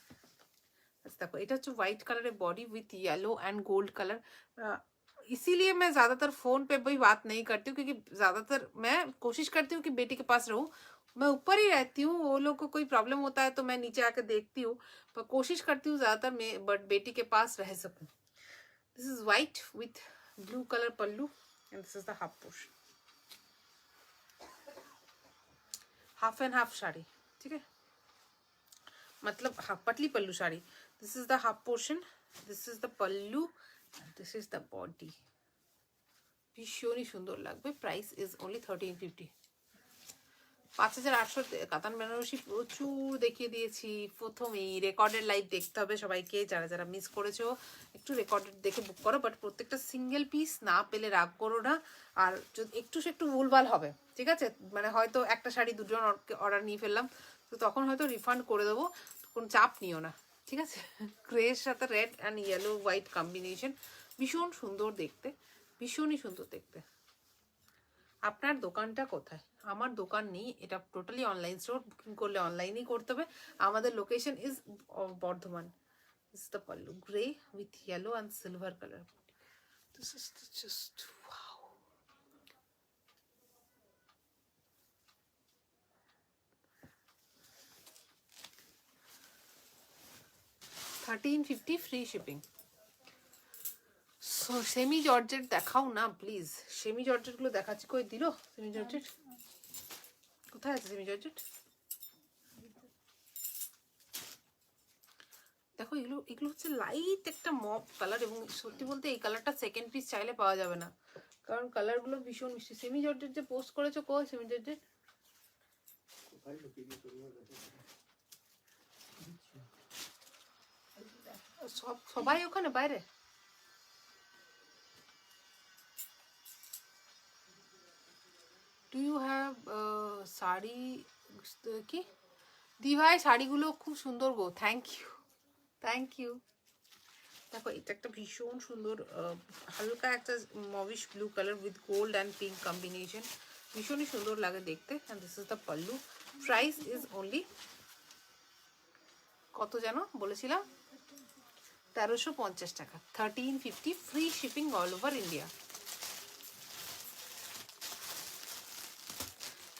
[SPEAKER 1] देखो এটা হচ্ছে व्हाइट कलर है body with yellow and gold colour, इसीलिए मैं ज़्यादातर फ़ोन पे भी बात नहीं करती हूँ, क्योंकि ज़्यादातर मैं कोशिश करती हूँ कि बेटी के पास रहूँ, मैं ऊपर ही रहती हूँ, वो लोग को कोई प्रॉब्लम होता है तो मैं नीचे आकर देखती हूँ, पर कोशिश करती हूँ ज़्यादातर मैं बट बेटी के पास रह सकूँ। This is white with blue colour pallu and this is the half portion, half and half sari, ठीक है, मतलब हाफ पतली pallu sari. This is the half portion, this is the pallu, this is the body. ভীষণই সুন্দর লাগবে। Price is only 1350। 5800 কাতান বেনারসি প্রচুর দেখিয়ে দিয়েছি প্রথমেই। রেকর্ডেড লাইভ দেখতে হবে সবাইকে, যারা যারা মিস করেছো একটু রেকর্ডেড দেখে বুক করো, বাট প্রত্যেকটা সিঙ্গেল পিস না পেলে রাগ করো না, আর যদি একটু সে একটু ভুলভাল হবে, ঠিক আছে, মানে হয়তো একটা শাড়ি দুজন অর্ডার নিয়ে ফেললাম, তো তখন হয়তো রিফান্ড করে দেবো, কোনো চাপ নিও না, ঠিক আছে। গ্রের সাথে red and yellow white combination, ভীষণ সুন্দর দেখতে, ভীষণই সুন্দর দেখতে। আপনার দোকানটা কোথায়? আমার দোকান নেই, এটা টোটালি অনলাইন স্টোর, বুকিং করলে অনলাইনেই করতে হবে। আমাদের location is Bardhaman. This is the pallu, grey with yellow and silver colour. This is just wow. $1350 free shipping. So semi georgette দেখাও না প্লিজ, সেমি জর্জেটগুলো দেখাচ্ছি, কই দিল সেমি জর্জেট, কোথায় আছে সেমি জর্জেট? দেখো এগুলো এগুলো হচ্ছে লাইট একটা মপ কালার, এবং সত্যি বলতে এই কালারটা সেকেন্ড পিস চাইলে পাওয়া যাবে না, কারণ কালারগুলো ভীষণ মিষ্টি। সেমি জর্জেট যে পোস্ট করেছো, কই সেমি জর্জেট? সবাই ওখানে বাইরে। ডু ইউ হ্যাভ শাড়ি কি দি ভাই? শাড়িগুলো খুব সুন্দর গো, থ্যাংক ইউ থ্যাংক ইউ। দেখো এটা একটা ভীষণ সুন্দর হালকা একটা mauvish blue colour with gold and pink combination, ভীষণই সুন্দর লাগে দেখতে। And this is the pallu. Price is only কত যেন বলেছিলাম? 1350 টাকা, 1350 free shipping all over India.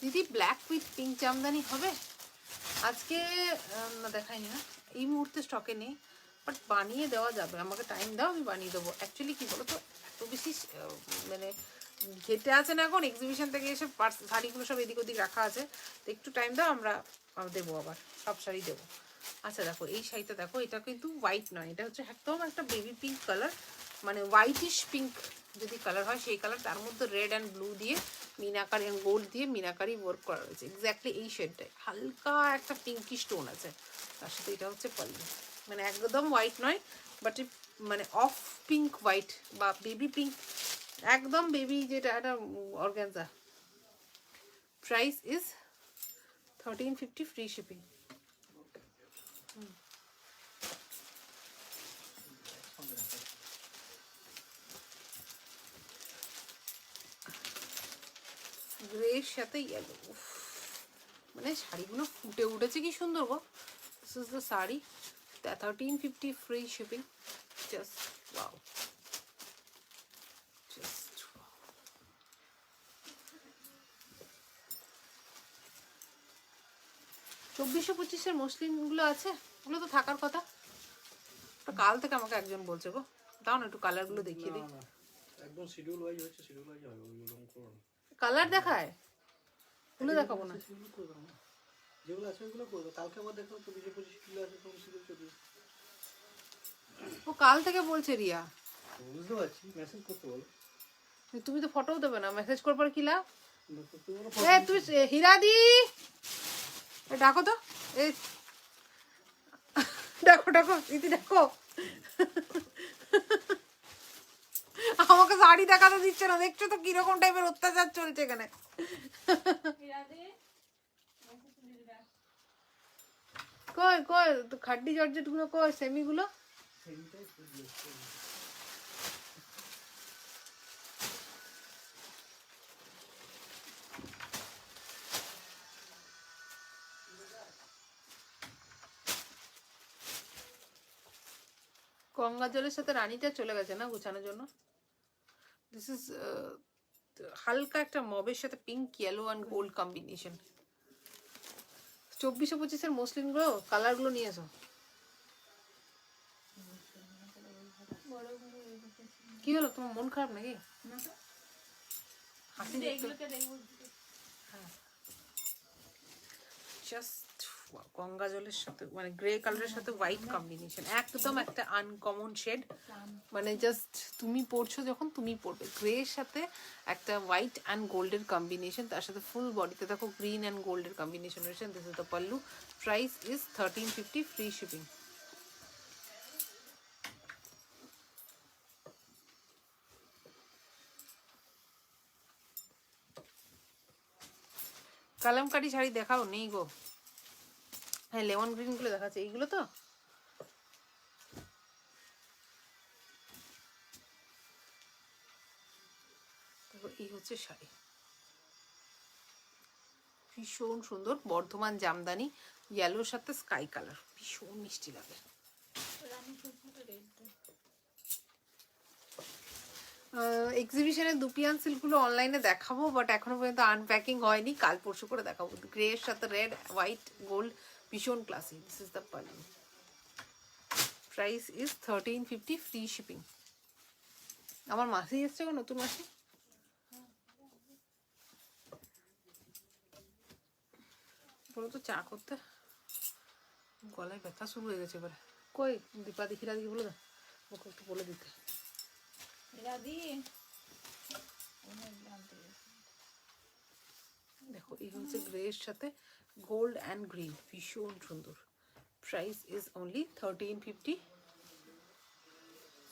[SPEAKER 1] দিদি ব্ল্যাক উইথ পিঙ্ক জামদানি হবে আজকে? না দেখাইনি না, এই মুহূর্তে স্টকে নেই, বাট বানিয়ে দেওয়া যাবে, আমাকে টাইম দাও আমি বানিয়ে দেবো। অ্যাকচুয়ালি কী বলো তো, এত বেশি মানে ঘেটে আছে না এখন, এক্সিবিশন থেকে এসে শাড়িগুলো সব এদিক ওদিক রাখা আছে, তো একটু টাইম দাও, আমরা দেবো, আবার সব শাড়ি দেবো। আচ্ছা দেখো এই শাড়িটা দেখো, এটা কিন্তু হোয়াইট নয়, এটা হচ্ছে একদম একটা বেবি পিঙ্ক কালার, মানে হোয়াইটিশ পিঙ্ক যদি কালার হয় সেই কালার, তার মধ্যে রেড অ্যান্ড ব্লু দিয়ে মিনাকারি গোল্ড দিয়ে মিনাকারি ওয়ার্ক করা রয়েছে, এক্স্যাক্টলি এই শেডটায় হালকা একটা পিঙ্কি স্টোন আছে তার সাথে। এটা হচ্ছে পাল্লু, মানে একদম হোয়াইট নয়, বাট মানে অফ পিঙ্ক হোয়াইট বা বেবি পিঙ্ক, একদম বেবি যেটা একটা organza. Price is 1350 free shipping. গ্রের সাথে ইয়েলো, মানে শাড়িগুলো ফুটে উঠেছে কি সুন্দর গো। This is the sari, 1350 free shipping, just wow, just wow. 2400-2500 মসলিনগুলো আছে, ওগুলো তো থাকার কথা। কাল থেকে আমাকে একজন বলছে গো, দাও না একটু কালারগুলো দেখিয়ে দিই।
[SPEAKER 2] একদম শিডিউল ওয়াইজ হচ্ছে, শিডিউল ওয়াইজ হবে, ওইগুলো করো না।
[SPEAKER 1] কালার দেখায়, ওগুলো দেখাবো না,
[SPEAKER 2] যেগুলো আছে ওইগুলো করবো। কালকে আমার দেখো 24-25 কিলো আছে, তুমি শিডিউল চলবে।
[SPEAKER 1] ও কাল থেকে বলছে রিয়া,
[SPEAKER 2] বুঝতে পারছি, মেসেজ করতে বলো।
[SPEAKER 1] তুমি তো ফটোও দেবে না, মেসেজ করবার কি লাভ?
[SPEAKER 2] তুমি
[SPEAKER 1] এ তুই হীরাদি ডাকো তো, এই ডাকো ডাকো দিদি ডাকো, আমাকে শাড়ি দেখাতে দিচ্ছে না, দেখছো তো কিরকম টাইপের অত্যাচার চলছে এখানে। কই কই খাড্ডি জর্জেট গুলো, কই সেমি গুলো? গঙ্গা জলের সাথে রানীটা চলে গেছে না গুছানোর জন্য। দিস ইজ হালকা একটা মবের সাথে pink, yellow and gold combination. 24-25 muslin গুলো কালার গুলো নিয়ে এসো। কি হলো, তোমার মন খারাপ নাকি? হাসি জাস্ট গঙ্গা জলের সাথে মানে গ্রে কালারের সাথে হোয়াইট কম্বিনেশন, একদম একটা আনকমন শেড। মানে জাস্ট তুমি পরছো যখন তুমি পরবে গ্রে এর সাথে একটা হোয়াইট অ্যান্ড গোল্ডের কম্বিনেশন, তার সাথে ফুল বডিতে দেখো গ্রিন অ্যান্ড গোল্ডের কম্বিনেশন রয়েছে। This is the pallu. Price is 1350, free shipping. Kalamkari sari দেখাও, নেই গো। হ্যাঁ লেমন গ্রিন গুলো দেখাচ্ছে, এইগুলো তো। এই হচ্ছে শাড়ি, ভীষণ সুন্দর। বর্ধমান জামদানি, ইয়েলোর সাথে স্কাই কালার, ভীষণ মিষ্টি লাগে। এক্সিবিশনের দুপিয়ান সিল্কগুলো অনলাইনে দেখাবো, বাট এখনো পর্যন্ত আনপ্যাকিং হয়নি, কাল পরশু করে দেখাবো। গ্রে এর সাথে রেড, হোয়াইট, গোল্ড, ভীষণ classy. This is the pallu. Price is 1350, free shipping. আমার মাসি এসছে গো, নতুন মাসি। বলো তো চা করতে, গলায় ব্যথা শুরু হয়ে গেছে এবারে। কই দীপা দেখিরা দিকে বলে দাও, ওকে একটু বলে দিতে। দেখো এই হচ্ছে গ্রে এর সাথে গোল্ড অ্যান্ড গ্রিন, ভীষণ সুন্দর। Price is only 1350,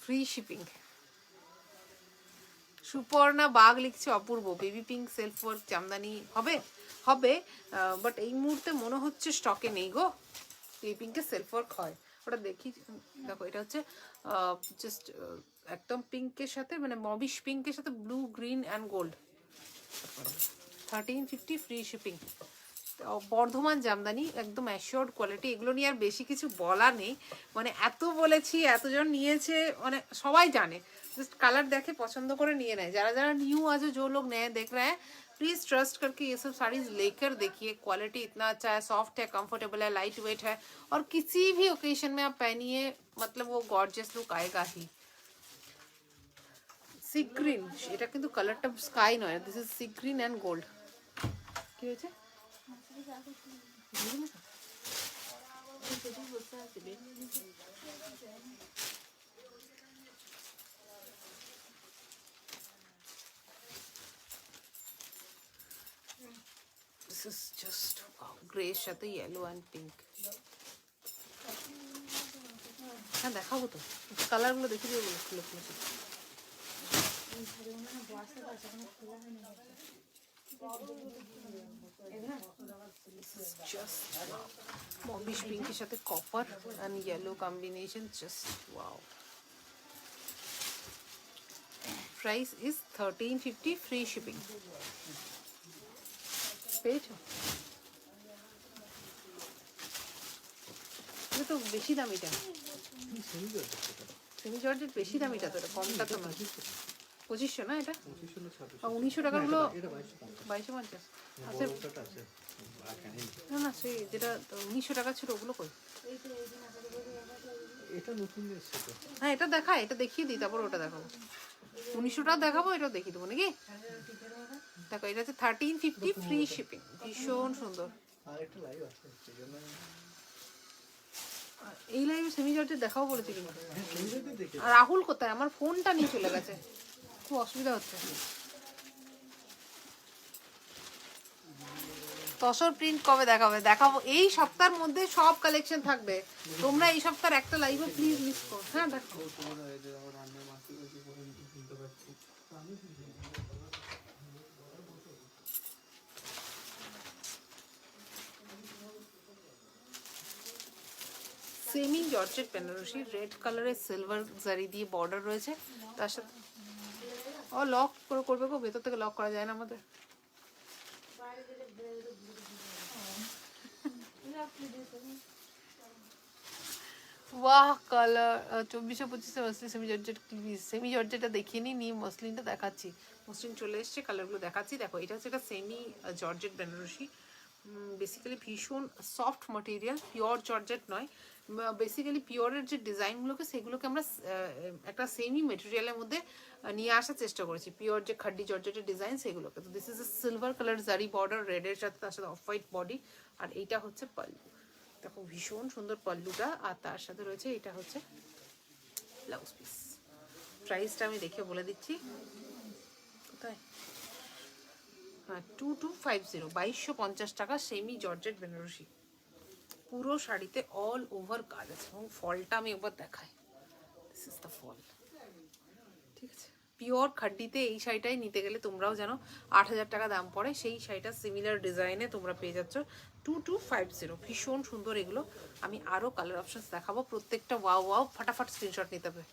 [SPEAKER 1] free shipping. Suparna Bag লিখছে অপূর্ব, baby pink self work Jamdani হবে হবে, বাট এই মুহূর্তে মনে হচ্ছে স্টকে নেই গো। বেবি পিঙ্কের সেলফ ওয়ার্ক হয়, ওটা দেখি। দেখো এটা হচ্ছে জাস্ট একদম পিঙ্কের সাথে মানে মবিশ পিঙ্কের সাথে blue, green and gold. 1350, free shipping. Bardhaman Jamdani, একদম অ্যাশিওর্ড কোয়ালিটি। এগুলো নিয়ে আর বেশি কিছু বলা নেই, মানে এত বলেছি, এতজন নিয়েছে, মানে সবাই জানে। जस्ट कलर देखे पसंद करे निए ना, जरा जरा न्यू आज जो लोग नए देख रहे हैं प्लीज़ ट्रस्ट करके ये सब साड़ीज लेकर देखिए। क्वालिटी इतना अच्छा है, सॉफ्ट है, कंफर्टेबल है, लाइट वेट है, और किसी भी ओकेजन में आप पहनिए मतलब वो गॉर्जियस लुक आएगा ही। सी ग्रीन, এটা কিন্তু কালারটা স্কাই নয়, this is sea green and gold. কি হয়েছে? This is just wow, grey সাথে yellow and pink। হ্যাঁ দেখাবো তো, কালার গুলো দেখে দিও বলো, খুলে খুলে just wow, mauvish pink এর সাথে copper and yellow combination, just wow। Price is 1350, free shipping। পেয়েছো? এটা তো বেশি দাম, এটা সেমি জর্জেট বেশি দাম, এটা তো এটা কমটা তো না। 2500 না এটা? 1900 টাকা গুলো 2250। আচ্ছা না না, সেই যেটা 1900 টাকা ছিল ওগুলো কই?
[SPEAKER 2] এটা নতুন এসেছে তো।
[SPEAKER 1] হ্যাঁ এটা দেখায়, এটা দেখিয়ে দিই, তারপর ওটা দেখাবো। 1900 টাকা দেখাবো, এটা দেখিয়ে দেবো নাকি? দেখো এটা হচ্ছে 1350, ফ্রি শিপিং, ভীষণ সুন্দর।
[SPEAKER 2] আর একটা লাইভ আছে সেজন্য
[SPEAKER 1] এই লাইভে সেমি জর্জেট দেখাও বলেছি কিন্তু।
[SPEAKER 2] দেখে
[SPEAKER 1] আর রাহুল কোথায়? আমার ফোনটা নিয়ে চলে গেছে, খুব অসুবিধা হচ্ছে। তসর প্রিন্ট কবে দেখাবে? দেখাবো এই সপ্তাহের মধ্যে, সব কালেকশন থাকবে। তোমরা এই সপ্তাহের একটা লাইভে প্লিজ মিস করো। হ্যাঁ দেখো সেমি জর্জেট বেনারসি, রেড কালারের সিলভার জারি দিয়ে বর্ডার রয়েছে, তার সাথে ও লক করে করবে গো, ভেতর থেকে লক করা যায় না আমাদের। वाह colour 2425 muslin semi georgette, please semi জর্জেটটা দেখিয়ে নি মসলিনটা দেখাচ্ছি। মসলিন চলে এসছে, কালারগুলো দেখাচ্ছি। দেখো এটা হচ্ছে একটা সেমি জর্জেট বেনারসি, বেসিক্যালি ভীষণ সফট মাটেরিয়াল, পিওর জর্জেট নয়। বেসিক্যালি পিওরের যে ডিজাইনগুলোকে সেগুলোকে আমরা একটা সেমি মেটেরিয়ালের মধ্যে নিয়ে আসার চেষ্টা করেছি, পিওর যে খাড্ডি জর্জেটের ডিজাইন সেগুলোকে। তো this is A silver colour জারি বর্ডার, রেডের সাথে, তার সাথে অফ হোয়াইট বডি, আর এইটা হচ্ছে পাল্লু। দেখো ভীষণ সুন্দর পাল্লুটা, আর তার সাথে রয়েছে এটা হচ্ছে ব্লাউজ পিস। প্রাইসটা আমি দেখে বলে দিচ্ছি, কোথায়, হ্যাঁ 2250, 2250 টাকা, সেমি জর্জেট বেনারসি। পুরো শাড়িতে অল ওভার কাজ আছে, এবং ফলটা আমি একবার দেখাই। দিস ইজ দ্য ফল, ঠিক আছে। পিওর খাড্ডিতে এই শাড়িটাই নিতে গেলে তোমরাও জানো 8000 টাকা দাম পড়ে, সেই শাড়িটা সিমিলার ডিজাইনে তোমরা পেয়ে যাচ্ছ 2250। ভীষণ সুন্দর এগুলো। আমি আরও কালার অপশনস দেখাবো, প্রত্যেকটা ওয়াও ওয়াও, ফাটাফাট স্ক্রিনশট নিতে হবে।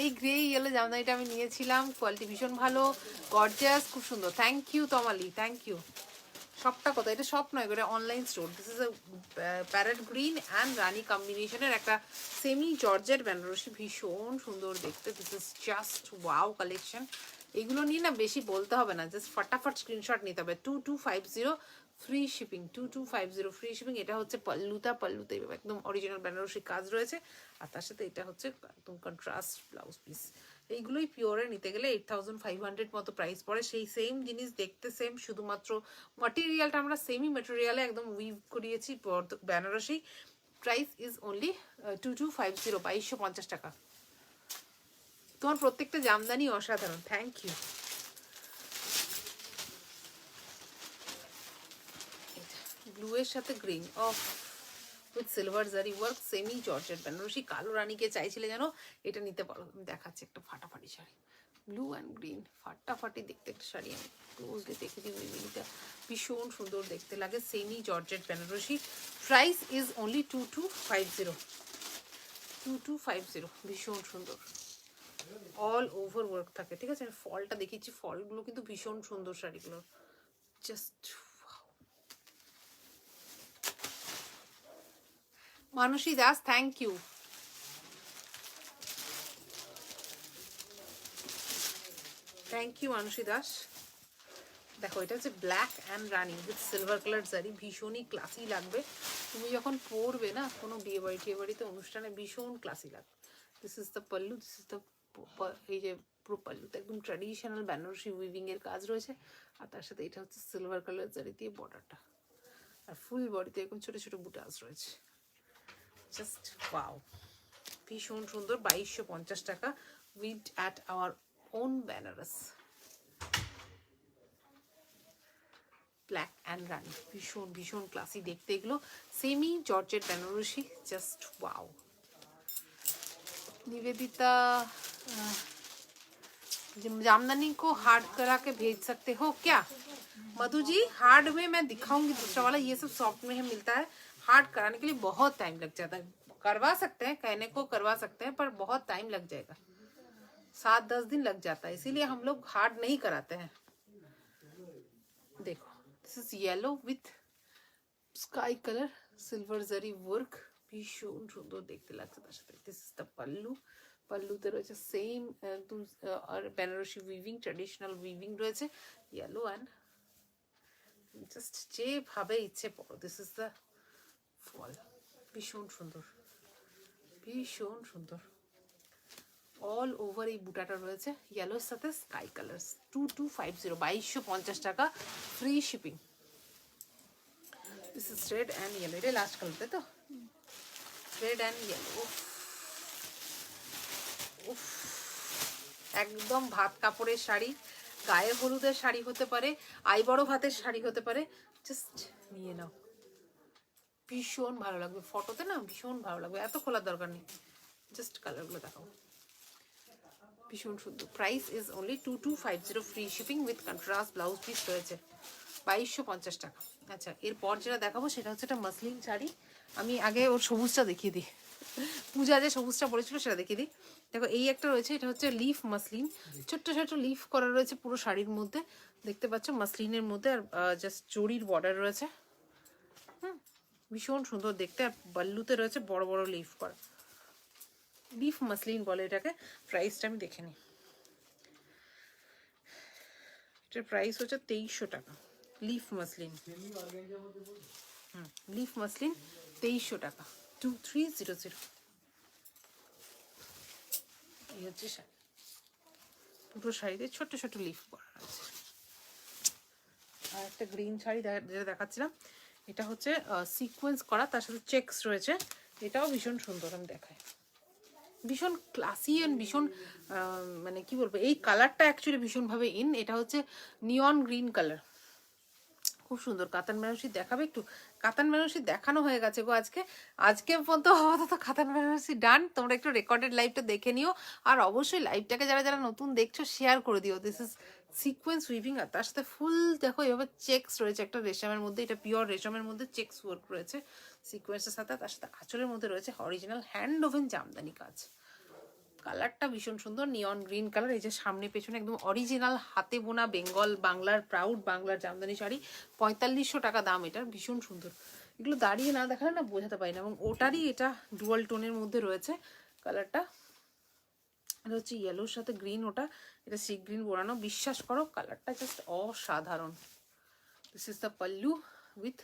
[SPEAKER 1] এই গ্রে ইয়েলো জামদানিটা আমি নিয়েছিলাম, কোয়ালিটি ভীষণ ভালো, গর্জিয়াস, খুব সুন্দর। Thank you Tamali, thank you. শপটা কোথায়? এটা শপ নয়, এটা online store. This is a parrot green and rani কম্বিনেশনের একটা সেমি জর্জেট বেনারসি, ভীষণ সুন্দর দেখতে। This is just wow collection. এগুলো নিয়ে না বেশি বলতে হবে না, জাস্ট ফাটাফাট স্ক্রিনশট নিতে হবে। 2250 ফ্রি শিপিং, 2250 ফ্রি শিপিং। এটা হচ্ছে পাল্লুতে একদম অরিজিনাল বেনারসি কাজ রয়েছে, আর তার সাথে এটা হচ্ছে একদম কন্ট্রাস্ট ব্লাউজ পিস। এইগুলোই পিওরে নিতে গেলে 8500 মতো প্রাইস পড়ে। সেই সেম জিনিস দেখতে সেম, শুধুমাত্র মাটেরিয়ালটা আমরা সেমি মেটেরিয়ালে একদম উইভ করিয়েছি বেনারসি। প্রাইস ইজ অনলি 2250, 2250 টাকা। তোমার প্রত্যেকটা জামদানি অসাধারণ, থ্যাংক ইউ। ব্লু এর সাথে গ্রিন অফ উইথ সিলভার জারি ওয়ার্ক, সেমি জর্জেট বেনারসি। কালো রানীকে চাইছিলে যেন, এটা নিতে পারো। আমি দেখাচ্ছি একটা ফাটাফাটি শাড়ি, ব্লু অ্যান্ড গ্রিন, ফাটাফাটি দেখতে একটা শাড়ি। আমি ক্লোজলি দেখে দিই, মিলিটা ভীষণ সুন্দর দেখতে লাগে, semi georgette Benarasi. Price is only 2250, 2250। ভীষণ সুন্দর, অল ওভার ওয়ার্ক থাকে, ঠিক আছে। আমি ফলটা দেখিয়েছি, ফলগুলো কিন্তু ভীষণ সুন্দর শাড়িগুলো, just Mansi Das, thank you. Thank you Mansi Das. দেখো এটা হচ্ছে black and rani with silver colour zari, ভীষণই ক্লাসি লাগবে। তুমি যখন পরবে না কোনো বিয়ে বাড়িতে অনুষ্ঠানে, ভীষণ ক্লাসি লাগবে। This is the pallu, this is the, এই যে পুরো পাল্লুতে একদম ট্র্যাডিশনাল বেনারসি উইভিং এর কাজ রয়েছে, আর তার সাথে এটা হচ্ছে সিলভার কালার জারি দিয়ে বর্ডারটা, আর ফুল বডিতে এরকম ছোট ছোট বুটাস রয়েছে। জাস্ট ওয়াও, ভীষণ সুন্দর। 2250 টাকা, weaved at our own Banaras, black and rani, ভীষণ ভীষণ ক্লাসি দেখতে এগুলো, semi georgette Banarasi, just wow. Nivedita, Jamdani को हार्ड करा के भेज सकते हो क्या? मधु जी हार्ड में मैं दिखाऊंगी दूसरा वाला, ये सब सॉफ्ट में मिलता है। हार्ड कराने के लिए बहुत टाइम लग जाता है, करवा सकते हैं, कहने को करवा सकते हैं, पर बहुत टाइम लग जाएगा, 7-10 दिन लग जाता है, इसीलिए हम लोग हार्ड नहीं कराते हैं। देखो this is yellow with sky colour silver zari work, ভীষণ সুন্দর দেখতে লাগছে। তার সাথে দিস ইজ দ্য পাল্লু, পাল্লুতে রয়েছে সেম একদম আর বেনারসি উইভিং, ট্র্যাডিশনাল উইভিং রয়েছে, ইয়েলো অ্যান্ড জাস্ট যেভাবে ইচ্ছে পড়ো। দিস ইজ দ্য ফল, ভীষণ সুন্দর, ভীষণ সুন্দর। অল ওভার এই বুটাটা রয়েছে ইয়েলোর সাথে স্কাই কালার, 2250, 2250 টাকা, free shipping. This is red and yellow, এটা লাস্ট কালার তাই তো, রেড অ্যান্ড ইয়েলো। একদম ভাত কাপড়ের শাড়ি, গায়ে হলুদের শাড়ি হতে পারে, আইবড় ভাতের শাড়ি হতে পারে, জাস্ট নিয়ে নাও। ভীষণ ভালো লাগবে, ফটোতে না ভীষণ ভালো লাগবে, এত খোলার দরকার নেই, জাস্ট কালারগুলো দেখাবো। ভীষণ সুন্দর। Price is only 2250, free shipping with contrast blouse piece রয়েছে 2250 টাকা। আচ্ছা, এরপর যেটা দেখাবো সেটা হচ্ছে একটা মাসলিন শাড়ি। আমি আগে ওর সবুজটা দেখিয়ে দিই, পূজা যে সবুজটা পরেছিল সেটা দেখিয়ে দিই। দেখো এই একটা রয়েছে, এটা হচ্ছে লিফ মাসলিন, ছোট্ট ছোট্ট লিফ করা রয়েছে পুরো শাড়ির মধ্যে, দেখতে পাচ্ছ মাসলিনের মধ্যে, আর জাস্ট জরির বর্ডার রয়েছে। ভীষণ সুন্দর দেখতে, আর বাল্লুতে রয়েছে বড় বড় লিফ করা, লিফ মাসলিন বলে এটাকে। প্রাইসটা আমি দেখে নিই, এটার প্রাইস হচ্ছে 2300 টাকা। লিফ মাসলিন, লিফ মাসলিন 2300 টাকা, 2300। এই হচ্ছে শাড়ি, পুরো শাড়িতে ছোট ছোট লিফ করা আছে। আর একটা গ্রিন শাড়ি যেটা দেখাচ্ছিলাম, এটা হচ্ছে সিকোয়েন্স করা, তার সাথে চেকস রয়েছে, এটাও ভীষণ সুন্দর। আমি দেখাই, ভীষণ ক্লাসি অ্যান্ড ভীষণ মানে কি বলবো, এই কালারটা অ্যাকচুয়ালি ভীষণভাবে ইন। এটা হচ্ছে নিয়ন গ্রিন কালার, খুব সুন্দর। কাতান বেনারসি দেখাবে একটু? কাতান বেনারসি দেখানো হয়ে গেছে গো আজকে, আজকে পর্যন্ত আপাতত কাতান বেনারসি ডান। তোমরা একটু রেকর্ডেড লাইভটা দেখে নিও, আর অবশ্যই লাইভটাকে যারা যারা নতুন দেখছো শেয়ার করে দিও। দিস ইজ সিকোয়েন্স উইভিং, আর তার সাথে ফুল দেখো এভাবে চেকস রয়েছে একটা রেশমের মধ্যে, এটা পিওর রেশমের মধ্যে চেকস ওয়ার্ক রয়েছে সিকোয়েন্সের সাথে, তার সাথে আঁচলের মধ্যে রয়েছে অরিজিনাল হ্যান্ড ওভেন জামদানি কাজ। কালারটা ভীষণ সুন্দর, নিয়ন গ্রিন কালার। এই যে সামনে পেছনে একদম অরিজিনাল হাতে বোনা বেঙ্গল বাংলার প্রাউড বাংলার জামদানি শাড়ি, 4500 টাকা দাম এটার। ভীষণ সুন্দর, এগুলো দাঁড়িয়ে না দেখালে না বোঝাতে পারি না। এবং ওটারই এটা ডুয়াল টোনের মধ্যে রয়েছে কালারটা, এটা হচ্ছে ইয়েলোর সাথে গ্রিন, ওটা এটা সি গ্রিন বোনানো। বিশ্বাস করো কালারটা জাস্ট অসাধারণ। This is the pallu with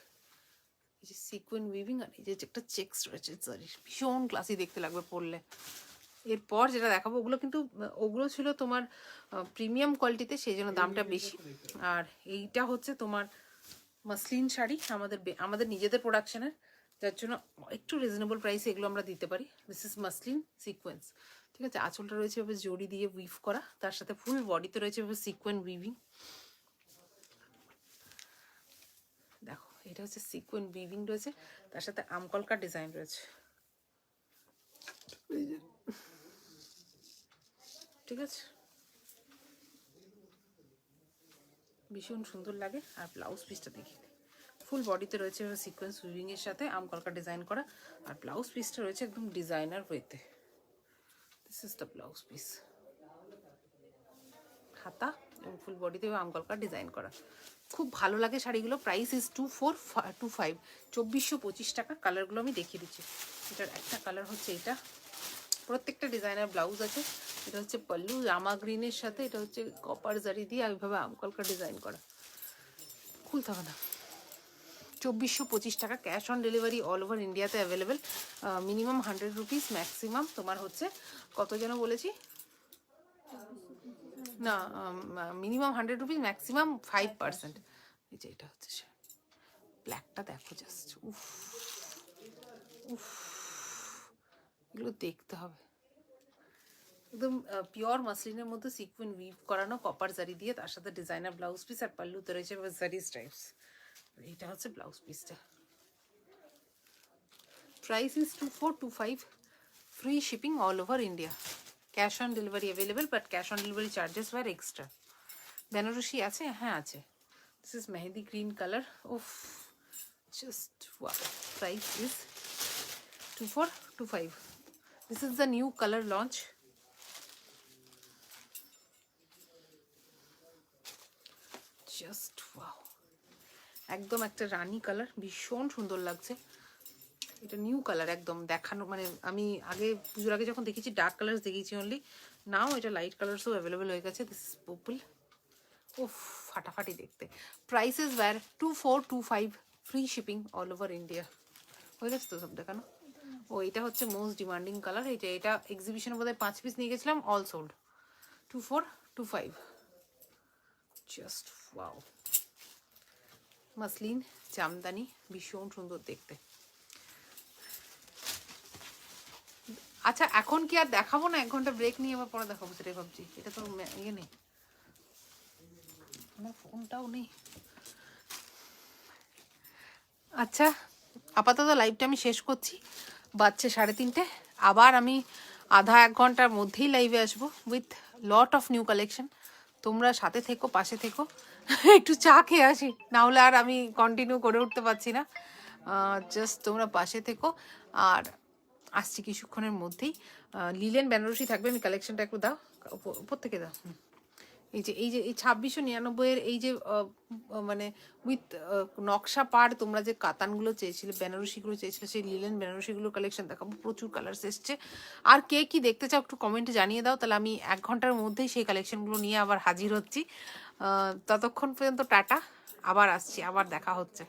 [SPEAKER 1] এই যে সিকুয়েন উইভিং, আর এই যে একটা চেকস রয়েছে, সরি ভীষণ ক্লাসি দেখতে লাগবে পরলে। এরপর যেটা দেখাবো ওগুলো ছিল তোমার প্রিমিয়াম কোয়ালিটিতে, সেই জন্য দামটা বেশি। আর এইটা হচ্ছে তোমার মাসলিন শাড়ি, আমাদের নিজেদের প্রোডাকশনের, যার জন্য একটু রিজনেবল প্রাইসে এগুলো আমরা দিতে পারি। দিস ইজ মাসলিন সিকোয়েন্স, ঠিক আছে। আঁচলটা রয়েছে এভাবে জড়ি দিয়ে উইভ করা, তার সাথে ফুল বডিতে রয়েছে এভাবে সিকোয়েন উইভিং। দেখো এটা হচ্ছে সিকোয়েন উইভিং রয়েছে, তার সাথে আমকলকার ডিজাইন রয়েছে, ঠিক আছে। ভীষণ সুন্দর লাগে। আর ব্লাউজ পিসটা দেখি, ফুল বডিতে রয়েছে সিকোয়েন্স উইভিং এর সাথে আমকলকা ডিজাইন করা, আর ব্লাউজ পিসটা রয়েছে একদম ডিজাইনার ওয়েতে। This is the blouse piece, হাতা এবং ফুল বডিতে আমকলকা ডিজাইন করা, খুব ভালো লাগে শাড়িগুলো। প্রাইস ইজ 2425, 2425 টাকা। কালারগুলো আমি দেখিয়ে দিচ্ছি। এটার একটা কালার হচ্ছে এটা, প্রত্যেকটা ডিজাইনার ব্লাউজ আছে। এটা হচ্ছে পল্লু রামা গ্রিনের সাথে, এটা হচ্ছে কপার জারি দিয়ে এইভাবে আমকলকা ডিজাইন করা, খুলতে হবে না। 2425 টাকা, cash on delivery all over ইন্ডিয়াতে অ্যাভেলেবেল। মিনিমাম 100 রুপিস, ম্যাক্সিমাম তোমার হচ্ছে কত যেন বলেছি না, মিনিমাম 100 রুপিস, ম্যাক্সিমাম 5%। এই যে এটা হচ্ছে সে ব্ল্যাকটা দেখো জাস্ট, উফ উফ, এগুলো দেখতে হবে। একদম পিওর মাসলিনের মধ্যে সিকুয়েন উইভ করানো কপার জারি দিয়ে, তার সাথে ডিজাইনার ব্লাউজ পিস, আর পাল্লুতে রয়েছে জারি স্ট্রাইপস। এইটা হচ্ছে ব্লাউজ পিসটা। Price is 2425, free shipping all over India, cash on delivery available, but cash on delivery charges were extra. Banarasi আছে? হ্যাঁ আছে। This is mehendi green colour, oof just wow. Price is 2425। This is the new colour launch. Just wow, একদম একটা রানী কালার, ভীষণ সুন্দর লাগছে। এটা নিউ কালার একদম দেখানো, মানে আমি আগে পুজোর আগে যখন দেখেছি ডার্ক কালার্স দেখিয়েছি অনলি, নাও এটা লাইট কালার্সও অ্যাভেলেবেল হয়ে গেছে। দিস ইজ পার্পল, ও ফাটাফাটি দেখতে। Prices were 2425, free shipping all over India. হয়ে গেছে তো সব দেখানো? ও এটা হচ্ছে মোস্ট ডিমান্ডিং কালার, এটা এক্সিবিশনে বোধহয় 5 পিস নিয়ে গেছিলাম, all sold. 2425, just wow. Muslin Jamdani, ভীষণ সুন্দর দেখতে। আচ্ছা এখন কি আর দেখাবো না, 1 ঘন্টা ব্রেক নিয়ে আবার পরে দেখাবো, সেটাই ভাবছি। এটা তো ইয়ে নেই, আমার ফোনটাও নেই। আচ্ছা আপাতত লাইভটা আমি শেষ করছি, বাজছে 3:30। আবার আমি আধা 1 ঘন্টার মধ্যেই লাইভে আসবো with lot of new collection. তোমরা সাথে থেকো, পাশে থেকো। একটু চা খেয়ে আসি, না হলে আর আমি কন্টিনিউ করে উঠতে পারছি না। জাস্ট তোমরা পাশে থেকো। আর আসছি কিছুক্ষণের মধ্যেই। লিলেন বেনারসি থাকবে, আমি কালেকশনটা একটু দাও, উপর থেকে দাও। এই যে 2699 এই যে মানে উইথ নকশা পাড় তোমরা যে কাতানগুলো চেয়েছিলে, বেনারসিগুলো চেয়েছিলে, সেই লিলেন বেনারসিগুলোর কালেকশন দেখাবো। প্রচুর কালার্স এসছে। আর কে কি দেখতে চাও একটু কমেন্টে জানিয়ে দাও, তাহলে আমি 1 ঘন্টার মধ্যেই সেই কালেকশনগুলো নিয়ে আবার হাজির হচ্ছি। ততক্ষণ পর্যন্ত টাটা, আবার আসছি, আবার দেখা হচ্ছে।